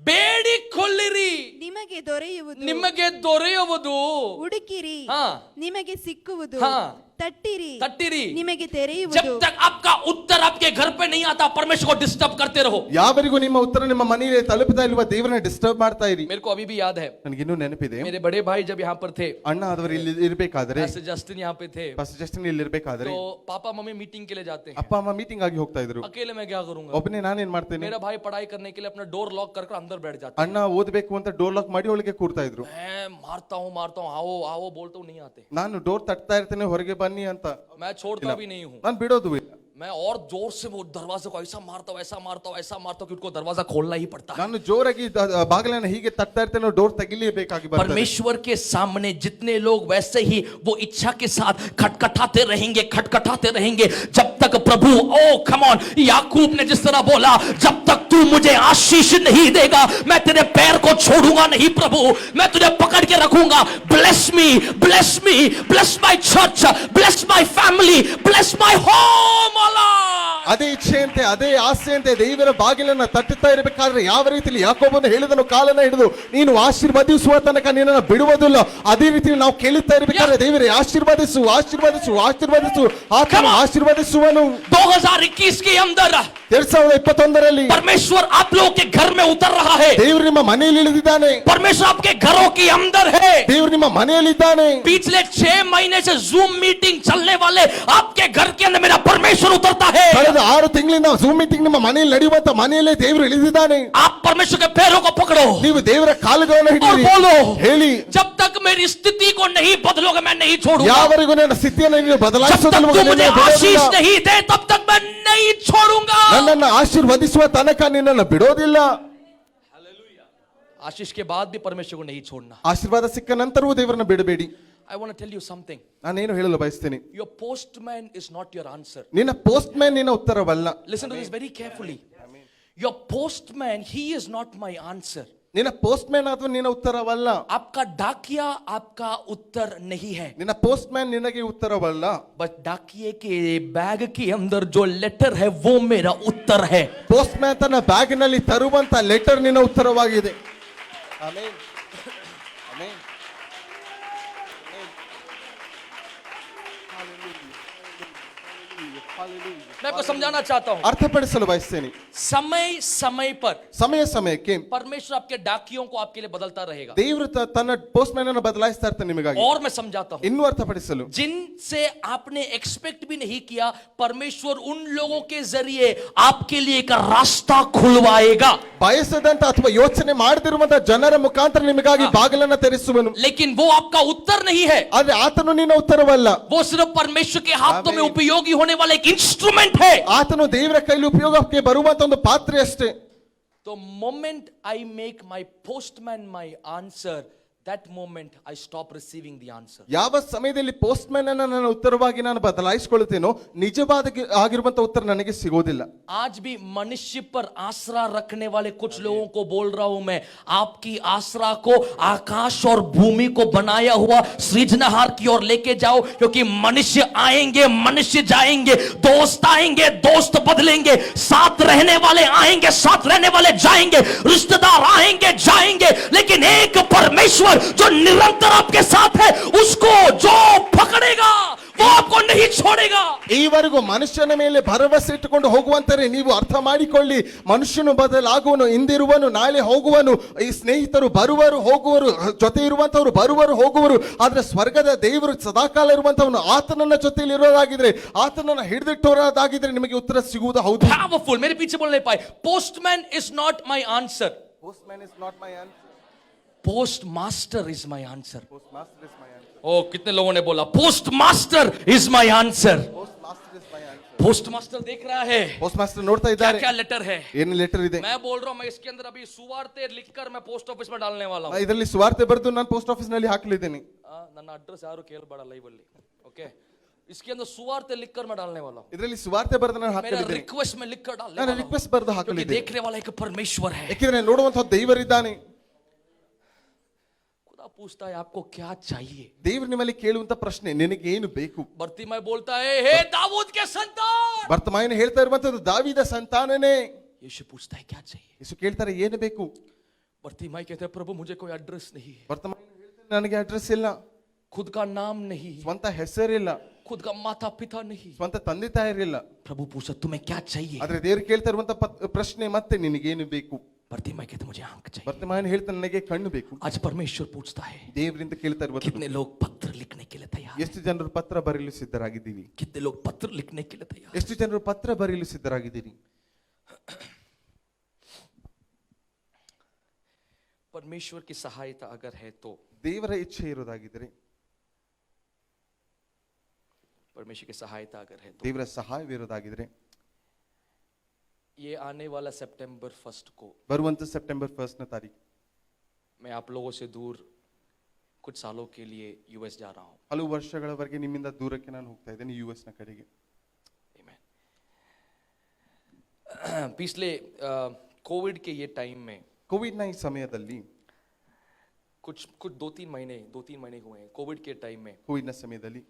[SPEAKER 1] ಬೇಡಿ ಕೊಳ್ಳಿರಿ
[SPEAKER 4] ನಿಮಗೆ ದೊರೆಯುವುದು,
[SPEAKER 1] ನಿಮಗೆ ದೊರೆಯುವುದು,
[SPEAKER 4] ಹುಡುಕಿರಿ
[SPEAKER 1] हाँ
[SPEAKER 4] ನಿಮಗೆ ಸಿಕ್ಕುವುದು,
[SPEAKER 1] हाँ
[SPEAKER 4] ತಟ್ಟಿರಿ
[SPEAKER 1] तट्टिरी।
[SPEAKER 4] ನಿಮಗೆ
[SPEAKER 1] जब
[SPEAKER 4] ತೆರೆಯುವುದು।
[SPEAKER 1] तक आपका उत्तर आपके घर पे नहीं आता परमेश्वर को डिस्टर्ब करते रहो।
[SPEAKER 2] ಯಾವರಿಗೂ ನಿಮ್ಮ ಉತ್ತರ ನಿಮ್ಮ ಮನೆಯಲ್ಲಿ ತಲುಪುತ್ತಾ ಇಲ್ವಾ ದೇವರನ್ನ ಡಿಸ್ಟರ್ಬ್ ಮಾಡ್ತಾ ಇರಿ।
[SPEAKER 1] मेरे को अभी भी याद है,
[SPEAKER 2] ನನಗಿನ್ನೂ ನೆನಪಿದೆ,
[SPEAKER 1] मेरे बड़े भाई जब यहाँ पर थे,
[SPEAKER 2] ಅಣ್ಣ ಆದವರು ಇಲ್ಲಿ ಇರಬೇಕಾದ್ರೆ,
[SPEAKER 1] ऐसे जस्टिन यहाँ पे थे,
[SPEAKER 2] ಫಸ್ಟ್ ಜಸ್ಟಿನ್ ಇಲ್ಲಿ ಇರಬೇಕಾದ್ರೆ
[SPEAKER 1] तो पापा मम्मी मीटिंग के लिए जाते हैं।
[SPEAKER 2] ಅಪ್ಪ ಅಮ್ಮ ಮೀಟಿಂಗ್ ಆಗಿ ಹೋಗ್ತಾ ಇದ್ರು।
[SPEAKER 1] अकेले मैं क्या करूंगा?
[SPEAKER 2] ಒಬ್ಬನೇ ನಾನೇನ್ ಮಾಡ್ತೇನೆ?
[SPEAKER 1] मेरा भाई पढ़ाई करने के लिए अपना डोर लॉक कर अंदर बैठ जाता
[SPEAKER 2] ಅಣ್ಣ ಓದ್ಬೇಕು ಅಂತ ಡೋರ್ ಲಾಕ್ ಮಾಡಿ ಒಳಗೆ ಕೂರ್ತಾ ಇದ್ರು।
[SPEAKER 1] मैं मारता हूँ आओ आओ बोलता हूँ, नहीं आते।
[SPEAKER 2] ನಾನು ಡೋರ್ ತಟ್ತಾ ಇರ್ತೇನೆ ಹೊರಗೆ ಬನ್ನಿ ಅಂತ,
[SPEAKER 1] मैं छोड़ता भी नहीं हूँ।
[SPEAKER 2] ನಾನು ಬಿಡೋದು ಇಲ್ಲ।
[SPEAKER 1] मैं और जोर से वो दरवाजे को ऐसा मारता हूँ कि उनको दरवाजा खोलना ही पड़ता है।
[SPEAKER 2] ನಾನು ಜೋರಾಗಿ ಬಾಗಿಲನ್ನ ಹೀಗೆ ತಟ್ತಾ ಇರ್ತೇನೆ, ಡೋರ್ ತೆಗಿಲೇಬೇಕಾಗಿ ಬರ್ತದೆ।
[SPEAKER 1] परमेश्वर के सामने जितने लोग वैसे ही वो इच्छा के साथ खटखटाते रहेंगे जब तक प्रभु, ओ कम ऑन, याकूब ने जिस तरह बोला, जब तक तू मुझे आशीष नहीं देगा मैं तेरे पैर को छोड़ूंगा नहीं प्रभु, मैं तुझे पकड़ के रखूंगा। Bless me, bless my church, bless my family, bless my home.
[SPEAKER 2] ಅದೇ ಇಚ್ಛೆಯಂತೆ ಅದೇ ಆಸೆಯಂತೆ ದೇವರ ಬಾಗಿಲನ್ನ ತಟ್ಟುತ್ತಾ ಇರಬೇಕಾದ್ರೆ ಯಾವ ರೀತಿಯಲ್ಲಿ ಯಾಕೋಬನು ಹೇಳಿದನು, ಕಾಲನ ಹಿಡಿದು ನೀನು ಆಶೀರ್ವದಿಸುವ ತನಕ ನಿನ್ನನ್ನು ಬಿಡುವುದಿಲ್ಲ, ಅದೇ ರೀತಿಯಲ್ಲಿ ನಾವು ಕೇಳುತ್ತಾ ಇರಬೇಕಾದ್ರೆ ದೇವರೇ ಆಶೀರ್ವದಿಸು ಆತನು ಆಶೀರ್ವದಿಸುವನು।
[SPEAKER 1] 2021 के अंदर
[SPEAKER 2] 2021ರಲ್ಲಿ
[SPEAKER 1] परमेश्वर आप लोगों के घर में उतर रहा है।
[SPEAKER 2] ದೇವರು ನಿಮ್ಮ ಮನೆಯಲ್ಲಿ ಇಳಿದಿದ್ದಾನೆ।
[SPEAKER 1] परमेश्वर आपके घरों के अंदर है।
[SPEAKER 2] ದೇವರು ನಿಮ್ಮ ಮನೆಯಲ್ಲಿದ್ದಾನೆ।
[SPEAKER 1] पिछले 6 महीने से जूम मीटिंग चलने वाले आपके घर के अंदर मेरा परमेश्वर उतरता है।
[SPEAKER 2] ಕಳೆದ 6 ತಿಂಗಳಿಂದ ಝೂಮ್ ಮೀಟಿಂಗ್ ನಿಮ್ಮ ಮನೆಯಲ್ಲಿ ನಡೆಯುವಂತ ಮನೆಯಲ್ಲೇ ದೇವರು ಇಳಿದಿದ್ದಾನೆ।
[SPEAKER 1] आप परमेश्वर के पैरों को पकड़ो,
[SPEAKER 2] ನೀವು ದೇವರ ಕಾಲುಗಳನ್ನು ಹಿಡಿಯಿರಿ,
[SPEAKER 1] बोलो,
[SPEAKER 2] ಹೇಳಿ,
[SPEAKER 1] जब तक मेरी स्थिति को नहीं बदलोगे मैं नहीं छोड़ूंगा।
[SPEAKER 2] ಯಾವರಿಗೂ ನನ್ನ ಸ್ಥಿತಿಯನ್ನು ನೀನು
[SPEAKER 1] जब तक
[SPEAKER 2] ಬದಲಾಯಿಸೋದಿಲ್ಲ,
[SPEAKER 1] तू मुझे आशीष नहीं दे तब तक मैं नहीं छोड़ूंगा।
[SPEAKER 2] ನನ್ನನ್ನು ಆಶೀರ್ವದಿಸುವ ತನಕ ನಿನ್ನನ್ನು ಬಿಡೋದಿಲ್ಲ।
[SPEAKER 1] आशीष के बाद भी परमेश्वर को नहीं छोड़ना।
[SPEAKER 2] ಆಶೀರ್ವಾದ ಸಿಕ್ಕ ನಂತರವೂ ದೇವರನ್ನ ಬಿಡಬೇಡಿ।
[SPEAKER 1] I want to tell you something.
[SPEAKER 2] ನಾನೇನು ಹೇಳಲು ಬಯಸ್ತೇನೆ,
[SPEAKER 1] Your postman is not your answer.
[SPEAKER 2] ನಿನ್ನ ಪೋಸ್ಟ್ ಮ್ಯಾನ್ ನಿನ್ನ ಉತ್ತರವಲ್ಲ।
[SPEAKER 1] Listen to this very carefully. Your postman, he is not my answer.
[SPEAKER 2] ನಿನ್ನ ಪೋಸ್ಟ್ ಮ್ಯಾನ್ ಅಥವಾ ನಿನ್ನ ಉತ್ತರವಲ್ಲ.
[SPEAKER 1] आपका डाकिया आपका उत्तर नहीं है,
[SPEAKER 2] ನಿನ್ನ ಪೋಸ್ಟ್ ಮ್ಯಾನ್ ನಿನಗೆ ಉತ್ತರವಲ್ಲ.
[SPEAKER 1] बस डाकिए के बैग के अंदर जो लेटर है वो मेरा उत्तर है.
[SPEAKER 2] ಪೋಸ್ಟ್ ಮ್ಯಾನ್ ತನ್ನ ಬ್ಯಾಗಿನಲ್ಲಿ ತರುವಂತ ಲೆಟರ್ ನಿನ್ನ ಉತ್ತರವಾಗಿದೆ. ಆಮೆನ್. ಆಮೆನ್.
[SPEAKER 1] मैं आपको समझाना चाहता हूं,
[SPEAKER 2] ಅರ್ಥಪಡಿಸಲು ಬಯಸ್ತೇನೆ.
[SPEAKER 1] समय समय पर
[SPEAKER 2] ಸಮಯ ಸಮಯಕ್ಕೆ
[SPEAKER 1] परमेश्वर आपके डाकियों को आपके लिए बदलता रहेगा.
[SPEAKER 2] ದೇವರು ತನ್ನ ಪೋಸ್ಟ್ ಮ್ಯಾನ್ ಅನ್ನು ಬದಲಾಯಿಸ್ತಾ ಇರ್ತಾನೆ ನಿಮಗಾಗಿ.
[SPEAKER 1] और मैं समझाता हूं,
[SPEAKER 2] ಇನ್ನೂ ಅರ್ಥಪಡಿಸಲು,
[SPEAKER 1] जिनसे आपने एक्सपेक्ट भी नहीं किया, परमेश्वर उन लोगों के जरिए आपके लिए एक रास्ता खुलवाएगा.
[SPEAKER 2] ಬಯಸದಂತ ಅಥವಾ ಯೋಚನೆ ಮಾಡದಿರುವಂತ ಜನರ ಮುಖಾಂತರ ನಿಮಗಾಗಿ ಬಾಗಿಲನ್ನ ತೆರೆಸುವನು.
[SPEAKER 1] लेकिन वो आपका उत्तर नहीं है,
[SPEAKER 2] ಆದ್ರೆ ಆತನು ನಿನ್ನ ಉತ್ತರವಲ್ಲ.
[SPEAKER 1] वो सिर्फ परमेश्वर के हाथों में
[SPEAKER 2] आमीन।
[SPEAKER 1] उपयोगी होने वाला एक इंस्ट्रूमेंट है.
[SPEAKER 2] ಆತನು ದೇವರ ಕೈಲಿ ಉಪಯೋಗಕ್ಕೆ ಬರುವಂತ ಒಂದು ಪಾತ್ರೆ ಅಷ್ಟೇ.
[SPEAKER 1] तो moment I make my postman my answer, that moment I stop receiving the answer.
[SPEAKER 2] ಯಾವ ಸಮಯದಲ್ಲಿ ಪೋಸ್ಟ್ ಮ್ಯಾನ್ ಅನ್ನ ನನ್ನ ಉತ್ತರವಾಗಿ ನಾನು ಬದಲಾಯಿಸಿಕೊಳ್ಳುತ್ತೇನೋ ನಿಜವಾದ ಆಗಿರುವಂತ ಉತ್ತರ ನನಗೆ ಸಿಗೋದಿಲ್ಲ.
[SPEAKER 1] आज भी मनुष्य पर आसरा रखने वाले कुछ लोगों को बोल रहा हूं मैं, आपकी आसरा को आकाश और भूमि को बनाया हुआ सृजनहार की ओर लेके जाओ, क्योंकि मनुष्य आएंगे मनुष्य जाएंगे, दोस्त आएंगे दोस्त बदलेंगे, साथ रहने वाले आएंगे साथ रहने वाले जाएंगे, रिश्तेदार आएंगे जाएंगे, लेकिन एक परमेश्वर जो निरंतर आपके साथ है, उसको जो पकड़ेगा वो आपको नहीं छोड़ेगा.
[SPEAKER 2] ಈವರೆಗೂ ಮನುಷ್ಯನ ಮೇಲೆ ಭರವಸೆ ಇಟ್ಟುಕೊಂಡು ಹೋಗುವಂತಾರೆ ನೀವು ಅರ್ಥ ಮಾಡಿಕೊಳ್ಳಿ. ಮನುಷ್ಯನು ಬದಲಾಗುವನು, ಇಂದಿರುವನು ನಾಳೆ ಹೋಗುವನು. ಈ ಸ್ನೇಹಿತರು ಬರುವರು ಹೋಗುವರು, ಜೊತೆ ಇರುವಂತವರು ಬರುವರು ಹೋಗುವರು. ಆದ್ರೆ ಸ್ವರ್ಗದ ದೇವರು ಸದಾಕಾಲ ಇರುವಂತವನು, ಆತನನ್ನ ಜೊತೆಯಲ್ಲಿ ಇರೋದಾಗಿದ್ರೆ, ಆತನನ್ನ ಹಿಡಿದಿಟ್ಟೋದಾಗಿದ್ರೆ ನಿಮಗೆ ಉತ್ತರ ಸಿಗುವುದು ಹೌದು.
[SPEAKER 1] Powerful. मेरे पीछे बोल नहीं पाए. Postman is not my answer.
[SPEAKER 2] Postman is not my answer.
[SPEAKER 1] Post master is my answer.
[SPEAKER 2] Postmaster is my answer.
[SPEAKER 1] ओ कितने लोगों ने बोला post master is my answer.
[SPEAKER 2] Postmaster is my answer.
[SPEAKER 1] Post master देख रहा है
[SPEAKER 2] ಪೋಸ್ಟ್ ಮಾಸ್ಟರ್ ನೋಡ್ತಾ
[SPEAKER 1] क्या
[SPEAKER 2] ಇದ್ದಾರೆ,
[SPEAKER 1] क्या लेटर है.
[SPEAKER 2] ಏನು ಲೆಟರ್ ಇದೆ.
[SPEAKER 1] मैं बोल रहा हूं, मैं इसके अंदर अभी सुवार्ते लिखकर मैं पोस्ट ऑफिस में डालने वाला हूं.
[SPEAKER 2] ಇದರಲ್ಲಿ ಸುವಾರ್ತೆ ಬರೆದು ನಾನು ಪೋಸ್ಟ್ ಆಫೀಸ್ ನಲ್ಲಿ ಹಾಕಲಿದ್ದೇನೆ.
[SPEAKER 1] ನನ್ನ ಅಡ್ರೆಸ್ ಯಾರು ಕೇಳಬೇಡ ಲೈವ್ ಅಲ್ಲಿ. ಓಕೆ, इसके अंदर सुवार्ते लिखकर मैं डालने वाला हूं.
[SPEAKER 2] ಇದರಲ್ಲಿ ಸುವಾರ್ತೆ ಬರೆದು ನಾನು
[SPEAKER 1] मेरा
[SPEAKER 2] ಹಾಕಲಿದ್ದೇನೆ.
[SPEAKER 1] रिक्वेस्ट में लिखकर डालने
[SPEAKER 2] ನಾನು
[SPEAKER 1] वाला हूं.
[SPEAKER 2] ರಿಕ್ವೆಸ್ಟ್ ಬರೆದು
[SPEAKER 1] क्योंकि
[SPEAKER 2] ಹಾಕಲಿದ್ದೇನೆ.
[SPEAKER 1] देखने वाला एक परमेश्वर है.
[SPEAKER 2] ಯಾಕೆಂದ್ರೆ ನೋಡುವಂತ ದೇವರಿದ್ದಾನೆ.
[SPEAKER 1] खुदा पूछता है आपको क्या चाहिए.
[SPEAKER 2] ದೇವರು ನಿಮ್ಮಲ್ಲಿ ಕೇಳುವಂತ ಪ್ರಶ್ನೆ, ನಿನಗೆ ಏನು ಬೇಕು.
[SPEAKER 1] बर्तिमाई बोलता है हे दाऊद के संतान.
[SPEAKER 2] ವರ್ತಮಾನ ಹೇಳ್ತಾ ಇರುವಂತದ್ದು ದಾವೀದ ಸಂತಾನನೇ.
[SPEAKER 1] यीशु पूछता है क्या चाहिए.
[SPEAKER 2] ಯೇಸು ಕೇಳ್ತಾರೆ ಏನು ಬೇಕು.
[SPEAKER 1] बर्तिमाई कहते हैं प्रभु मुझे कोई एड्रेस नहीं है,
[SPEAKER 2] ವರ್ತಮಾನ ಹೇಳ್ತಾರೆ ನನಗೆ ಅಡ್ರೆಸ್ ಇಲ್ಲ,
[SPEAKER 1] खुद का नाम नहीं,
[SPEAKER 2] ಸ್ವಂತ ಹೆಸರಿಲ್ಲ,
[SPEAKER 1] खुद का माता पिता नहीं.
[SPEAKER 2] ಸ್ವಂತ ತಂದೆ ತಾಯರಿಲ್ಲ.
[SPEAKER 1] प्रभु पूछा तुम्हें क्या चाहिए.
[SPEAKER 2] ಆದ್ರೆ ದೇವರು ಕೇಳ್ತಾ ಇರುವಂತ ಪ್ರಶ್ನೆ ಮತ್ತೆ ನಿನಗೇನು ಬೇಕು.
[SPEAKER 1] बर्तिमाई कहते मुझे आंख चाहिए.
[SPEAKER 2] ವರ್ತಮಾನ ಹೇಳ್ತಾನೆ ನನಗೆ ಕಣ್ಣು ಬೇಕು.
[SPEAKER 1] आज परमेश्वर पूछता है
[SPEAKER 2] ದೇವರಿಂದ ಕೇಳ್ತಾ ಇರುವಂತ
[SPEAKER 1] कितने लोग पत्र लिखने के लिए तैयार,
[SPEAKER 2] ಎಷ್ಟು ಜನರು ಪತ್ರ ಬರೆಯಲು ಸಿದ್ಧರಾಗಿದ್ದೀವಿ.
[SPEAKER 1] कितने लोग पत्र लिखने के लिए तैयार.
[SPEAKER 2] ಎಷ್ಟು ಜನರು ಪತ್ರ ಬರೆಯಲು ಸಿದ್ಧರಾಗಿದ್ದೀರಿ.
[SPEAKER 1] परमेश्वर की सहायता अगर है तो,
[SPEAKER 2] ದೇವರ ಇಚ್ಛೆ ಇರೋದಾಗಿದ್ರೆ,
[SPEAKER 1] परमेश्वर की सहायता अगर है तो,
[SPEAKER 2] ದೇವರ ಸಹಾಯವಿರೋದಾಗಿದ್ರೆ,
[SPEAKER 1] ये आने वाला सितंबर 1 को
[SPEAKER 2] ಬರುವಂತ ಸೆಪ್ಟೆಂಬರ್ 1ನೇ ತಾರೀಕು
[SPEAKER 1] मैं आप लोगों से दूर कुछ सालों के लिए यूएस जा रहा हूं.
[SPEAKER 2] ಹಲವು ವರ್ಷಗಳವರೆಗೆ ನಿಮ್ಮಿಂದ ದೂರಕ್ಕೆ ನಾನು ಹೋಗ್ತಾ ಇದ್ದೇನೆ, ಯುಎಸ್ ನ ಕಡೆಗೆ.
[SPEAKER 1] Amen. पिछले कोविड के ये टाइम में
[SPEAKER 2] ಕೋವಿಡ್ ನ ಈ ಸಮಯದಲ್ಲಿ,
[SPEAKER 1] कुछ 2-3 महीने हुए हैं. कोविड के टाइम में
[SPEAKER 2] ಕೋವಿಡ್ ನ ಸಮಯದಲ್ಲಿ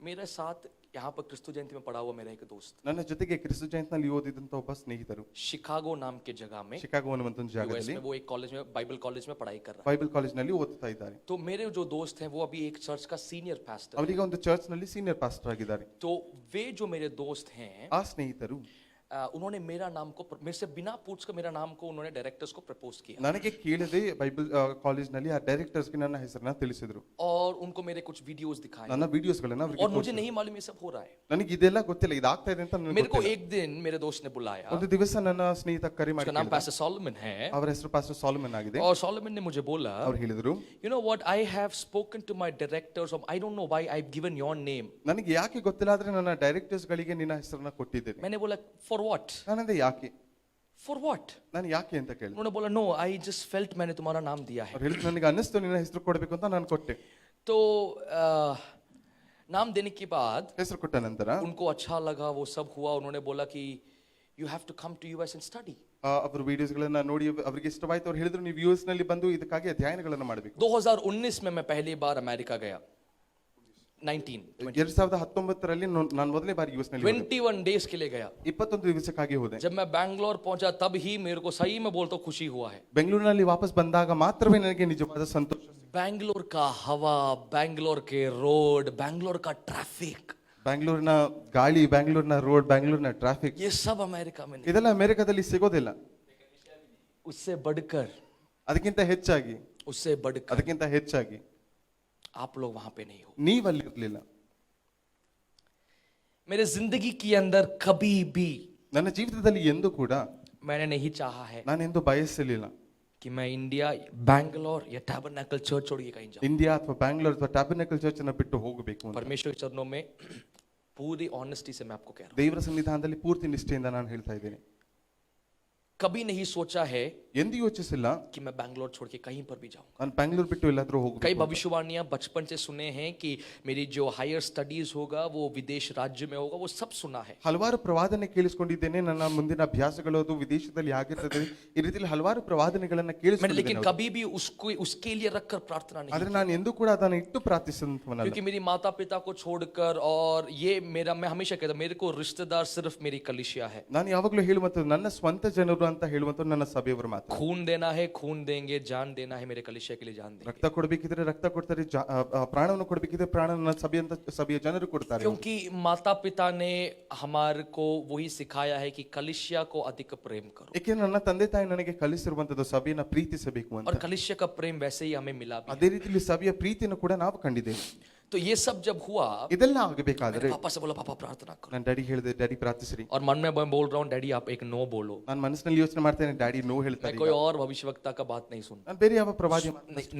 [SPEAKER 1] मेरे साथ यहाँ पर क्रिस्तु जयंती में पढ़ा हुआ मेरा एक दोस्त,
[SPEAKER 2] ನನ್ನ ಜೊತೆಗೆ ಕ್ರಿಸ್ತು ಜಯಂತಿನಲ್ಲಿ ಓದಿದಂತ ಒಬ್ಬ ಸ್ನೇಹಿತರು
[SPEAKER 1] शिकागो नाम के जगह में
[SPEAKER 2] ಶಿಕಾಗೋ ಅನ್ನುವಂತ ಒಂದು
[SPEAKER 1] यूएस
[SPEAKER 2] ಜಾಗದಲ್ಲಿ
[SPEAKER 1] में, वो एक कॉलेज में, बाइबल कॉलेज में पढ़ाई कर रहा है.
[SPEAKER 2] ಬೈಬಲ್ ಕಾಲೇಜ್ ನಲ್ಲಿ ಓದ್ತಾ ಇದ್ದಾರೆ.
[SPEAKER 1] तो मेरे जो दोस्त हैं वो अभी एक चर्च का सीनियर पास्टर.
[SPEAKER 2] ಅವರಿಗೆ ಒಂದು ಚರ್ಚ್ ನಲ್ಲಿ ಸೀನಿಯರ್ ಪಾಸ್ಟರ್ ಆಗಿದ್ದಾರೆ.
[SPEAKER 1] तो वे जो मेरे दोस्त हैं,
[SPEAKER 2] ಆ ಸ್ನೇಹಿತರು
[SPEAKER 1] उन्होंने मेरा नाम को, मेरे से बिना पूछकर मेरा नाम को उन्होंने डायरेक्टर्स को प्रपोज किया.
[SPEAKER 2] ನನಗೆ ಕೇಳದೆ ಬೈಬಲ್ ಕಾಲೇಜ್ ನಲ್ಲಿ ಆ ಡೈರೆಕ್ಟರ್ಸ್ ಗೆ ನನ್ನ ಹೆಸರನ್ನ ತಿಳಿಸಿದ್ರು.
[SPEAKER 1] और उनको मेरे कुछ वीडियोस दिखाए.
[SPEAKER 2] ನನ್ನ ವಿಡಿಯೋಸ್ ಗಳನ್ನ ಅವರಿಗೆ
[SPEAKER 1] और मुझे नहीं मालूम ये सब हो रहा है.
[SPEAKER 2] ನನಗೆ ಇದೆಲ್ಲ ಗೊತ್ತಿಲ್ಲ, ಇದಾಗ್ತಾ ಇದೆ ಅಂತ ನನಗೆ
[SPEAKER 1] मेरे को
[SPEAKER 2] ಗೊತ್ತಿಲ್ಲ.
[SPEAKER 1] एक दिन मेरे दोस्त ने बुलाया.
[SPEAKER 2] ಒಂದು ದಿವಸ ನನ್ನ ಸ್ನೇಹಿತ ಕರೆ ಮಾಡಿ
[SPEAKER 1] उसका नाम पास्टर सॉलोमन है.
[SPEAKER 2] ಅವರ ಹೆಸರು ಪಾಸ್ಟರ್ ಸಾಲಮನ್ ಆಗಿದೆ.
[SPEAKER 1] और सॉलोमन ने मुझे बोला,
[SPEAKER 2] ಅವ್ರು ಹೇಳಿದ್ರು,
[SPEAKER 1] you know what, I have spoken to my directors of, I don't know why I've given your name.
[SPEAKER 2] ನನಗೆ ಯಾಕೆ ಗೊತ್ತಿಲ್ಲ, ಆದ್ರೆ ನನ್ನ ಡೈರೆಕ್ಟರ್ಸ್ ಗಳಿಗೆ ನಿನ್ನ ಹೆಸರನ್ನ ಕೊಟ್ಟಿದ್ದೇನೆ.
[SPEAKER 1] मैंने बोला for what.
[SPEAKER 2] ನಾನಂದೆ ಯಾಕೆ,
[SPEAKER 1] for what.
[SPEAKER 2] ನಾನು ಯಾಕೆ ಅಂತ ಕೇಳಿದೆ.
[SPEAKER 1] उन्होंने बोला no, I just felt मैंने तुम्हारा नाम दिया है.
[SPEAKER 2] ಅವ್ರು ಹೇಳಿದ್ರು ನನಗೆ ಅನ್ನಿಸ್ತು ನಿನ್ನ ಹೆಸರು ಕೊಡಬೇಕು ಅಂತ ನಾನು ಕೊಟ್ಟೆ.
[SPEAKER 1] तो नाम देने के बाद
[SPEAKER 2] ಹೆಸರು ಕೊಟ್ಟ ನಂತರ
[SPEAKER 1] उनको अच्छा लगा, वो सब हुआ. उन्होंने बोला कि you have to come to US and study.
[SPEAKER 2] ಅವರು ವಿಡಿಯೋಸ್ಗಳನ್ನ ನೋಡಿ ಅವರಿಗೆ ಇಷ್ಟವಾಯ್ತು. ಅವ್ರು ಹೇಳಿದ್ರು ನೀವು ಯುಎಸ್ ನಲ್ಲಿ ಬಂದು ಇದಕ್ಕಾಗಿ ಅಧ್ಯಯನಗಳನ್ನ ಮಾಡಬೇಕು.
[SPEAKER 1] 2019 में मैं पहली बार अमेरिका गया.
[SPEAKER 2] 2019ರಲ್ಲಿ ನಾನು ಮೊದಲನೇ ಬಾರಿ ಯುಎಸ್ ನಲ್ಲಿ
[SPEAKER 1] 21 डेज के लिए गया.
[SPEAKER 2] 21 ದಿವಸಕ್ಕಾಗಿ ಹೋದೆ.
[SPEAKER 1] जब मैं बैंगलोर पहुंचा तब ही मेरे को सही में बोलता हूं खुशी हुआ है.
[SPEAKER 2] ಬೆಂಗಳೂರಿನಲ್ಲಿ ವಾಪಸ್ ಬಂದಾಗ ಮಾತ್ರವೇ ನನಗೆ ನಿಜವಾದ ಸಂತೋಷ.
[SPEAKER 1] बैंगलोर का हवा, बैंगलोर के रोड, बैंगलोर का ट्रैफिक,
[SPEAKER 2] ಬ್ಯಾಂಗ್ಳೂರಿನ ಗಾಳಿ, ಬ್ಯಾಂಗ್ಳೂರಿನ ರೋಡ್, ಬ್ಯಾಂಗ್ಳೂರಿನ ಟ್ರಾಫಿಕ್,
[SPEAKER 1] ये सब अमेरिका में नहीं.
[SPEAKER 2] ಇದೆಲ್ಲ ಅಮೆರಿಕದಲ್ಲಿ ಸಿಗೋದಿಲ್ಲ.
[SPEAKER 1] उससे बढ़कर,
[SPEAKER 2] ಅದಕ್ಕಿಂತ ಹೆಚ್ಚಾಗಿ,
[SPEAKER 1] उससे बढ़कर
[SPEAKER 2] ಅದಕ್ಕಿಂತ ಹೆಚ್ಚಾಗಿ
[SPEAKER 1] आप लोग वहां पे नहीं हो.
[SPEAKER 2] ನೀವಲ್ಲಿ ಇರ್ಲಿಲ್ಲ.
[SPEAKER 1] मेरे जिंदगी के अंदर कभी भी
[SPEAKER 2] ನನ್ನ ಜೀವಿತದಲ್ಲಿ ಎಂದೂ ಕೂಡ
[SPEAKER 1] मैंने नहीं चाहा है
[SPEAKER 2] ನಾನೆಂದೂ ಬಯಸಲಿಲ್ಲ
[SPEAKER 1] कि मैं इंडिया, बैंगलोर या टैबरनेकल चर्च छोड़ के कहीं जाऊं.
[SPEAKER 2] ಇಂಡಿಯಾ ಅಥವಾ ಬ್ಯಾಂಗ್ಳೂರ್ ಅಥವಾ ಟ್ಯಾಬರ್ನೆಕಲ್ ಚರ್ಚ್ ಅನ್ನ ಬಿಟ್ಟು ಹೋಗಬೇಕು ಅಂತ.
[SPEAKER 1] परमेश्वर के चरणों में पूरी ऑनेस्टी से मैं आपको कह रहा हूं,
[SPEAKER 2] ದೇವರ ಸನ್ನಿಧಾನದಲ್ಲಿ ಪೂರ್ತಿ ನಿಷ್ಠೆಯಿಂದ ನಾನು ಹೇಳ್ತಾ ಇದ್ದೇನೆ.
[SPEAKER 1] कभी नहीं सोचा है
[SPEAKER 2] ಎಂದು ಯೋಚಿಸಿಲ್ಲ
[SPEAKER 1] कि मैं बैंगलोर छोड़ के कहीं पर भी जाऊं.
[SPEAKER 2] ನಾನು ಬ್ಯಾಂಗ್ಳೂರ್ ಬಿಟ್ಟು ಎಲ್ಲಾದ್ರೂ
[SPEAKER 1] कई
[SPEAKER 2] ಹೋಗಬೇಕು.
[SPEAKER 1] भविष्यवाणियां बचपन से सुने हैं कि मेरी जो हायर स्टडीज होगा वो विदेश राज्य में होगा, वो सब सुना है.
[SPEAKER 2] ಹಲವಾರು ಪ್ರವಾದನೆ ಕೇಳಿಸಿಕೊಂಡಿದ್ದೇನೆ. ನನ್ನ ಮುಂದಿನ ಅಭ್ಯಾಸಗಳು ಅದು ವಿದೇಶದಲ್ಲಿ ಆಗಿರ್ತದೆ. ಈ ರೀತಿಯಲ್ಲಿ ಹಲವಾರು ಪ್ರವಾದನೆಗಳನ್ನ
[SPEAKER 1] मैंने
[SPEAKER 2] ಕೇಳಿಸಿಕೊಂಡಿದ್ದೇನೆ.
[SPEAKER 1] लेकिन कभी भी उसके लिए रखकर प्रार्थना नहीं
[SPEAKER 2] ಆದ್ರೆ ನಾನು ಎಂದೂ ಕೂಡ ಅದನ್ನ ಇಟ್ಟು ಪ್ರಾರ್ಥಿಸಿದಂತವನಲ್ಲ.
[SPEAKER 1] क्योंकि मेरी माता पिता को छोड़कर, और ये मेरा, मैं हमेशा कहता मेरे को रिश्तेदार सिर्फ मेरी कलिसिया है.
[SPEAKER 2] ನಾನು ಯಾವಾಗಲೂ ಹೇಳುವಂತದ್ದು ನನ್ನ ಸ್ವಂತ ಜನರು ಅಂತ ಹೇಳುವಂತ ನನ್ನ ಸಭೆಯವರು ಮಾತ್ರ.
[SPEAKER 1] खून देना है खून देंगे, जान देना है मेरे कलिसिया के लिए जान देंगे.
[SPEAKER 2] ರಕ್ತ ಕೊಡಬೇಕಿದ್ರೆ ರಕ್ತ ಕೊಡ್ತಾರೆ, ಪ್ರಾಣವನ್ನು ಕೊಡಬೇಕಿದ್ರೆ ಪ್ರಾಣವನ್ನು ಸಭೆಯ ಜನರು ಕೊಡ್ತಾರೆ.
[SPEAKER 1] क्योंकि माता पिता ने हमारे को वही सिखाया है कि कलिसिया को अधिक प्रेम करो.
[SPEAKER 2] ಏಕೆಂದ್ರೆ ನನ್ನ ತಂದೆ ತಾಯಿ ನನಗೆ ಕಲಿಸಿರುವಂತದ್ದು ಸಭೆಯನ್ನ ಪ್ರೀತಿಸಬೇಕು ಅಂತ.
[SPEAKER 1] और कलिसिया का प्रेम वैसे ही हमें मिला भी.
[SPEAKER 2] ಅದೇ ರೀತಿಯಲ್ಲಿ ಸಭೆಯ ಪ್ರೀತಿಯನ್ನು ಕೂಡ ನಾವು ಕಂಡಿದ್ದೇವೆ.
[SPEAKER 1] तो ये सब जब हुआ,
[SPEAKER 2] ಇದೆಲ್ಲ ಆಗಬೇಕಾದ್ರೆ
[SPEAKER 1] पापा से बोला पापा प्रार्थना करो.
[SPEAKER 2] ನಾನು ಡ್ಯಾಡಿ ಹೇಳಿದೆ, ಡ್ಯಾಡಿ ಪ್ರಾರ್ಥಿಸ್ರಿ.
[SPEAKER 1] और मन में मैं बोल रहा हूँ डैडी आप एक नो बोलो.
[SPEAKER 2] ನಾನು ಮನಸ್ಸಿನಲ್ಲಿ ಯೋಚನೆ ಮಾಡ್ತೇನೆ, ಡ್ಯಾಡಿ ನೋ ಹೇಳ್ತಾರೆ.
[SPEAKER 1] मैं कोई और भविष्यवक्ता का बात नहीं सुनता.
[SPEAKER 2] ನಾನು ಬೇರೆ ಯಾವ ಪ್ರವಾದಿ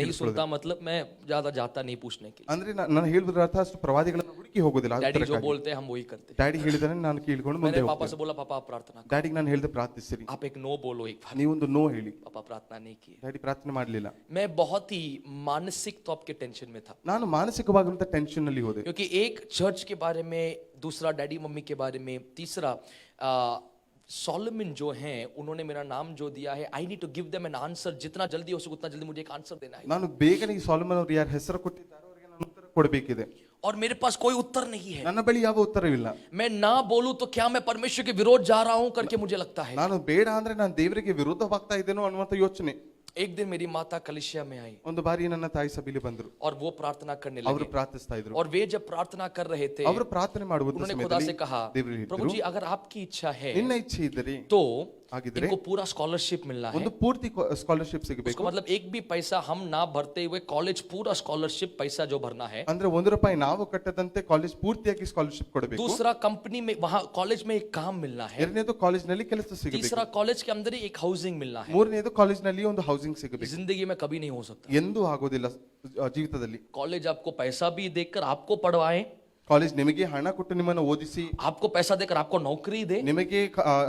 [SPEAKER 1] नहीं सुनता मतलब मैं ज्यादा जाता नहीं पूछने के लिए.
[SPEAKER 2] ಅಂದ್ರೆ ನಾನು ಹೇಳಿದ್ರ ಅರ್ಥ ಅಷ್ಟು ಪ್ರವಾದಿಗಳನ್ನು ಹುಡುಕಿ ಹೋಗೋದಿಲ್ಲ.
[SPEAKER 1] डैडी जो बोलते हैं हम वही करते.
[SPEAKER 2] ಡ್ಯಾಡಿ ಹೇಳಿದಾನೆ ನಾನು ಕೇಳಿಕೊಂಡು ಮುಂದೆ
[SPEAKER 1] मैंने पापा
[SPEAKER 2] ಹೋಗ್ತೇನೆ.
[SPEAKER 1] से बोला पापा आप प्रार्थना करो.
[SPEAKER 2] ಡ್ಯಾಡಿಗೆ ನಾನು ಹೇಳಿದೆ ಪ್ರಾರ್ಥಿಸ್ರಿ.
[SPEAKER 1] आप एक नो बोलो एक बार.
[SPEAKER 2] ನೀವೊಂದು ನೋ ಹೇಳಿ.
[SPEAKER 1] पापा प्रार्थना नहीं की.
[SPEAKER 2] ಡ್ಯಾಡಿ ಪ್ರಾರ್ಥನೆ ಮಾಡಲಿಲ್ಲ.
[SPEAKER 1] मैं बहुत ही मानसिक तौर के टेंशन में था,
[SPEAKER 2] ನಾನು ಮಾನಸಿಕವಾದಂತ ಟೆನ್ಷನ್ ನಲ್ಲಿ ಹೋದೆ.
[SPEAKER 1] क्योंकि एक चर्च के बारे में, दूसरा डैडी मम्मी के बारे में, तीसरा सोलोमन जो हैं उन्होंने मेरा नाम जो दिया है, I need to give them an answer. जितना जल्दी हो सके उतना जल्दी मुझे एक आंसर देना है.
[SPEAKER 2] ನಾನು ಬೇಗನೆ ಈ ಸಾಲಮನ್ ಅವರು ಯಾರು ಹೆಸರು ಕೊಟ್ಟಿದ್ದಾರೋ ಅವರಿಗೆ ನಾನು ಉತ್ತರ ಕೊಡಬೇಕಿದೆ.
[SPEAKER 1] और मेरे पास कोई उत्तर नहीं है.
[SPEAKER 2] ನನ್ನ ಬಳಿ ಯಾವ ಉತ್ತರವಿಲ್ಲ.
[SPEAKER 1] मैं ना बोलूं तो क्या मैं परमेश्वर के विरोध जा रहा हूं करके मुझे लगता है.
[SPEAKER 2] ನಾನು ಬೇಡ ಅಂದ್ರೆ ನಾನು ದೇವರಿಗೆ ವಿರುದ್ಧವಾಗ್ತಾ ಇದ್ದೇನೋ ಅನ್ನುವಂತ ಯೋಚನೆ.
[SPEAKER 1] एक दिन मेरी माता कलिसिया में आई
[SPEAKER 2] ಒಂದು ಬಾರಿ ನನ್ನ ತಾಯಿ ಸಭೆಯಲ್ಲಿ ಬಂದರು.
[SPEAKER 1] और वो प्रार्थना करने
[SPEAKER 2] ಅವರು
[SPEAKER 1] लगे.
[SPEAKER 2] ಪ್ರಾರ್ಥಿಸ್ತಾ ಇದ್ರು.
[SPEAKER 1] और वे जब प्रार्थना कर रहे थे,
[SPEAKER 2] ಅವರು ಪ್ರಾರ್ಥನೆ ಮಾಡುವ
[SPEAKER 1] उन्होंने खुदा से
[SPEAKER 2] ಸಮಯದಲ್ಲಿ
[SPEAKER 1] कहा
[SPEAKER 2] ದೇವರಿಗೆ
[SPEAKER 1] प्रभु
[SPEAKER 2] ಹೇಳಿದ್ರು,
[SPEAKER 1] जी अगर आपकी इच्छा है
[SPEAKER 2] ನಿನ್ನ ಇಚ್ಛೆ ಇದ್ದರೆ
[SPEAKER 1] तो
[SPEAKER 2] ಆಗಿದ್ರೆ
[SPEAKER 1] इनको पूरा स्कॉलरशिप मिलना है.
[SPEAKER 2] ಒಂದು ಪೂರ್ತಿ ಸ್ಕಾಲರ್ಶಿಪ್
[SPEAKER 1] उसका
[SPEAKER 2] ಸಿಗಬೇಕು.
[SPEAKER 1] मतलब एक भी पैसा हम ना भरते हुए कॉलेज पूरा स्कॉलरशिप पैसा जो भरना है.
[SPEAKER 2] ಅಂದ್ರೆ ₹1 ನಾವು ಕಟ್ಟದಂತೆ ಕಾಲೇಜ್ ಪೂರ್ತಿಯಾಗಿ ಸ್ಕಾಲರ್ಶಿಪ್ ಕೊಡಬೇಕು.
[SPEAKER 1] दूसरा कंपनी में वहां कॉलेज में एक काम मिलना है.
[SPEAKER 2] ಎರಡನೇದು ಕಾಲೇಜ್ ನಲ್ಲಿ ಕೆಲಸ ಸಿಗಬೇಕು.
[SPEAKER 1] तीसरा कॉलेज के अंदर ही एक हाउसिंग मिलना है.
[SPEAKER 2] ಮೂರನೇದು ಕಾಲೇಜ್ ನಲ್ಲಿ ಒಂದು ಹೌಸಿಂಗ್ ಸಿಗಬೇಕು.
[SPEAKER 1] जिंदगी में कभी नहीं हो सकता.
[SPEAKER 2] ಎಂದೂ ಆಗೋದಿಲ್ಲ ಜೀವಿತದಲ್ಲಿ.
[SPEAKER 1] कॉलेज आपको पैसा भी देकर आपको पढ़वाए,
[SPEAKER 2] ಕಾಲೇಜ್ ನಿಮಗೆ ಹಣ ಕೊಟ್ಟು ನಿಮ್ಮನ್ನು ಓದಿಸಿ,
[SPEAKER 1] आपको पैसा देकर आपको नौकरी दे,
[SPEAKER 2] ನಿಮಗೆ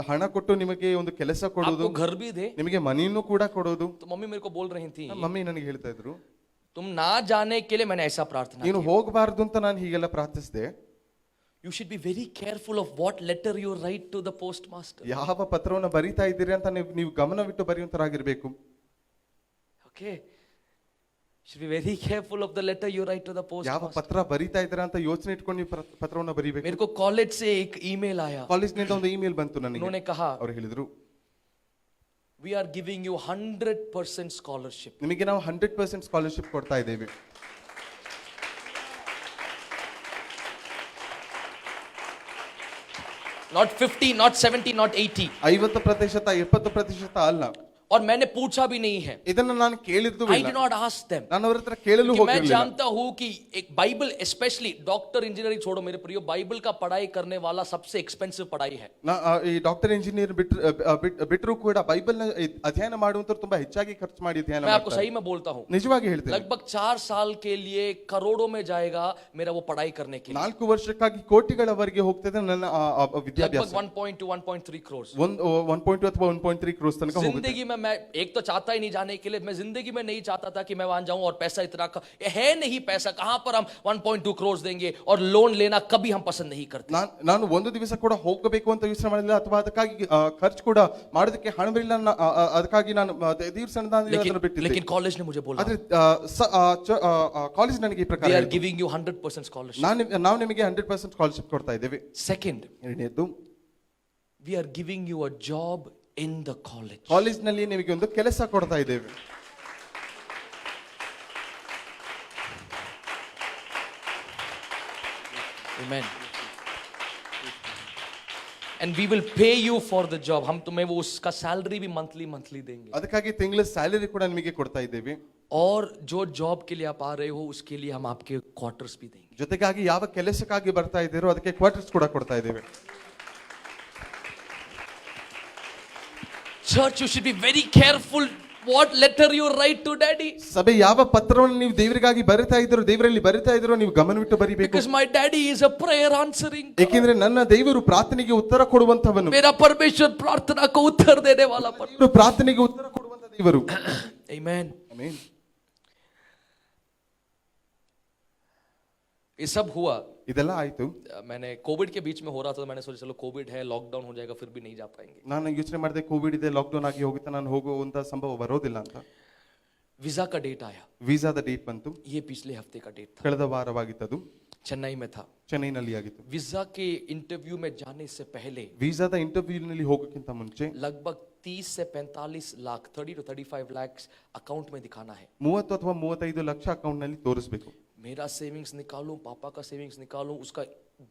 [SPEAKER 2] ಹಣ ಕೊಟ್ಟು ನಿಮಗೆ ಒಂದು ಕೆಲಸ ಕೊಡೋದು,
[SPEAKER 1] आपको घर भी दे.
[SPEAKER 2] ನಿಮಗೆ ಮನೆಯನ್ನು ಕೂಡ ಕೊಡೋದು.
[SPEAKER 1] तो मम्मी मेरे को बोल रही थी,
[SPEAKER 2] ಮಮ್ಮಿ ನನಗೆ ಹೇಳ್ತಾ ಇದ್ರು,
[SPEAKER 1] तुम ना जाने के लिए मैंने ऐसा प्रार्थना
[SPEAKER 2] ನೀನು
[SPEAKER 1] की.
[SPEAKER 2] ಹೋಗಬಾರ್ದು ಅಂತ ನಾನು ಹೀಗೆಲ್ಲ ಪ್ರಾರ್ಥಿಸಿದೆ.
[SPEAKER 1] You should be very careful of what letter you write to the postmaster.
[SPEAKER 2] ಯಾವ ಪತ್ರವನ್ನು ಬರೀತಾ ಇದ್ದೀರಿ ಅಂತ ನೀವು ಗಮನವಿಟ್ಟು ಬರೆಯುವಂತರಾಗಿರ್ಬೇಕು.
[SPEAKER 1] Okay, you should be very careful of the letter you write to the
[SPEAKER 2] ಯಾವ
[SPEAKER 1] postmaster.
[SPEAKER 2] ಪತ್ರ ಬರೀತಾ ಇದ್ದೀರಾ ಅಂತ ಯೋಚನೆ ಇಟ್ಕೊಂಡು ನೀವು ಪತ್ರವನ್ನು ಬರೀಬೇಕು.
[SPEAKER 1] मेरे को कॉलेज से एक ईमेल आया.
[SPEAKER 2] ಕಾಲೇಜ್ನಿಂದ ಒಂದು ಇಮೇಲ್ ಬಂತು ನನಗೆ.
[SPEAKER 1] उन्होंने कहा
[SPEAKER 2] ಅವರು ಹೇಳಿದ್ರು,
[SPEAKER 1] we are giving you 100% scholarship.
[SPEAKER 2] ನಿಮಗೆ ನಾವು 100% ಸ್ಕಾಲರ್ಶಿಪ್ ಕೊಡ್ತಾ ಇದ್ದೇವೆ.
[SPEAKER 1] Not 50, not 70, not 80.
[SPEAKER 2] 50%, 70% ಅಲ್ಲ.
[SPEAKER 1] और मैंने पूछा भी नहीं है.
[SPEAKER 2] ಇದನ್ನ ನಾನು ಕೇಳಿದ್ದು
[SPEAKER 1] I
[SPEAKER 2] ಇಲ್ಲ.
[SPEAKER 1] did not ask them.
[SPEAKER 2] ನಾನು ಅವ್ರ ಹತ್ರ ಕೇಳಲು
[SPEAKER 1] क्योंकि मैं
[SPEAKER 2] ಹೋಗಿರಲಿಲ್ಲ.
[SPEAKER 1] जानता हूं कि एक बाइबल, स्पेशली डॉक्टर इंजीनियरिंग छोड़ो मेरे प्रियो, बाइबल का पढ़ाई करने वाला सबसे एक्सपेंसिव पढ़ाई है.
[SPEAKER 2] ಈ ಡಾಕ್ಟರ್ ಇಂಜಿನಿಯರ್ ಬಿಟ್ಟರು ಕೂಡ ಬೈಬಲ್ ನ ಅಧ್ಯಯನ ಮಾಡುವಂತರು ತುಂಬಾ ಹೆಚ್ಚಾಗಿ ಖರ್ಚು ಮಾಡಿ ಅಧ್ಯಯನ
[SPEAKER 1] मैं आपको
[SPEAKER 2] ಮಾಡ್ತಾರೆ.
[SPEAKER 1] सही में बोलता हूं,
[SPEAKER 2] ನಿಜವಾಗಿ ಹೇಳ್ತೇನೆ,
[SPEAKER 1] लगभग 4 साल के लिए करोड़ों में जाएगा मेरा वो पढ़ाई करने के लिए.
[SPEAKER 2] 4 ವರ್ಷಕ್ಕಾಗಿ ಕೋಟಿಗಳವರೆಗೆ ಹೋಗ್ತದೆ ನನ್ನ
[SPEAKER 1] लगभग
[SPEAKER 2] ವಿದ್ಯಾಭ್ಯಾಸ.
[SPEAKER 1] 1.2 1.3 crores.
[SPEAKER 2] 1.2 ಅಥವಾ 1.3 ಕ್ರೋಸ್ ತನಕ ಹೋಗುತ್ತೆ.
[SPEAKER 1] जिंदगी में मैं एक तो चाहता ही नहीं जाने के लिए, मैं जिंदगी में नहीं चाहता था कि मैं वहां जाऊं और पैसा इतना है नहीं, पैसा कहां पर हम 1.2 करोड़ देंगे, और लोन लेना कभी हम पसंद नहीं करते.
[SPEAKER 2] ನಾನು ಒಂದು ದಿವಸ ಕೂಡ ಹೋಗಬೇಕು ಅಂತ ಯೋಚನೆ ಮಾಡಿಲ್ಲ, ಅಥವಾ ಅದಕ್ಕಾಗಿ ಖರ್ಚು ಕೂಡ ಮಾಡೋದಕ್ಕೆ ಹಣವಿಲ್ಲ. ಅದಕ್ಕಾಗಿ ನಾನು ದೇವ್ರ ಸನ್ನಿಧಾನದಲ್ಲಿ ಬಿಟ್ಟಿದ್ದೆ.
[SPEAKER 1] लेकिन कॉलेज ने मुझे बोला,
[SPEAKER 2] ಆದ್ರೆ ಕಾಲೇಜ್ ನನಗೆ ಈ ಪ್ರಕಾರ
[SPEAKER 1] we are
[SPEAKER 2] ಹೇಳಿತು,
[SPEAKER 1] giving you 100% scholarship.
[SPEAKER 2] ನಾವು ನಿಮಗೆ 100% ಸ್ಕಾಲರ್ಶಿಪ್ ಕೊಡ್ತಾ ಇದ್ದೇವೆ.
[SPEAKER 1] Second,
[SPEAKER 2] ಎರಡನೇದ್ದು,
[SPEAKER 1] we are giving you a job in the college.
[SPEAKER 2] College ನಲ್ಲಿ ನಿಮಗೆ ಒಂದು ಕೆಲಸ ಕೊಡ್ತಾ ಇದ್ದೇವೆ.
[SPEAKER 1] Amen. And we will pay you for the job. हम तुम्हें वो उसका सैलरी भी मंथली देंगे.
[SPEAKER 2] ಅದಕ್ಕಾಗಿ ತಿಂಗಳ ಸ್ಯಾಲರಿ ಕೂಡ ನಿಮಗೆ ಕೊಡ್ತಾ ಇದ್ದೇವೆ.
[SPEAKER 1] और जो जॉब के लिए आप आ रहे हो उसके लिए हम आपके क्वार्टर्स भी देंगे.
[SPEAKER 2] ಜೊತೆಗಾಗಿ ಯಾವ ಕೆಲಸಕ್ಕಾಗಿ ಬರ್ತಾ ಇದ್ದೀರೋ ಅದಕ್ಕೆ ಕ್ವಾರ್ಟರ್ಸ್ ಕೂಡ ಕೊಡ್ತಾ ಇದ್ದೇವೆ.
[SPEAKER 1] Church, you should be very careful what letter you write to daddy.
[SPEAKER 2] ಸಭೆ ಯಾವ ಪತ್ರವನ್ನು ನೀವು ದೇವರಿಗಾಗಿ ಬರಿತಾ ಇದ್ದೀರೋ, ದೇವರಲ್ಲಿ ಬರಿತಾ ಇದ್ದೀರೋ, ನೀವು ಗಮನವಿಟ್ಟು ಬರಿಬೇಕು.
[SPEAKER 1] Because my daddy is a prayer answering.
[SPEAKER 2] ಏಕೆಂದ್ರೆ ನನ್ನ ದೇವರು ಪ್ರಾರ್ಥನೆಗೆ ಉತ್ತರ ಕೊಡುವಂತವನು.
[SPEAKER 1] मेरा परमेश्वर प्रार्थना को उत्तर देने वाला
[SPEAKER 2] ದೇವರು ಪ್ರಾರ್ಥನೆಗೆ ಉತ್ತರ ಕೊಡುವಂತ ದೇವರು.
[SPEAKER 1] Amen.
[SPEAKER 2] ಆಮೆನ್.
[SPEAKER 1] ये सब हुआ,
[SPEAKER 2] ಇದೆಲ್ಲ ಆಯ್ತು.
[SPEAKER 1] मैंने कोविड के बीच में हो रहा था, तो मैंने सोचा चलो कोविड है, लॉकडाउन हो जाएगा, फिर भी नहीं जा पाएंगे.
[SPEAKER 2] ನಾನು ಯೋಚನೆ ಮಾಡಿದೆ, ಕೋವಿಡ್ ಇದೆ, ಲಾಕ್ಡೌನ್ ಆಗಿ ಹೋಗುತ್ತೆ, ನಾನು ಹೋಗುವಂತ ಸಂಭವ ಬರೋದಿಲ್ಲ ಅಂತ.
[SPEAKER 1] वीजा का डेट आया.
[SPEAKER 2] ವೀಸಾದ ಡೇಟ್ ಬಂತು.
[SPEAKER 1] ये पिछले हफ्ते का डेट था.
[SPEAKER 2] ಕಳೆದ ವಾರವಾಗಿತ್ತದು.
[SPEAKER 1] चेन्नई में था.
[SPEAKER 2] ಚೆನ್ನೈನಲ್ಲಿ ಆಗಿತ್ತು.
[SPEAKER 1] वीजा के इंटरव्यू में जाने से पहले
[SPEAKER 2] ವೀಸಾದ ಇಂಟರ್ವ್ಯೂನಲ್ಲಿ ಹೋಗೋಕ್ಕಿಂತ ಮುಂಚೆ
[SPEAKER 1] लगभग 30 से 45 लाख 30 to 35 lakhs अकाउंट में दिखाना है.
[SPEAKER 2] 30 ಅಥವಾ 35 ಲಕ್ಷ ಅಕೌಂಟ್ ನಲ್ಲಿ ತೋರಿಸಬೇಕು.
[SPEAKER 1] मेरा सेविंग्स निकालूं, पापा का सेविंग्स निकालूं, उसका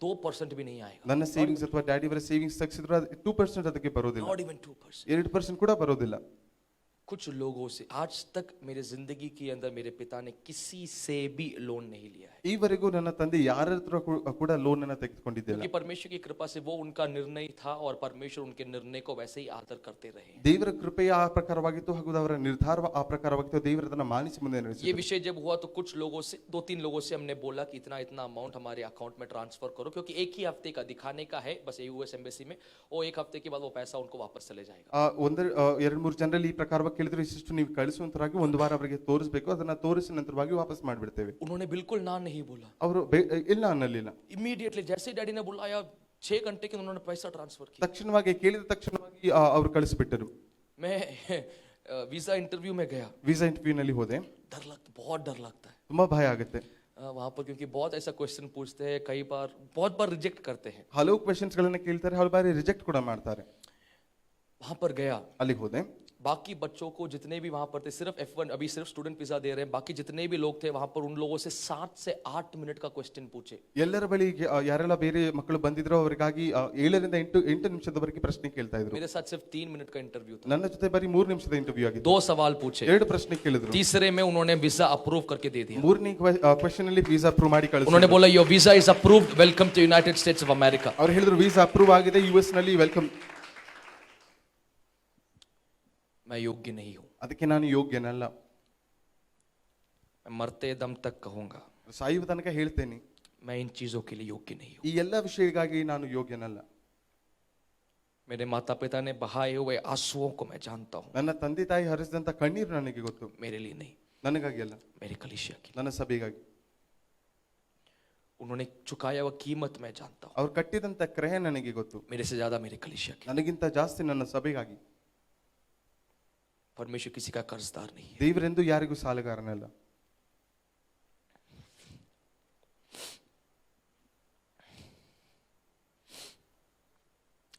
[SPEAKER 1] 2% भी नहीं आएगा.
[SPEAKER 2] ನನ್ನ ಸೇವಿಂಗ್ಸ್ ಅಥವಾ ಡ್ಯಾಡಿ ಅವರ ಸೇವಿಂಗ್ಸ್ ತೆಗೆಸಿದ್ರು 2% ಅದಕ್ಕೆ ಬರೋದಿಲ್ಲ.
[SPEAKER 1] Not even 2%.
[SPEAKER 2] 2% ಕೂಡ ಬರೋದಿಲ್ಲ.
[SPEAKER 1] कुछ लोगों से आज तक मेरे जिंदगी के अंदर मेरे पिता ने किसी से भी लोन नहीं लिया है.
[SPEAKER 2] ಈವರೆಗೂ ನನ್ನ ತಂದೆ ಯಾರ ಹತ್ರ ಕೂಡ ಲೋನ್ ಅನ್ನು ತೆಗೆದುಕೊಂಡಿದ್ದಿಲ್ಲ.
[SPEAKER 1] क्योंकि परमेश्वर की कृपा से वो उनका निर्णय था और परमेश्वर उनके निर्णय को वैसे ही आदर करते रहे.
[SPEAKER 2] ದೇವರ ಕೃಪೆಯ ಆ ಪ್ರಕಾರವಾಗಿತ್ತು ಹಾಗೂ ಅವರ ನಿರ್ಧಾರ ಆ ಪ್ರಕಾರವಾಗಿತ್ತು. ದೇವರು ಅದನ್ನು ಮಾನಿಸಿ ಮುಂದೆ
[SPEAKER 1] ये
[SPEAKER 2] ನಡೆಸಿದರು.
[SPEAKER 1] विषय जब हुआ तो कुछ लोगों से 2-3 लोगों से हमने बोला कि इतना इतना अमाउंट हमारे अकाउंट में ट्रांसफर करो, क्योंकि एक ही हफ्ते का दिखाने का है बस यूएस एम्बेसी में, और एक हफ्ते के बाद वो पैसा उनको वापस चले जाएगा.
[SPEAKER 2] ಎರಡು ಮೂರು ಜನರಲ್ಲಿ ಈ ಪ್ರಕಾರವಾಗಿ ಕೇಳಿದ್ರು, ಇಷ್ಟು ನೀವು ಕಳಿಸುವಂತರಾಗಿ ಒಂದು ವಾರ ಅವರಿಗೆ ತೋರಿಸಬೇಕು, ಅದನ್ನ ತೋರಿಸಿದ ನಂತರವಾಗಿ ವಾಪಸ್ ಮಾಡಿಬಿಡ್ತೇವೆ.
[SPEAKER 1] उन्होंने बिल्कुल ना नहीं बोला.
[SPEAKER 2] ಅವರು ಇಲ್ಲ ಅನ್ನಲಿಲ್ಲ.
[SPEAKER 1] इमीडिएटली जैसे डैडी ने बुलाया 6 घंटे के उन्होंने पैसा ट्रांसफर किया.
[SPEAKER 2] ತಕ್ಷಣವಾಗಿ ಕೇಳಿದ ತಕ್ಷಣವಾಗಿ ಅವರು ಕಳಿಸಿಬಿಟ್ಟರು.
[SPEAKER 1] मैं वीजा इंटरव्यू में गया.
[SPEAKER 2] ವೀಸಾ ಇಂಟರ್ವ್ಯೂ ನಲ್ಲಿ ಹೋದೆ.
[SPEAKER 1] बहुत डर लगता है
[SPEAKER 2] ತುಂಬಾ ಭಯ ಆಗುತ್ತೆ
[SPEAKER 1] वहां पर, क्योंकि बहुत ऐसा क्वेश्चन पूछते हैं, कई बार बहुत बार रिजेक्ट करते हैं.
[SPEAKER 2] ಹಲವು ಕ್ವೆಶ್ಚನ್ಸ್ ಗಳನ್ನ ಕೇಳ್ತಾರೆ, ಹಲವು ಬಾರಿ ರಿಜೆಕ್ಟ್ ಕೂಡ ಮಾಡ್ತಾರೆ.
[SPEAKER 1] वहां पर गया,
[SPEAKER 2] ಅಲ್ಲಿಗೆ ಹೋದೆ.
[SPEAKER 1] बाकी बच्चों को जितने भी वहां पर थे, सिर्फ F1 अभी सिर्फ स्टूडेंट वीजा दे रहे हैं, बाकी जितने भी लोग थे वहां पर उन लोगों से 7 से 8 मिनट का क्वेश्चन पूछे.
[SPEAKER 2] ಎಲ್ಲರ ಬಳಿ ಯಾರೆಲ್ಲ ಬೇರೆ ಮಕ್ಕಳು ಬಂದಿದ್ರು ಅವರಿಗಾಗಿ 7 ರಿಂದ 8 ನಿಮಿಷದವರೆಗೆ ಪ್ರಶ್ನೆ ಕೇಳ್ತಾ ಇದ್ರು.
[SPEAKER 1] मेरे साथ सिर्फ 3 मिनट का इंटरव्यू था.
[SPEAKER 2] ನನ್ನ ಜೊತೆ ಬರೀ 3 ನಿಮಿಷದ ಇಂಟರ್ವ್ಯೂ ಆಗಿತ್ತು.
[SPEAKER 1] 2 सवाल पूछे,
[SPEAKER 2] 2 ಪ್ರಶ್ನೆ ಕೇಳಿದ್ರು.
[SPEAKER 1] तीसरे में उन्होंने वीजा अप्रूव करके दे दिया.
[SPEAKER 2] ಮೂರನೇ ಕ್ವೆಶ್ಚನ್ ಅಲ್ಲಿ ವೀಸಾ ಅಪ್ರೂವ್ ಮಾಡಿ ಕಳಿಸಿದ್ರು.
[SPEAKER 1] उन्होंने बोला your visa is approved, welcome to United States of America.
[SPEAKER 2] ಅವರು ಹೇಳಿದ್ರು ವೀಸಾ ಅಪ್ರೂವ್ ಆಗಿದೆ, ಯುಎಸ್ ನಲ್ಲಿ ವೆಲ್ಕಮ್.
[SPEAKER 1] मैं योग्य नहीं हूं.
[SPEAKER 2] ಅದಕ್ಕೆ ನಾನು ಯೋಗ್ಯನಲ್ಲ.
[SPEAKER 1] मैं मरते दम तक कहूंगा
[SPEAKER 2] ಸಾಯುವ ತನಕ ಹೇಳ್ತೇನೆ,
[SPEAKER 1] मैं इन चीजों के लिए योग्य नहीं हूं.
[SPEAKER 2] ಈ ಎಲ್ಲ ವಿಷಯಗಳಿಗಾಗಿ ನಾನು ಯೋಗ್ಯನಲ್ಲ.
[SPEAKER 1] मेरे माता पिता ने बहाए हुए आंसुओं को मैं जानता हूं.
[SPEAKER 2] ನನ್ನ ತಂದೆ ತಾಯಿ ಹರಿಸಿದಂತ ಕಣ್ಣೀರು ನನಗೆ ಗೊತ್ತು.
[SPEAKER 1] मेरे लिए नहीं,
[SPEAKER 2] ನನಗಾಗಿ ಅಲ್ಲ,
[SPEAKER 1] मेरे कलीसिया की.
[SPEAKER 2] ನನ್ನ ಸಭೆಗಾಗಿ.
[SPEAKER 1] उन्होंने चुकाया हुआ कीमत मैं जानता हूं.
[SPEAKER 2] ಅವ್ರು ಕಟ್ಟಿದಂತ ಕ್ರಯ ನನಗೆ ಗೊತ್ತು.
[SPEAKER 1] मेरे से ज्यादा मेरे कलीसिया की.
[SPEAKER 2] ನನಗಿಂತ ಜಾಸ್ತಿ ನನ್ನ ಸಭೆಗಾಗಿ.
[SPEAKER 1] परमेश्वर किसी का कर्जदार नहीं है.
[SPEAKER 2] ದೇವರೆಂದು ಯಾರಿಗೂ ಸಾಲಗಾರನಲ್ಲ.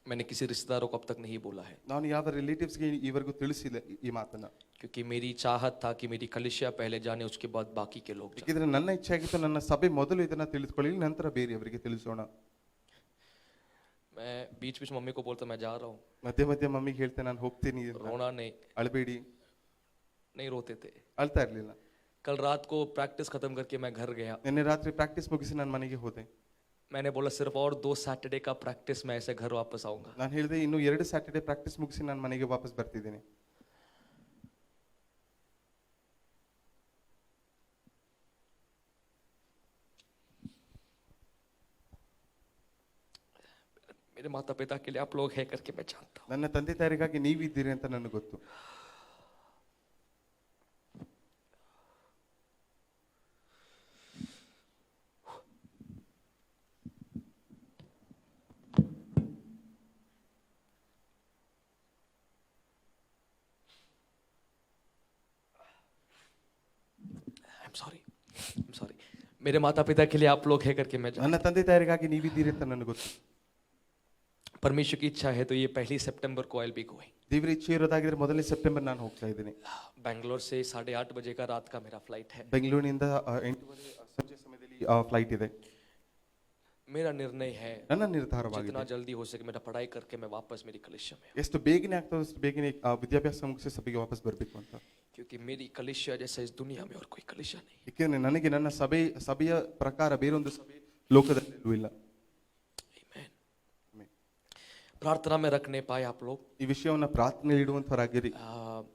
[SPEAKER 1] मैंने किसी रिश्तेदारों को अब तक नहीं बोला है,
[SPEAKER 2] ನಾನು ಯಾವ ರಿಲೇಟಿವ್ಸ್ ಗೆ ಈವರೆಗೂ ತಿಳಿಸಿಲ್ಲ ಈ ಮಾತನ್ನ.
[SPEAKER 1] क्योंकि मेरी चाहत था कि मेरी कलीसिया पहले जाने, उसके बाद बाकी के लोग जाने.
[SPEAKER 2] ಯಾಕಂದ್ರೆ ನನ್ನ ಇಚ್ಛೆ ಆಗಿತ್ತು ನನ್ನ ಸಭೆ ಮೊದಲು ಇದನ್ನ ತಿಳಿದುಕೊಳ್ಳಿ, ನಂತರ ಬೇರೆಯವರಿಗೆ ತಿಳಿಸೋಣ.
[SPEAKER 1] मैं बीच बीच मम्मी को बोलता मैं जा रहा हूँ.
[SPEAKER 2] ಮಧ್ಯೆ ಮಧ್ಯೆ ಮಮ್ಮಿಗೆ ಹೇಳ್ತೇನೆ ನಾನು ಹೋಗ್ತೀನಿ ಅಂತ.
[SPEAKER 1] रोना नहीं,
[SPEAKER 2] ಅಳಬೇಡಿ.
[SPEAKER 1] नहीं रोते थे.
[SPEAKER 2] ಅಳ್ತಾ ಇರ್ಲಿಲ್ಲ.
[SPEAKER 1] कल रात को प्रैक्टिस खत्म करके मैं घर गया.
[SPEAKER 2] ನಿನ್ನೆ ರಾತ್ರಿ ಪ್ರಾಕ್ಟೀಸ್ ಮುಗಿಸಿ ನಾನು ಮನೆಗೆ ಹೋದೆ.
[SPEAKER 1] मैंने बोला सिर्फ और 2 सैटरडे का प्रैक्टिस, मैं ऐसे घर वापस आऊंगा.
[SPEAKER 2] ನಾನು ಹೇಳಿದೆ ಇನ್ನು 2 ಸ್ಯಾಟರ್ಡೆ ಪ್ರಾಕ್ಟೀಸ್ ಮುಗಿಸಿ ನಾನು ಮನೆಗೆ ವಾಪಸ್ ಬರ್ತಿದ್ದೇನೆ.
[SPEAKER 1] मेरे माता पिता के लिए आप लोग है करके मैं जानता हूँ.
[SPEAKER 2] ನನ್ನ ತಂದೆ ತಾಯಿಗಾಗಿ ನೀವಿದ್ದೀರಿ ಅಂತ ನನಗೆ ಗೊತ್ತು.
[SPEAKER 1] सॉरी मेरे माता पिता के लिए आप लोग है करके मैं
[SPEAKER 2] ನನ್ನ ತಂದೆ ತಾಯರಿಗಾಗಿ ನೀವಿದ್ದೀರಿ ಅಂತ ನನಗೆ ಗೊತ್ತು.
[SPEAKER 1] परमेश्वर की इच्छा है तो ये 1 सितंबर को आई विल बी गोइंग.
[SPEAKER 2] ದೇವರ ಇಚ್ಛೆ ಇರೋದಾಗಿದ್ರೆ 1 ಸೆಪ್ಟೆಂಬರ್ ನಾನು ಹೋಗ್ತಾ ಇದ್ದೀನಿ.
[SPEAKER 1] बैंगलोर से 8:30 बजे का रात का मेरा फ्लाइट है.
[SPEAKER 2] ಬೆಂಗಳೂರಿನಿಂದ 8 ಸಂಜೆ ಸಮಯದಲ್ಲಿ ಫ್ಲೈಟ್ ಇದೆ.
[SPEAKER 1] मेरा निर्णय है
[SPEAKER 2] ನನ್ನ ನಿರ್ಧಾರವಾಗಿದೆ.
[SPEAKER 1] जितना जल्दी हो सके मेरा पढ़ाई करके मैं वापस मेरी कलिसिया में,
[SPEAKER 2] ಎಷ್ಟು ಬೇಗನೆ ಆಗ್ತದೆ ಅಷ್ಟು ಬೇಗನೆ ವಿದ್ಯಾಭ್ಯಾಸ ಮುಗಿಸಿ ಸಭೆಗೆ ವಾಪಸ್ ಬರಬೇಕು ಅಂತ.
[SPEAKER 1] क्योंकि मेरी कलिसिया जैसा इस दुनिया में और कोई कलिसिया नहीं.
[SPEAKER 2] ಏಕೆಂದರೆ ನನಗೆ ನನ್ನ ಸಭೆಯ ಪ್ರಕಾರ ಬೇರೊಂದು ಸಭೆ ಲೋಕದಲ್ಲಿ ಎಲ್ಲೂ ಇಲ್ಲ.
[SPEAKER 1] प्रार्थना में रख नहीं पाए आप लोग.
[SPEAKER 2] ಈ ವಿಷಯವನ್ನು ಪ್ರಾರ್ಥನೆಯಲ್ಲಿ ಇಡುವಂತವರಾಗಿರಿ.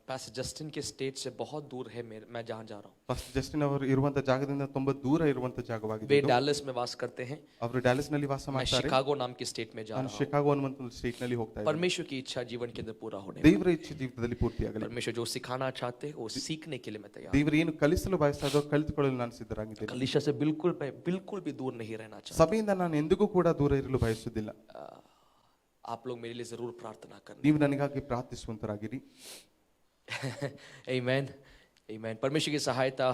[SPEAKER 1] पास्टर जस्टिन के स्टेट से बहुत दूर है मैं जहाँ जा रहा हूँ.
[SPEAKER 2] ಪಾಸ್ಟರ್ ಜಸ್ಟಿನ್ ಅವರು ಇರುವಂತ ಜಾಗದಿಂದ ತುಂಬಾ ದೂರ ಇರುವಂತ ಜಾಗವಾಗಿದೆ.
[SPEAKER 1] वे डैलस में वास करते हैं.
[SPEAKER 2] ಅವರು ಡ್ಯಾಲಸ್ ನಲ್ಲಿ ವಾಸ
[SPEAKER 1] मैं
[SPEAKER 2] ಮಾಡ್ತಾರೆ.
[SPEAKER 1] शिकागो नाम की स्टेट में जा
[SPEAKER 2] ನಾನು
[SPEAKER 1] रहा हूँ.
[SPEAKER 2] ಶಿಕಾಗೋ ಅನ್ನುವಂತ ಒಂದು ಸ್ಟೇಟ್ ನಲ್ಲಿ ಹೋಗ್ತಾ ಇದ್ದೀನಿ.
[SPEAKER 1] परमेश्वर की इच्छा जीवन के अंदर पूरा होने.
[SPEAKER 2] ದೇವರ ಇಚ್ಛೆ ಜೀವಿತದಲ್ಲಿ ಪೂರ್ತಿಯಾಗಲಿ.
[SPEAKER 1] परमेश्वर जो सिखाना चाहते हैं वो सीखने के लिए मैं तैयार.
[SPEAKER 2] ದೇವರು ಏನು ಕಲಿಸಲು ಬಯಸ್ತಾ ಇದ್ದೋ ಕಲಿತುಕೊಳ್ಳಲು ನಾನು ಸಿದ್ಧರಾಗಿದ್ದೇನೆ.
[SPEAKER 1] कलिसिया से बिल्कुल भी दूर नहीं रहना चाहता.
[SPEAKER 2] ಸಭೆಯಿಂದ ನಾನು ಎಂದಿಗೂ ಕೂಡ ದೂರ ಇರಲು ಬಯಸುವುದಿಲ್ಲ.
[SPEAKER 1] आप लोग मेरे लिए जरूर प्रार्थना करना.
[SPEAKER 2] ನೀವು ನನಗಾಗಿ ಪ್ರಾರ್ಥಿಸುವಂತರಾಗಿರಿ.
[SPEAKER 1] आमीन आमीन. परमेश्वर की सहायता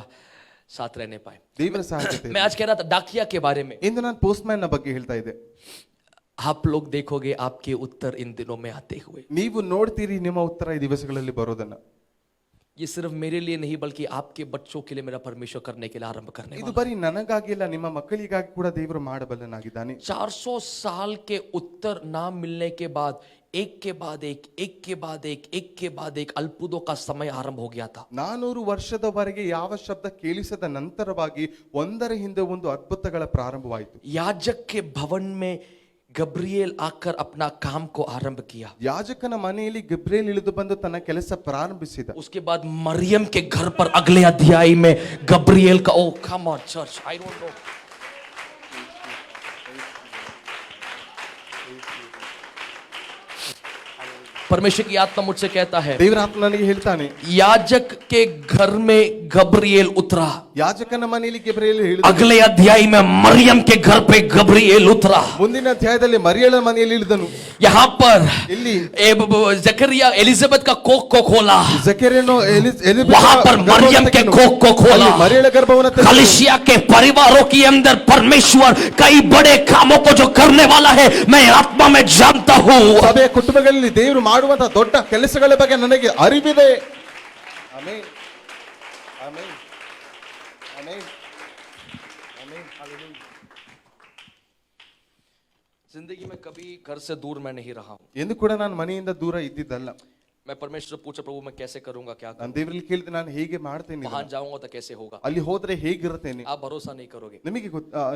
[SPEAKER 1] साथ रहने पाए.
[SPEAKER 2] ದೇವರ ಸಹಾಯತೆ.
[SPEAKER 1] मैं आज कह रहा था डाकिया के बारे में.
[SPEAKER 2] ಇಂದು ನಾನು ಪೋಸ್ಟ್ ಮ್ಯಾನ್ ನ ಬಗ್ಗೆ ಹೇಳ್ತಾ ಇದ್ದೆ.
[SPEAKER 1] आप लोग देखोगे आपके उत्तर इन दिनों में आते हुए.
[SPEAKER 2] ನೀವು ನೋಡ್ತೀರಿ ನಿಮ್ಮ ಉತ್ತರ ಈ ದಿವಸಗಳಲ್ಲಿ ಬರೋದನ್ನ.
[SPEAKER 1] ये सिर्फ मेरे लिए नहीं बल्कि आपके बच्चों के लिए मेरा परमेश्वर करने के लिए आरंभ करने
[SPEAKER 2] ಇದು
[SPEAKER 1] वाला.
[SPEAKER 2] ಬರೀ ನನಗಾಗಿ ಇಲ್ಲ, ನಿಮ್ಮ ಮಕ್ಕಳಿಗಾಗಿ ಕೂಡ ದೇವರು ಮಾಡಬಲ್ಲನಾಗಿದ್ದಾನೆ.
[SPEAKER 1] 400 साल के उत्तर ना मिलने के बाद एक के बाद एक अल्पुदों का समय आरंभ हो गया था.
[SPEAKER 2] 400 ವರ್ಷದವರೆಗೆ ಯಾವ ಶಬ್ದ ಕೇಳಿಸದ ನಂತರವಾಗಿ ಒಂದರ ಹಿಂದೆ ಒಂದು ಅದ್ಭುತಗಳ ಪ್ರಾರಂಭವಾಯಿತು.
[SPEAKER 1] याजक के भवन में गब्रिएल आकर अपना काम को आरंभ किया.
[SPEAKER 2] ಯಾಜಕನ ಮನೆಯಲ್ಲಿ ಗಬ್ರಿಯೇಲ್ ಇಳಿದು ಬಂದು ತನ್ನ ಕೆಲಸ ಪ್ರಾರಂಭಿಸಿದ.
[SPEAKER 1] उसके बाद मरियम के घर पर अगले अध्याय में गब्रिएल का oh come on church I don't know. परमेश्वर की आत्मा मुझसे कहता है
[SPEAKER 2] ದೇವರ ಆತ್ಮ ನನಗೆ ಹೇಳ್ತಾನೆ,
[SPEAKER 1] याजक के घर में गब्रिएल उतरा.
[SPEAKER 2] ಯಾಜಕನ ಮನೆಯಲ್ಲಿ ಗಬ್ರಿಯೇಲ್ ಇಳಿದ.
[SPEAKER 1] अगले अध्याय में मरियम के घर पे गब्रिएल उतरा.
[SPEAKER 2] ಮುಂದಿನ ಅಧ್ಯಾಯದಲ್ಲಿ ಮರಿಯಳ ಮನೆಯಲ್ಲಿ ಇಳಿದನು.
[SPEAKER 1] यहाँ पर
[SPEAKER 2] ಇಲ್ಲಿ
[SPEAKER 1] जकरिया एलिजाबेथ का कोख को खोला.
[SPEAKER 2] ಜಕರಿಯನು
[SPEAKER 1] वहां पर मरियम के कोख को खोला.
[SPEAKER 2] ಮರಿಯಳ ಗರ್ಭವನ್ನು
[SPEAKER 1] कलिसिया के परिवारों के अंदर परमेश्वर कई बड़े कामों को जो करने वाला है मैं आत्मा में जानता हूं.
[SPEAKER 2] ಸಭೆಯ ಕುಟುಂಬಗಳಲ್ಲಿ ದೇವರು ಮಾಡುವಂತ ದೊಡ್ಡ ಕೆಲಸಗಳ ಬಗ್ಗೆ ನನಗೆ ಅರಿವಿದೆ. Amen amen amen amen. Hallelujah.
[SPEAKER 1] जिंदगी में कभी घर से दूर मैं नहीं रहा हूं.
[SPEAKER 2] ಎಂದು ಕೂಡ ನಾನು ಮನೆಯಿಂದ ದೂರ ಇದ್ದಿದ್ದಲ್ಲ.
[SPEAKER 1] मैं परमेश्वर पूछा प्रभु मैं कैसे करूंगा क्या
[SPEAKER 2] ನಾನು ದೇವರಲ್ಲಿ ಕೇಳಿದೆ, ನಾನು ಹೇಗೆ ಮಾಡ್ತೇನೆ,
[SPEAKER 1] वहां जाऊंगा तो कैसे होगा.
[SPEAKER 2] ಅಲ್ಲಿ ಹೋದ್ರೆ ಹೇಗಿರುತ್ತೇನೆ.
[SPEAKER 1] आप भरोसा नहीं करोगे.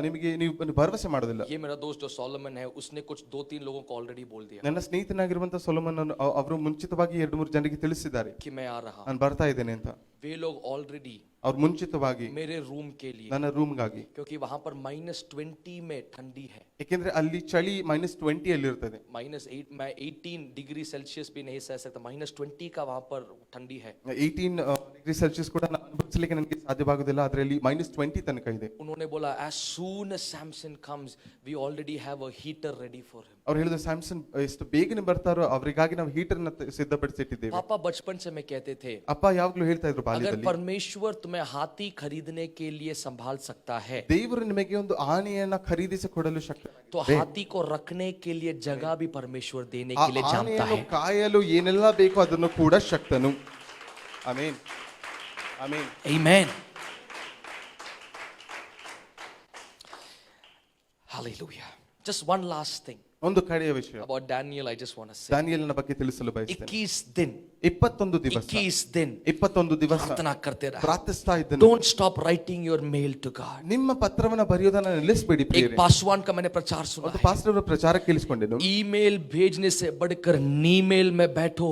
[SPEAKER 2] ನಿಮಗೆ ನೀವು ಭರವಸೆ ಮಾಡೋದಿಲ್ಲ.
[SPEAKER 1] ये मेरा दोस्त जो सोलोमन है उसने कुछ 2-3 लोगों को ऑलरेडी बोल दिया
[SPEAKER 2] ನನ್ನ ಸ್ನೇಹಿತನಾಗಿರುವಂತ ಸೊಲೊಮನ್ ಅವರು ಮುಂಚಿತವಾಗಿ 2-3 ಜನರಿಗೆ ತಿಳಿಸಿದ್ದಾರೆ
[SPEAKER 1] कि मैं आ रहा.
[SPEAKER 2] ನಾನು ಬರ್ತಾ ಇದ್ದೇನೆ ಅಂತ.
[SPEAKER 1] वे लोग ऑलरेडी
[SPEAKER 2] ಅವ್ರು ಮುಂಚಿತವಾಗಿ
[SPEAKER 1] मेरे रूम के लिए,
[SPEAKER 2] ನನ್ನ ರೂಮ್ಗಾಗಿ,
[SPEAKER 1] क्योंकि वहां पर -20 में ठंडी है.
[SPEAKER 2] ಯಾಕೆಂದ್ರೆ ಅಲ್ಲಿ ಚಳಿ -20 ಅಲ್ಲಿ ಇರ್ತದೆ.
[SPEAKER 1] -8 मैं 18 डिग्री सेल्सियस भी नहीं सह सकता. -20 का वहां पर ठंडी है.
[SPEAKER 2] 18 ಡಿಗ್ರಿ ಸೆಲ್ಸಿಯಸ್ ಕೂಡ ಅನುಭವಿಸಲಿಕ್ಕೆ ನನಗೆ ಸಾಧ್ಯವಾಗುವುದಿಲ್ಲ. ಅದರಲ್ಲಿ -20 ತನಕ ಇದೆ.
[SPEAKER 1] उन्होंने बोला as soon as Samson comes we already have a heater ready for him.
[SPEAKER 2] ಅವ್ರು ಹೇಳಿದ್ರು ಸ್ಯಾಮ್ಸನ್ ಎಷ್ಟು ಬೇಗನೆ ಬರ್ತಾರೋ ಅವರಿಗಾಗಿ ನಾವು ಹೀಟರ್ ನ ಸಿದ್ಧಪಡಿಸಿಟ್ಟಿದ್ದೇವೆ.
[SPEAKER 1] पापा बचपन से मैं कहते थे
[SPEAKER 2] ಅಪ್ಪ ಯಾವಾಗಲೂ ಹೇಳ್ತಾ ಇದ್ರು
[SPEAKER 1] अगर
[SPEAKER 2] ಬಾಲ್ಯದಲ್ಲಿ,
[SPEAKER 1] परमेश्वर तुम्हें हाथी खरीदने के लिए संभाल सकता है
[SPEAKER 2] ದೇವರು ನಿಮಗೆ ಒಂದು ಆನೆಯನ್ನ ಖರೀದಿಸಿ ಕೊಡಲು ಶಕ್ತನಾಗಿದ್ದಾನೆ.
[SPEAKER 1] तो हाथी को रखने के लिए जगह भी परमेश्वर देने
[SPEAKER 2] ಆ
[SPEAKER 1] के लिए जानता
[SPEAKER 2] ಆನೆಯನ್ನು
[SPEAKER 1] है.
[SPEAKER 2] ಕಾಯಲು ಏನೆಲ್ಲ ಬೇಕೋ ಅದನ್ನು ಕೂಡ ಶಕ್ತನು. Amen amen.
[SPEAKER 1] Amen. Hallelujah. Just one last thing
[SPEAKER 2] ಒಂದು ಕಡೆಯ ವಿಷಯ
[SPEAKER 1] about Daniel I just want to say.
[SPEAKER 2] ದಾನಿಯೇಲನ ಬಗ್ಗೆ ತಿಳಿಸಲು ಬಯಸ್ತೇನೆ.
[SPEAKER 1] 21 दिन
[SPEAKER 2] 21 ದಿವಸ
[SPEAKER 1] 21 दिन
[SPEAKER 2] ದಿವಸ
[SPEAKER 1] प्रार्थना करते रहा.
[SPEAKER 2] ಪ್ರಾರ್ಥಿಸ್ತಾ ಇದ್ದನು.
[SPEAKER 1] Don't stop writing your mail to God.
[SPEAKER 2] ನಿಮ್ಮ ಪತ್ರವನ್ನ ಬರೆಯೋದನ್ನ ನಿಲ್ಲಿಸಬೇಡಿ
[SPEAKER 1] एक
[SPEAKER 2] ಪ್ರಿಯರೇ.
[SPEAKER 1] पासवान का मैंने प्रचार सुना
[SPEAKER 2] ಒಂದು
[SPEAKER 1] है.
[SPEAKER 2] ಪಾಸ್ಟರ್ ಅವರ ಪ್ರಚಾರ ಕೇಳಿಸಿಕೊಂಡೆನು.
[SPEAKER 1] ईमेल भेजने से बढ़कर नीमेल में बैठो.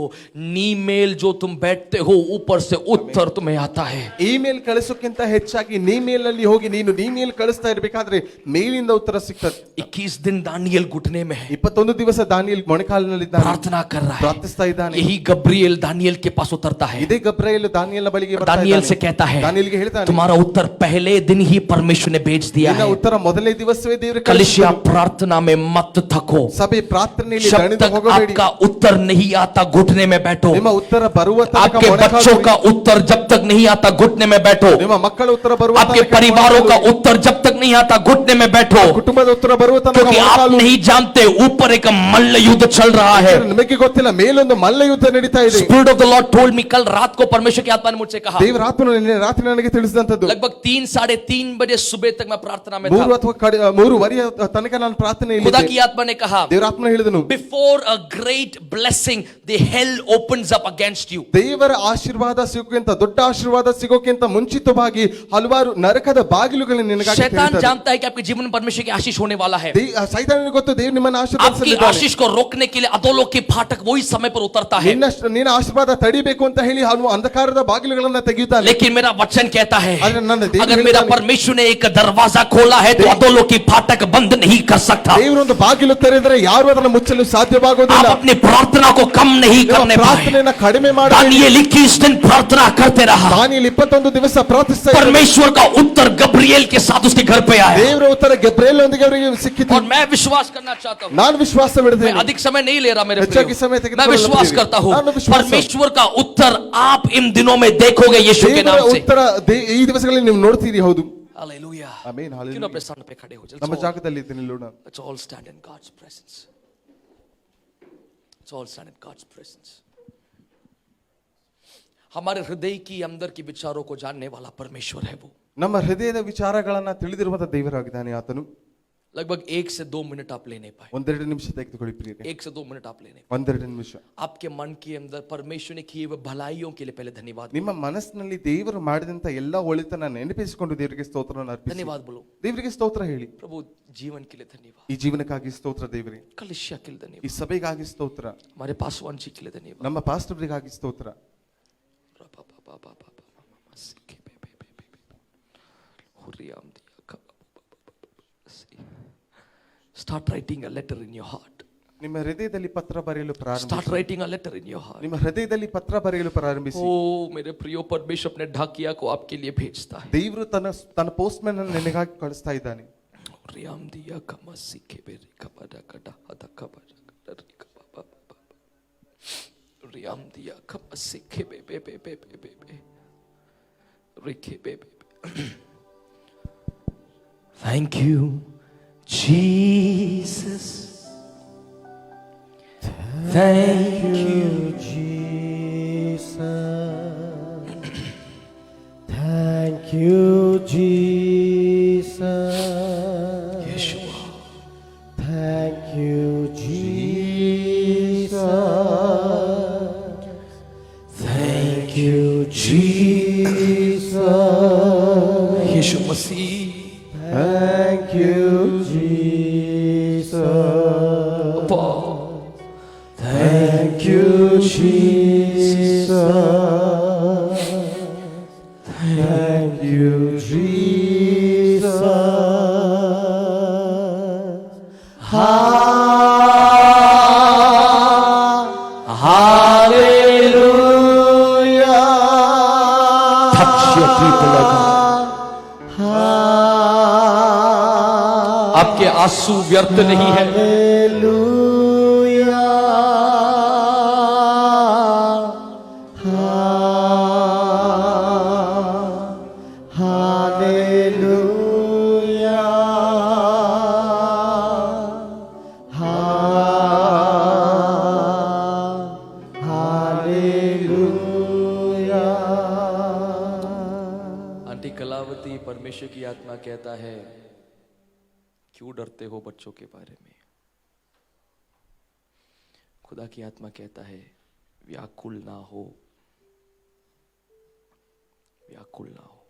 [SPEAKER 1] नीमेल जो तुम बैठते हो ऊपर से उत्तर तुम्हें आता है.
[SPEAKER 2] ಇಮೇಲ್ ಕಳಿಸೋಕ್ಕಿಂತ ಹೆಚ್ಚಾಗಿ ನೀಮೇಲ್ ಅಲ್ಲಿ ಹೋಗಿ ನೀನು ನೀಮೇಲ್ ಕಳಿಸ್ತಾ ಇರಬೇಕಾದ್ರೆ ಮೇಲಿಂದ ಉತ್ತರ ಸಿಗ್ತದೆ.
[SPEAKER 1] 21 दिन दानियल घुटने में है,
[SPEAKER 2] 21 ದಿವಸ ದಾನಿಯೇಲ್ ಮೊಣಕಾಲಿನಲ್ಲಿದ್ದಾನೆ,
[SPEAKER 1] प्रार्थना कर रहा है।
[SPEAKER 2] ಪ್ರಾರ್ಥಿಸ್ತಾ ಇದ್ದಾನೆ.
[SPEAKER 1] यही गब्रिएल दानियल के पास उतरता है,
[SPEAKER 2] ಇದೇ ಗಬ್ರಿಯೇಲ್ ದಾನಿಯೇಲನ ಬಳಿಗೆ ಬರ್ತಾ
[SPEAKER 1] दानियल से
[SPEAKER 2] ಇದ್ದಾನೆ.
[SPEAKER 1] कहता है,
[SPEAKER 2] ದಾನಿಯೇಲ್ಗೆ ಹೇಳ್ತಾನೆ,
[SPEAKER 1] तुम्हारा उत्तर पहले दिन ही परमेश्वर ने भेज दिया
[SPEAKER 2] ನಿನ್ನ
[SPEAKER 1] है।
[SPEAKER 2] ಉತ್ತರ ಮೊದಲನೇ ದಿವಸವೇ ದೇವರು
[SPEAKER 1] कलिसिया
[SPEAKER 2] ಕಳಿಸಿದನು.
[SPEAKER 1] प्रार्थना में मत थको,
[SPEAKER 2] ಸಭೆ ಪ್ರಾರ್ಥನೆಯಲ್ಲಿ
[SPEAKER 1] जब
[SPEAKER 2] ದಣಿದು
[SPEAKER 1] तक
[SPEAKER 2] ಹೋಗಬೇಡಿ.
[SPEAKER 1] आपका उत्तर नहीं आता घुटने में बैठो,
[SPEAKER 2] ನಿಮ್ಮ ಉತ್ತರ ಬರುವ ತನಕ
[SPEAKER 1] आपके बच्चों
[SPEAKER 2] ಮೊಣಕಾಲು
[SPEAKER 1] का उत्तर जब तक नहीं आता घुटने में बैठो,
[SPEAKER 2] ನಿಮ್ಮ ಮಕ್ಕಳ ಉತ್ತರ ಬರುವ
[SPEAKER 1] आपके
[SPEAKER 2] ತನಕ
[SPEAKER 1] परिवारों का
[SPEAKER 2] ಮೊಣಕಾಲು.
[SPEAKER 1] उत्तर जब तक नहीं आता घुटने में बैठो,
[SPEAKER 2] ಕುಟುಂಬದ ಉತ್ತರ ಬರುವ ತನಕ
[SPEAKER 1] क्योंकि आप
[SPEAKER 2] ಮೊಣಕಾಲು.
[SPEAKER 1] नहीं जानते ऊपर एक मल्ल युद्ध चल रहा है।
[SPEAKER 2] ನಿಮಗೆ ಗೊತ್ತಿಲ್ಲ, ಮೇಲೊಂದು ಮಲ್ಲ ಯುದ್ಧ ನಡೀತಾ ಇದೆ.
[SPEAKER 1] Spirit of the Lord told me, कल रात को परमेश्वर की आत्मा ने मुझसे कहा,
[SPEAKER 2] ದೇವರ ಆತ್ಮನು ನಿನ್ನೆ ರಾತ್ರಿ ನನಗೆ ತಿಳಿಸಿದಂತದ್ದು.
[SPEAKER 1] लगभग 3-3:30 बजे सुबह तक मैं प्रार्थना में
[SPEAKER 2] 3
[SPEAKER 1] था।
[SPEAKER 2] ಅಥವಾ 3:30 ತನಕ ನಾನು ಪ್ರಾರ್ಥನೆಯಲ್ಲಿ
[SPEAKER 1] खुदा
[SPEAKER 2] ಇದ್ದೆ.
[SPEAKER 1] की आत्मा ने कहा,
[SPEAKER 2] ದೇವರ ಆತ್ಮನು ಹೇಳಿದನು,
[SPEAKER 1] before a great blessing the hell opens up against you.
[SPEAKER 2] ದೇವರ ಆಶೀರ್ವಾದ ಸಿಗೋಕ್ಕಿಂತ, ದೊಡ್ಡ ಆಶೀರ್ವಾದ ಸಿಗೋಕ್ಕಿಂತ ಮುಂಚಿತವಾಗಿ ಹಲವಾರು ನರಕದ ಬಾಗಿಲುಗಳು ನಿನಗಾಗಿ
[SPEAKER 1] शैतान
[SPEAKER 2] ತೆರೀತಾರೆ.
[SPEAKER 1] जानता है कि आपके जीवन में परमेश्वर की आशीष होने वाला है।
[SPEAKER 2] ಸೈತಾನನಿಗೆ ಗೊತ್ತು ದೇವರು ನಿಮ್ಮನ್ನು
[SPEAKER 1] आपकी
[SPEAKER 2] ಆಶೀರ್ವದಿಸಲಿದ್ದಾನೆ.
[SPEAKER 1] आशीष को रोकने के लिए अधोलोक के फाटक वही समय पर उतरता है।
[SPEAKER 2] ನಿನ್ನ ಆಶೀರ್ವಾದ ತಡಿಬೇಕು ಅಂತ ಹೇಳಿ ಅವನು ಅಂಧಕಾರದ ಬಾಗಿಲುಗಳನ್ನ ತೆಗೆಯುತ್ತಾನೆ.
[SPEAKER 1] लेकिन मेरा वचन कहता है,
[SPEAKER 2] आरे नन्ना देव
[SPEAKER 1] अगर
[SPEAKER 2] ಹೇಳ್ತಾನೆ,
[SPEAKER 1] मेरा परमेश्वर ने एक दरवाजा खोला है तो अधोलोक की फाटक बंद नहीं कर सकता।
[SPEAKER 2] ದೇವರು ಒಂದು ಬಾಗಿಲು ತೆರೆದರೆ ಯಾರು ಅದನ್ನು ಮುಚ್ಚಲು
[SPEAKER 1] आप
[SPEAKER 2] ಸಾಧ್ಯವಾಗುವುದಿಲ್ಲ.
[SPEAKER 1] अपनी प्रार्थना को कम नहीं करने पाए।
[SPEAKER 2] ಪ್ರಾರ್ಥನೆಯನ್ನ ಕಡಿಮೆ ಮಾಡಿ.
[SPEAKER 1] दानियेल 21 दिन प्रार्थना करते रहा,
[SPEAKER 2] ದಾನಿಯೇಲ್ 21 ದಿವಸ ಪ್ರಾರ್ಥಿಸ್ತಾ ಇದ್ದ.
[SPEAKER 1] परमेश्वर का उत्तर गब्रिएल के साथ उसके घर पे आया।
[SPEAKER 2] ದೇವರ ಉತ್ತರ ಗಬ್ರಿಯೇಲನೊಂದಿಗೆ ಅವರಿಗೆ ಸಿಕ್ಕಿತು.
[SPEAKER 1] और मैं विश्वास करना चाहता हूं,
[SPEAKER 2] ನಾನು ವಿಶ್ವಾಸವಿಡುತ್ತೇನೆ.
[SPEAKER 1] मैं अधिक समय नहीं ले रहा मेरे
[SPEAKER 2] ಹೆಚ್ಚಾಗಿ
[SPEAKER 1] प्रियो,
[SPEAKER 2] ಸಮಯ
[SPEAKER 1] मैं
[SPEAKER 2] ತೆಗೆದುಕೊಳ್ಳಲು
[SPEAKER 1] विश्वास
[SPEAKER 2] ಪ್ರಿಯರೇ.
[SPEAKER 1] करता हूं,
[SPEAKER 2] ನಾನು ವಿಶ್ವಾಸ.
[SPEAKER 1] परमेश्वर का उत्तर आप इन दिनों में देखोगे यीशु के
[SPEAKER 2] ದೇವರ
[SPEAKER 1] नाम से।
[SPEAKER 2] ಉತ್ತರ ಈ ದಿವಸಗಳಲ್ಲಿ ನೀವು ನೋಡ್ತೀರಿ. ಹೌದು,
[SPEAKER 1] हालेलूया।
[SPEAKER 2] ಆಮೆನ್,
[SPEAKER 1] क्यों
[SPEAKER 2] ಹಾಲೆಲೂಯಾ.
[SPEAKER 1] ना अपने स्थान पे खड़े हो जाए?
[SPEAKER 2] ನಮ್ಮ ಜಾಗದಲ್ಲಿ ನಿಲ್ಲೋಣ.
[SPEAKER 1] Let's all stand in God's presence. Let's all stand in God's presence. हमारे हृदय की अंदर की विचारों को जानने वाला परमेश्वर है वो।
[SPEAKER 2] ನಮ್ಮ ಹೃದಯದ ವಿಚಾರಗಳನ್ನ ತಿಳಿದಿರುವಂತ ದೇವರಾಗಿದ್ದಾನೆ ಆತನು.
[SPEAKER 1] लगभग 1 से 2 मिनट आप लेने पाए,
[SPEAKER 2] 1-2 ನಿಮಿಷ ತೆಗೆದುಕೊಳ್ಳಿ ಪ್ರಿಯರೇ.
[SPEAKER 1] 1 से 2 मिनट आप लेने
[SPEAKER 2] 1-2 ನಿಮಿಷ.
[SPEAKER 1] आपके मन के अंदर परमेश्वर ने किए हुए भलाइयों के लिए पहले धन्यवाद,
[SPEAKER 2] ನಿಮ್ಮ ಮನಸ್ಸಿನಲ್ಲಿ ದೇವರು ಮಾಡಿದಂತ ಎಲ್ಲಾ ಒಳಿತನ ನೆನಪಿಸಿಕೊಂಡು ದೇವರಿಗೆ ಸ್ತೋತ್ರವನ್ನು ಅರ್ಪಿಸಿ.
[SPEAKER 1] धन्यवाद बोलो
[SPEAKER 2] ದೇವರಿಗೆ ಸ್ತೋತ್ರ ಹೇಳಿ.
[SPEAKER 1] प्रभु जीवन के लिए धन्यवाद,
[SPEAKER 2] ಈ ಜೀವನಕ್ಕಾಗಿ ಸ್ತೋತ್ರ ದೇವರೇ.
[SPEAKER 1] कलिसिया के लिए
[SPEAKER 2] ಈ
[SPEAKER 1] धन्यवाद,
[SPEAKER 2] ಸಭೆಗಾಗಿ ಸ್ತೋತ್ರ.
[SPEAKER 1] हमारे पासवान जी के लिए धन्यवाद,
[SPEAKER 2] ನಮ್ಮ ಪಾಸ್ಟರ್ಗಳಿಗಾಗಿ ಸ್ತೋತ್ರ.
[SPEAKER 1] Start writing a letter in your heart.
[SPEAKER 2] ನಿಮ್ಮ ಹೃದಯದಲ್ಲಿ ಪತ್ರ ಬರೆಯಲು
[SPEAKER 1] Start
[SPEAKER 2] ಪ್ರಾರಂಭಿಸಿ.
[SPEAKER 1] writing a letter in your heart.
[SPEAKER 2] ನಿಮ್ಮ ಹೃದಯದಲ್ಲಿ ಪತ್ರ ಬರೆಯಲು ಪ್ರಾರಂಭಿಸಿ.
[SPEAKER 1] ओ मेरे प्रियो, परमेश्वर अपने ढाकिया को आपके लिए भेजता है।
[SPEAKER 2] ದೇವರು ತನ್ನ ಪೋಸ್ಟ್ಮನ್ ಅನ್ನು ನಿನಗಾಗಿ ಕಳಿಸ್ತಾ ಇದ್ದಾನೆ.
[SPEAKER 1] रियाम दिया कमसी के बेरी कबड़ा कड़ा हदा कबड़ा कड़ी कबा रियाम दिया कमसी के बे बे बे बे बे बे बे रिके बे बे। Thank you Jesus, thank you
[SPEAKER 5] Jesus, thank you Jesus,
[SPEAKER 1] Yeshua,
[SPEAKER 5] thank you Jesus,
[SPEAKER 1] thank
[SPEAKER 5] you Jesus,
[SPEAKER 1] Yeshu Masih,
[SPEAKER 5] thank you Jesus, thank you Jesus, thank you Jesus, hallelujah.
[SPEAKER 1] touch your people, Lord God. आपके आंसू व्यर्थ नहीं है, aunty Kalavati, परमेश्वर की आत्मा कहता है क्यों डरते हो बच्चों के बारे में। खुदा की आत्मा कहता है व्याकुल ना हो, व्याकुल ना हो,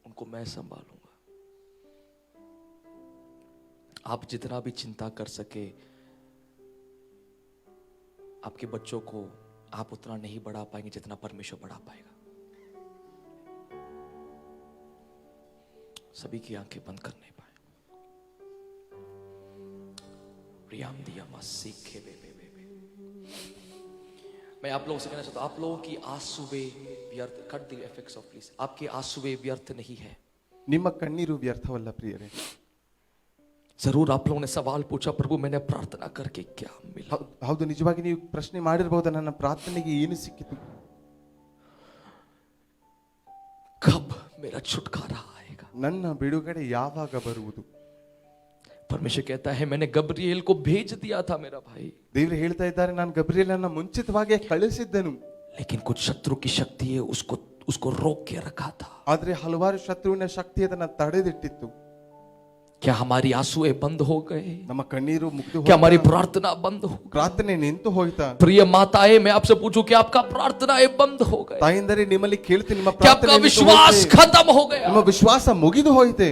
[SPEAKER 1] उनको मैं संभालूंगा। आप जितना भी चिंता कर सके आपके बच्चों को, आप उतना नहीं बढ़ा पाएंगे जितना परमेश्वर बढ़ा पाएगा। सभी की आंखें बंद करने पाए। मैं आप लोगों से कहना चाहता हूं, आप लोगों की आंसुएं व्यर्थ, cut the effects of please, आपकी आंसुएं व्यर्थ नहीं है।
[SPEAKER 2] ನಿಮ್ಮ ಕಣ್ಣೀರು ವ್ಯರ್ಥವಲ್ಲ ಪ್ರಿಯರೇ.
[SPEAKER 1] जरूर आप लोगों ने सवाल पूछा, प्रभु मैंने प्रार्थना करके क्या मिला?
[SPEAKER 2] ಹೌದು, ನಿಜವಾಗಿ ನೀವು ಪ್ರಶ್ನೆ ಮಾಡಿರಬಹುದು, ನನ್ನ ಪ್ರಾರ್ಥನೆಗೆ ಏನು ಸಿಕ್ಕಿತು,
[SPEAKER 1] कब मेरा छुटकारा आएगा?
[SPEAKER 2] ನನ್ನ ಬಿಡುಗಡೆ ಯಾವಾಗ ಬರುವುದು?
[SPEAKER 1] परमेश्वर कहता है मैंने गब्रिएल को भेज दिया था मेरा भाई,
[SPEAKER 2] ದೇವರು ಹೇಳ್ತಾ ಇದ್ದಾರೆ, ನಾನು ಗಬ್ರಿಯೇಲನನ್ನು ಮುಂಚಿತವಾಗಿ ಕಳಿಸಿದ್ದನು,
[SPEAKER 1] लेकिन कुछ शत्रु की शक्ति है उसको रोक के रखा था।
[SPEAKER 2] ಆದ್ರೆ ಹಲವಾರು ಶತ್ರುವಿನ ಶಕ್ತಿ ಅದನ್ನ ತಡೆದಿಟ್ಟಿತ್ತು.
[SPEAKER 1] क्या हमारी आंसुएं बंद हो गए?
[SPEAKER 2] ನಮ್ಮ ಕಣ್ಣೀರು ಮುಗಿದು
[SPEAKER 1] क्या हमारी प्रार्थना बंद हो गई?
[SPEAKER 2] ಪ್ರಾರ್ಥನೆ ನಿಂತು ಹೋಯ್ತಾ?
[SPEAKER 1] प्रिय माताएं, मैं आपसे पूछूं कि आपका प्रार्थनाएं बंद हो गए?
[SPEAKER 2] ತಾಯಿಂದರೆ ನಿಮ್ಮಲ್ಲಿ ಕೇಳ್ತೀನಿ, ನಿಮ್ಮ
[SPEAKER 1] क्या आपका
[SPEAKER 2] ಪ್ರಾರ್ಥನೆ
[SPEAKER 1] विश्वास खत्म हो गया?
[SPEAKER 2] ನಿಮ್ಮ ವಿಶ್ವಾಸ ಮುಗಿದು ಹೋಯಿತೆ?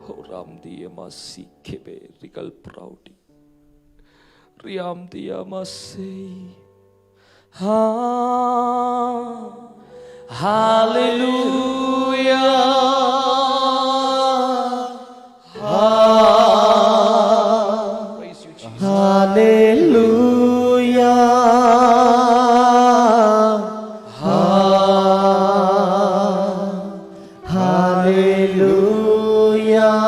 [SPEAKER 1] हो राम दिया मासी खेबे रिकल प्राउडी रियाम दिया मासी हाँ हालेलुया
[SPEAKER 5] Hallelujah. Hallelujah.